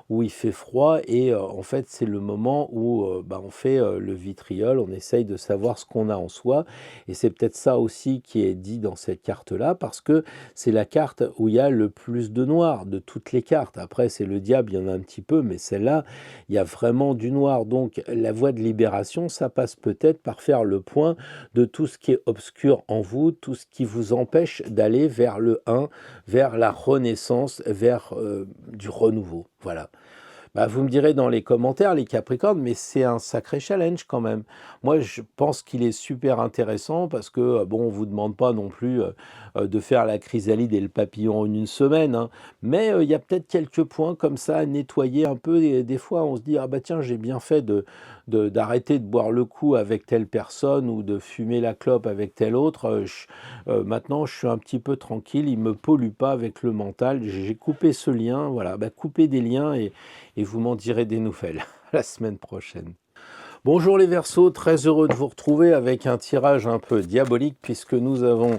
où il fait froid et en fait c'est le moment où on fait le vitriol, on essaye de savoir ce qu'on a en soi et c'est peut-être ça aussi qui est dit dans cette carte-là parce que c'est la carte où il y a le plus de noir de toutes les cartes. Après, c'est le diable, il y en a un petit peu, mais celle-là, il y a vraiment du noir. Donc, la voie de libération, ça passe peut-être par faire le point de tout ce qui est obscur en vous, tout ce qui vous empêche d'aller vers le 1, vers la renaissance, vers du renouveau. Voilà. Vous me direz dans les commentaires, les Capricornes, mais c'est un sacré challenge quand même. Moi, je pense qu'il est super intéressant parce que, bon, on vous demande pas non plus de faire la chrysalide et le papillon en une semaine, hein, mais il y a peut-être quelques points comme ça à nettoyer un peu. Et des fois, on se dit, ah bah tiens, j'ai bien fait d'arrêter de boire le coup avec telle personne ou de fumer la clope avec telle autre. Maintenant, je suis un petit peu tranquille, il me pollue pas avec le mental. J'ai coupé ce lien, voilà, couper des liens et vous m'en direz des nouvelles la semaine prochaine. Bonjour les Verseaux, très heureux de vous retrouver avec un tirage un peu diabolique puisque nous avons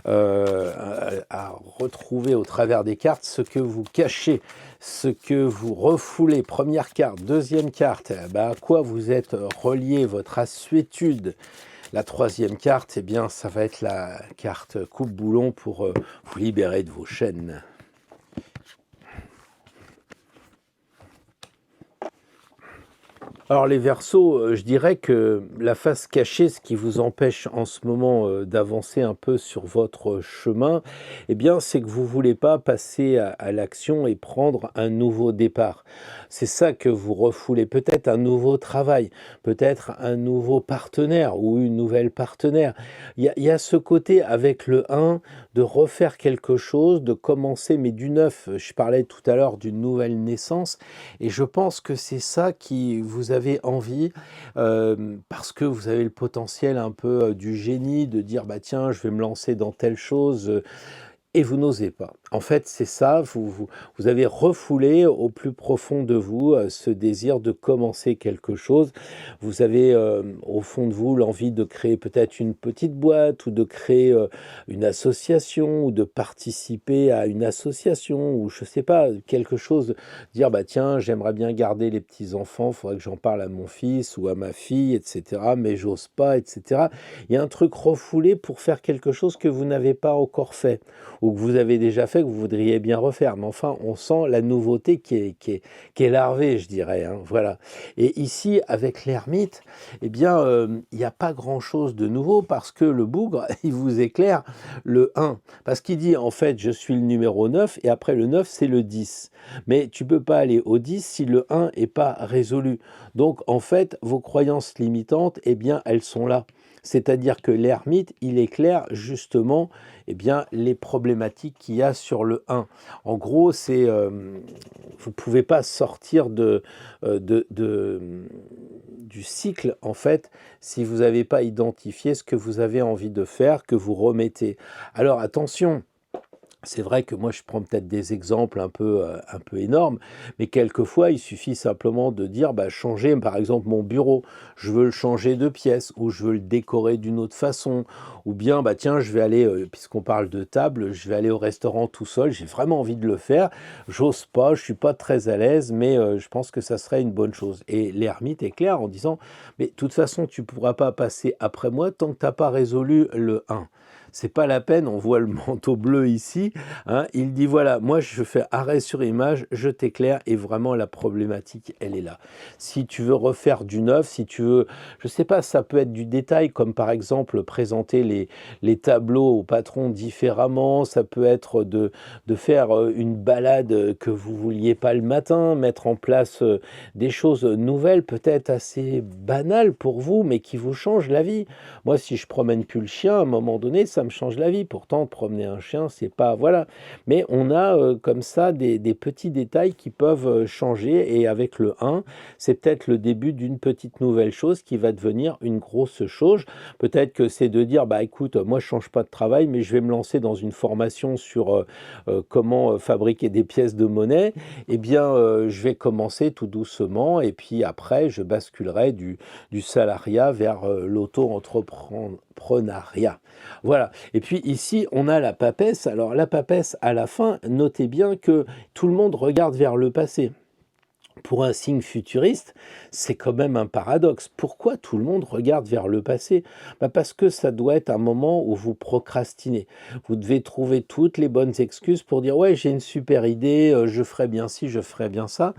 à retrouver au travers des cartes ce que vous cachez, ce que vous refoulez. Première carte, deuxième carte, à quoi vous êtes relié, votre assuétude. La troisième carte, eh bien, ça va être la carte coupe-boulon pour vous libérer de vos chaînes. Alors les Verseaux, je dirais que la face cachée, ce qui vous empêche en ce moment, d'avancer un peu sur votre chemin, eh bien, c'est que vous voulez pas passer à l'action et prendre un nouveau départ. C'est ça que vous refoulez. Peut-être un nouveau travail, peut-être un nouveau partenaire ou une nouvelle partenaire. Il y a ce côté avec le 1 de refaire quelque chose, de commencer, mais du neuf. Je parlais tout à l'heure d'une nouvelle naissance. Et je pense que c'est ça qui vous avez envie, parce que vous avez le potentiel un peu, du génie de dire: «Bah, tiens, je vais me lancer dans telle chose», et vous n'osez pas. En fait, c'est ça, vous avez refoulé au plus profond de vous, ce désir de commencer quelque chose. Vous avez, au fond de vous, l'envie de créer peut-être une petite boîte ou de créer, une association ou de participer à une association ou je sais pas, quelque chose, dire: «Bah, tiens, j'aimerais bien garder les petits-enfants, il faudrait que j'en parle à mon fils ou à ma fille et cetera, mais j'ose pas» et cetera. Il y a un truc refoulé pour faire quelque chose que vous n'avez pas encore fait ou que vous avez déjà fait, que vous voudriez bien refaire. Mais enfin, on sent la nouveauté qui est larvée, je dirais, hein, voilà. Et ici, avec l'ermite, eh bien, il n'y a pas grand-chose de nouveau parce que le bougre, il vous éclaire le 1. Parce qu'il dit, en fait, je suis le numéro 9 et après le 9, c'est le 10. Mais tu peux pas aller au 10 si le 1 est pas résolu. Donc, en fait, vos croyances limitantes, eh bien, elles sont là. C'est-à-dire que l'ermite, il éclaire justement eh bien, les problématiques qu'il y a sur le 1. En gros, c'est vous ne pouvez pas sortir du cycle, en fait, si vous n'avez pas identifié ce que vous avez envie de faire, que vous remettez. Alors attention, c'est vrai que moi, je prends peut-être des exemples un peu énormes, mais quelquefois, il suffit simplement de dire, bah, changer, par exemple, mon bureau. Je veux le changer de pièce, ou je veux le décorer d'une autre façon, ou bien, bah, tiens, je vais aller, puisqu'on parle de table, je vais aller au restaurant tout seul. J'ai vraiment envie de le faire. J'ose pas, je suis pas très à l'aise, mais je pense que ça serait une bonne chose. Et l'ermite est clair en disant, mais de toute façon, tu pourras pas passer après moi tant que t'as pas résolu le 1. C'est pas la peine, on voit le manteau bleu ici, hein. Il dit voilà, moi je fais arrêt sur image, je t'éclaire et vraiment la problématique, elle est là. Si tu veux refaire du neuf, si tu veux, je sais pas, ça peut être du détail comme par exemple présenter les tableaux au patron différemment, ça peut être de faire une balade que vous vouliez pas le matin, mettre en place des choses nouvelles, peut-être assez banales pour vous, mais qui vous changent la vie. Moi, si je promène plus le chien, à un moment donné, ça me change la vie. Pourtant, promener un chien, c'est pas, voilà. Mais on a comme ça des petits détails qui peuvent changer. Et avec le 1, c'est peut-être le début d'une petite nouvelle chose qui va devenir une grosse chose. Peut-être que c'est de dire, bah écoute, moi je change pas de travail, mais je vais me lancer dans une formation sur comment fabriquer des pièces de monnaie. Eh bien, je vais commencer tout doucement et puis après, je basculerai du salariat vers l'auto-entrepreneuriat. Voilà. Et puis ici, on a la papesse. Alors la papesse, à la fin, notez bien que tout le monde regarde vers le passé. Pour un signe futuriste, c'est quand même un paradoxe. Pourquoi tout le monde regarde vers le passé? Bah parce que ça doit être un moment où vous procrastinez. Vous devez trouver toutes les bonnes excuses pour dire ouais, j'ai une super idée, je ferai bien ci, je ferai bien ça.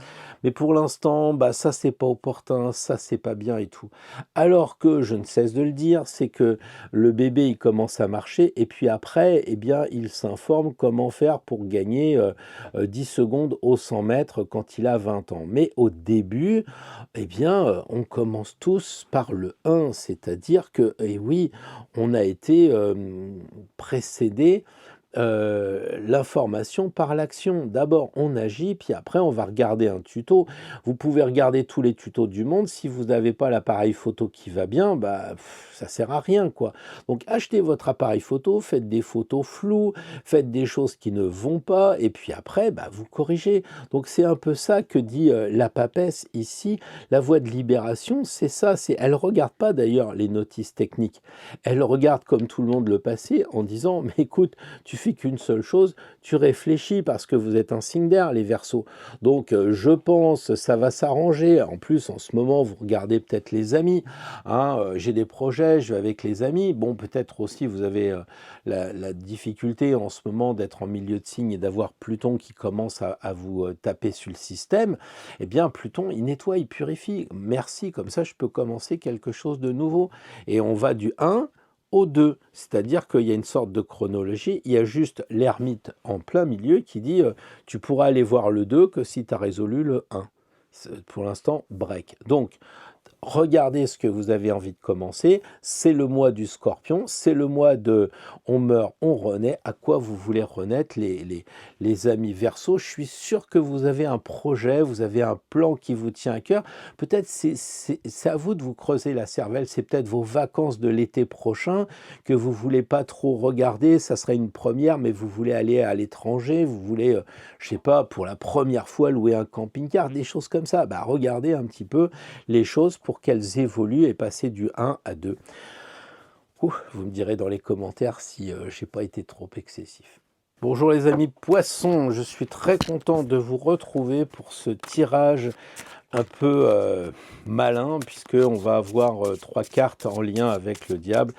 Mais pour l'instant, bah ça c'est pas opportun, ça c'est pas bien et tout. Alors que je ne cesse de le dire, c'est que le bébé il commence à marcher et puis après, eh bien, il s'informe comment faire pour gagner 10 secondes au 100 mètres quand il a 20 ans. Mais au début, eh bien, on commence tous par le 1, c'est-à-dire que, et oui, on a été précédé l'information par l'action. D'abord, on agit, puis après, on va regarder un tuto. Vous pouvez regarder tous les tutos du monde. Si vous n'avez pas l'appareil photo qui va bien, bah, ça sert à rien, quoi. Donc, achetez votre appareil photo, faites des photos floues, faites des choses qui ne vont pas, et puis après, bah, vous corrigez. Donc, c'est un peu ça que dit la papesse ici. La voie de libération, c'est ça. Elle regarde pas d'ailleurs les notices techniques. Elle regarde comme tout le monde le passé en disant, mais écoute, tu fais suffit qu'une seule chose, tu réfléchis parce que vous êtes un signe d'air, les Verseaux. Donc, je pense, ça va s'arranger. En plus, en ce moment, vous regardez peut-être les amis. Hein, j'ai des projets, je vais avec les amis. Bon, peut-être aussi, vous avez la difficulté en ce moment d'être en milieu de signe et d'avoir Pluton qui commence à vous taper sur le système. Eh bien, Pluton, il nettoie, il purifie. Merci, comme ça, je peux commencer quelque chose de nouveau. Et on va du 1 au 2, c'est-à-dire qu'il y a une sorte de chronologie, il y a juste l'ermite en plein milieu qui dit tu pourras aller voir le 2 que si tu as résolu le 1. Pour l'instant, break. Donc, regardez ce que vous avez envie de commencer. C'est le mois du Scorpion, c'est le mois de on meurt, on renaît. À quoi vous voulez renaître, les amis Verseaux? Je suis sûr que vous avez un projet, vous avez un plan qui vous tient à cœur. Peut-être c'est à vous de vous creuser la cervelle. C'est peut-être vos vacances de l'été prochain que vous voulez pas trop regarder. Ça serait une première, mais vous voulez aller à l'étranger. Vous voulez, je sais pas, pour la première fois louer un camping-car, des choses comme ça. Bah, regardez un petit peu les choses pour qu'elles évoluent et passer du 1 à 2. Vous me direz dans les commentaires si je n'ai pas été trop excessif. Bonjour les amis poissons, je suis très content de vous retrouver pour ce tirage un peu malin, puisqu'on va avoir 3 cartes en lien avec le diable.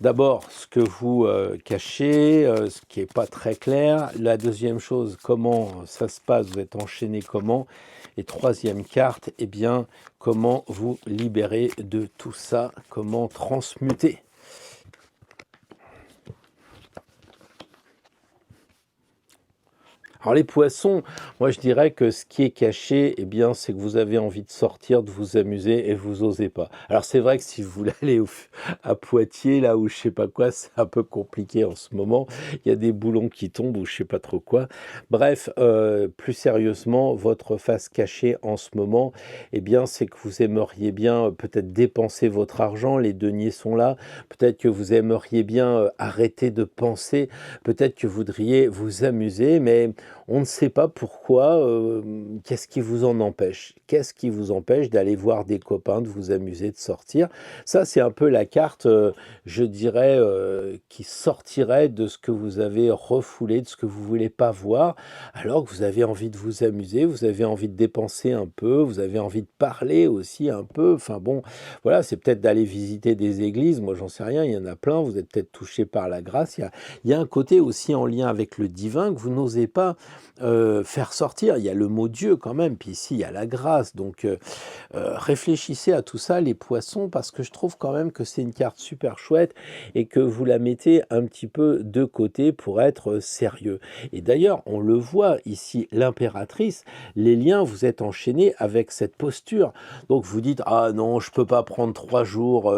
D'abord, ce que vous cachez, ce qui n'est pas très clair. La deuxième chose, comment ça se passe, vous êtes enchaîné comment. Et troisième carte, eh bien, comment vous libérer de tout ça, comment transmuter. Alors les poissons, moi je dirais que ce qui est caché, eh bien, c'est que vous avez envie de sortir, de vous amuser et vous osez pas. Alors c'est vrai que si vous voulez aller à Poitiers, là où je sais pas quoi, c'est un peu compliqué en ce moment. Il y a des boulons qui tombent ou je sais pas trop quoi. Bref, plus sérieusement, votre face cachée en ce moment, eh bien, c'est que vous aimeriez bien peut-être dépenser votre argent. Les deniers sont là. Peut-être que vous aimeriez bien arrêter de penser. Peut-être que vous voudriez vous amuser, mais on ne sait pas pourquoi, qu'est-ce qui vous en empêche? Qu'est-ce qui vous empêche d'aller voir des copains, de vous amuser, de sortir? Ça, c'est un peu la carte, je dirais, qui sortirait de ce que vous avez refoulé, de ce que vous ne voulez pas voir, alors que vous avez envie de vous amuser, vous avez envie de dépenser un peu, vous avez envie de parler aussi un peu. Enfin bon, voilà, c'est peut-être d'aller visiter des églises, moi j'en sais rien, il y en a plein, vous êtes peut-être touché par la grâce. Il y a un côté aussi en lien avec le divin que vous n'osez pas faire sortir. Il y a le mot Dieu quand même, puis ici il y a la grâce. Donc réfléchissez à tout ça, les poissons, parce que je trouve quand même que c'est une carte super chouette et que vous la mettez un petit peu de côté pour être sérieux. Et d'ailleurs, on le voit ici, l'impératrice, les liens, vous êtes enchaînés avec cette posture. Donc vous dites, ah non, je peux pas prendre 3 jours.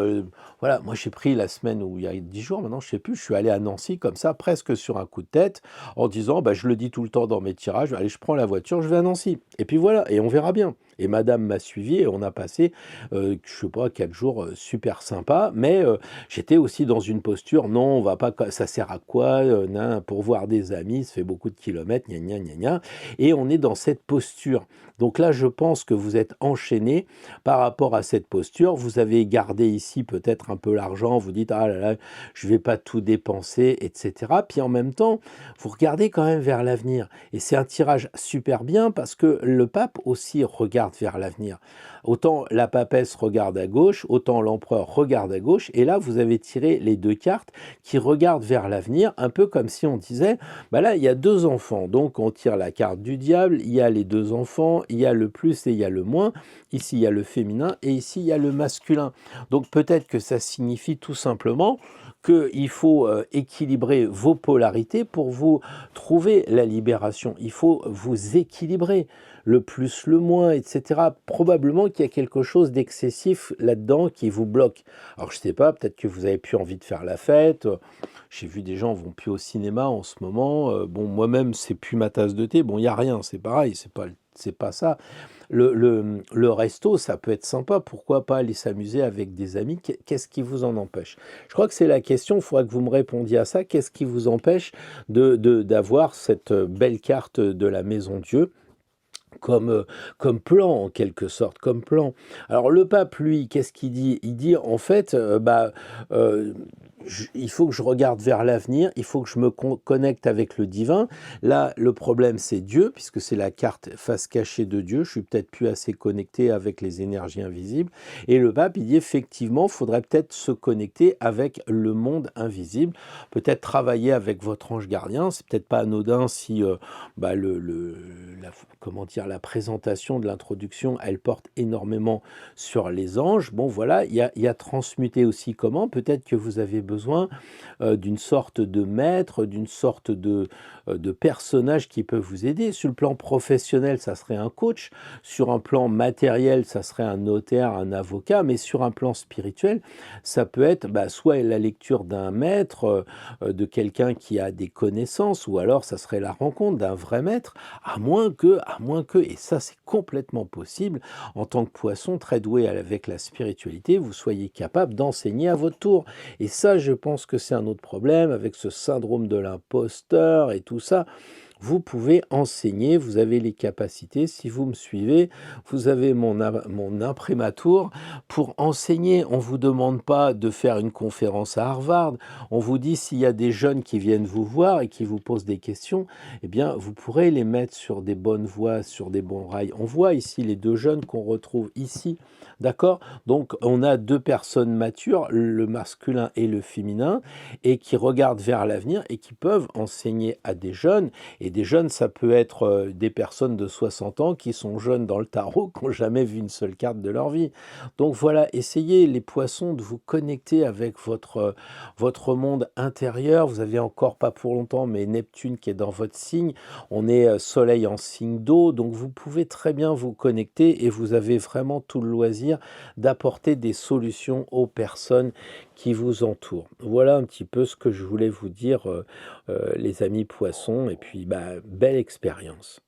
Voilà, moi j'ai pris la semaine où il y a 10 jours, maintenant je sais plus, je suis allé à Nancy comme ça, presque sur un coup de tête, en disant, bah, je le dis tout le temps dans mes tirages, allez, je prends la voiture, je vais à Nancy. Et puis voilà, et on verra bien. Et madame m'a suivi et on a passé, je sais pas, 4 jours super sympas, mais j'étais aussi dans une posture, non, on va pas, ça sert à quoi, pour voir des amis, ça fait beaucoup de kilomètres, gna gna gna gna, et on est dans cette posture. Donc là, je pense que vous êtes enchaîné par rapport à cette posture, vous avez gardé ici peut-être un peu l'argent, vous dites, ah là là, je vais pas tout dépenser, etc. Puis en même temps, vous regardez quand même vers l'avenir. Et c'est un tirage super bien parce que le pape aussi regarde vers l'avenir. Autant la papesse regarde à gauche, autant l'empereur regarde à gauche. Et là, vous avez tiré les 2 cartes qui regardent vers l'avenir, un peu comme si on disait, bah là, il y a 2 enfants. Donc, on tire la carte du diable, il y a les 2 enfants, il y a le plus et il y a le moins. Ici, il y a le féminin et ici, il y a le masculin. Donc, peut-être que ça signifie tout simplement qu'il faut équilibrer vos polarités pour vous trouver la libération. Il faut vous équilibrer, le plus, le moins, etc. Probablement qu'il y a quelque chose d'excessif là-dedans qui vous bloque. Alors je ne sais pas, peut-être que vous avez plus envie de faire la fête. J'ai vu des gens vont plus au cinéma en ce moment. Bon, moi-même, c'est plus ma tasse de thé. Bon, il n'y a rien, c'est pareil, c'est pas ça. Le resto, ça peut être sympa, pourquoi pas aller s'amuser avec des amis, qu'est-ce qui vous en empêche? Je crois que c'est la question, il faudra que vous me répondiez à ça, qu'est-ce qui vous empêche d'avoir cette belle carte de la Maison Dieu comme plan, en quelque sorte, comme plan. Alors le pape, lui, qu'est-ce qu'il dit? Il dit, en fait, il faut que je regarde vers l'avenir, il faut que je me connecte avec le divin. Là, le problème, c'est Dieu, puisque c'est la carte face cachée de Dieu. Je suis peut-être plus assez connecté avec les énergies invisibles. Et le pape, il dit effectivement, il faudrait peut-être se connecter avec le monde invisible, peut-être travailler avec votre ange gardien. C'est peut-être pas anodin si bah, comment dire, la présentation de l'introduction, elle porte énormément sur les anges. Bon, voilà, il y a transmuter aussi comment. Peut-être que vous avez besoin d'une sorte de maître, d'une sorte de personnage qui peut vous aider. Sur le plan professionnel, ça serait un coach. Sur un plan matériel, ça serait un notaire, un avocat. Mais sur un plan spirituel, ça peut être soit la lecture d'un maître, de quelqu'un qui a des connaissances, ou alors ça serait la rencontre d'un vrai maître, à moins que, et ça c'est complètement possible, en tant que poisson très doué avec la spiritualité, vous soyez capable d'enseigner à votre tour. Et ça, je pense que c'est un autre problème avec ce syndrome de l'imposteur et tout ça. Vous pouvez enseigner, vous avez les capacités. Si vous me suivez, vous avez mon imprimatur pour enseigner. On ne vous demande pas de faire une conférence à Harvard. On vous dit s'il y a des jeunes qui viennent vous voir et qui vous posent des questions, eh bien, vous pourrez les mettre sur des bonnes voies, sur des bons rails. On voit ici les deux jeunes qu'on retrouve ici. D'accord? Donc, on a deux personnes matures, le masculin et le féminin, et qui regardent vers l'avenir et qui peuvent enseigner à des jeunes. Et des jeunes, ça peut être des personnes de 60 ans qui sont jeunes dans le tarot, qui n'ont jamais vu une seule carte de leur vie. Donc voilà, essayez les poissons de vous connecter avec votre monde intérieur. Vous avez encore pas pour longtemps, mais Neptune qui est dans votre signe. On est Soleil en signe d'eau, donc vous pouvez très bien vous connecter et vous avez vraiment tout le loisir d'apporter des solutions aux personnes qui vous entourent. Voilà un petit peu ce que je voulais vous dire, les amis poissons, et puis belle expérience.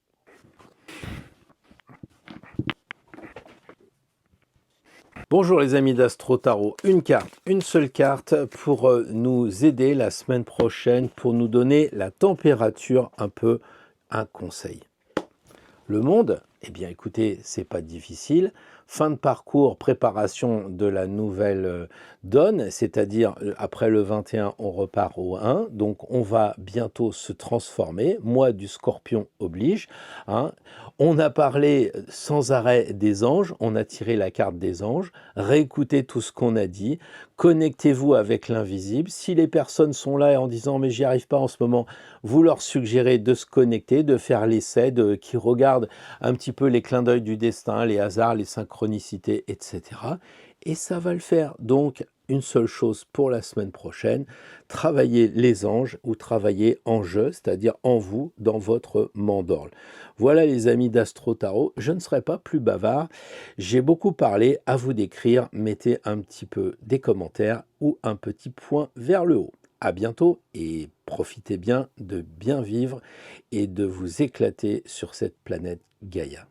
Bonjour les amis d'Astro Tarot, une carte, une seule carte pour nous aider la semaine prochaine, pour nous donner la température, un peu un conseil. Le monde, eh bien écoutez, c'est pas difficile. Fin de parcours, préparation de la nouvelle donne, c'est-à-dire après le 21, on repart au 1. Donc on va bientôt se transformer. Mois du Scorpion oblige. Hein. On a parlé sans arrêt des anges, on a tiré la carte des anges. Réécoutez tout ce qu'on a dit. Connectez-vous avec l'invisible. Si les personnes sont là en disant mais j'y arrive pas en ce moment, vous leur suggérez de se connecter, de faire l'essai, qui regardent un petit peu les clins d'œil du destin, les hasards, les synchronicités, etc. Et ça va le faire. Donc, une seule chose pour la semaine prochaine, travaillez les anges ou travaillez en jeu, c'est-à-dire en vous, dans votre mandorle. Voilà les amis d'Astro Tarot, je ne serai pas plus bavard, j'ai beaucoup parlé, à vous d'écrire, mettez un petit peu des commentaires ou un petit point vers le haut. À bientôt et profitez bien de bien vivre et de vous éclater sur cette planète Gaïa.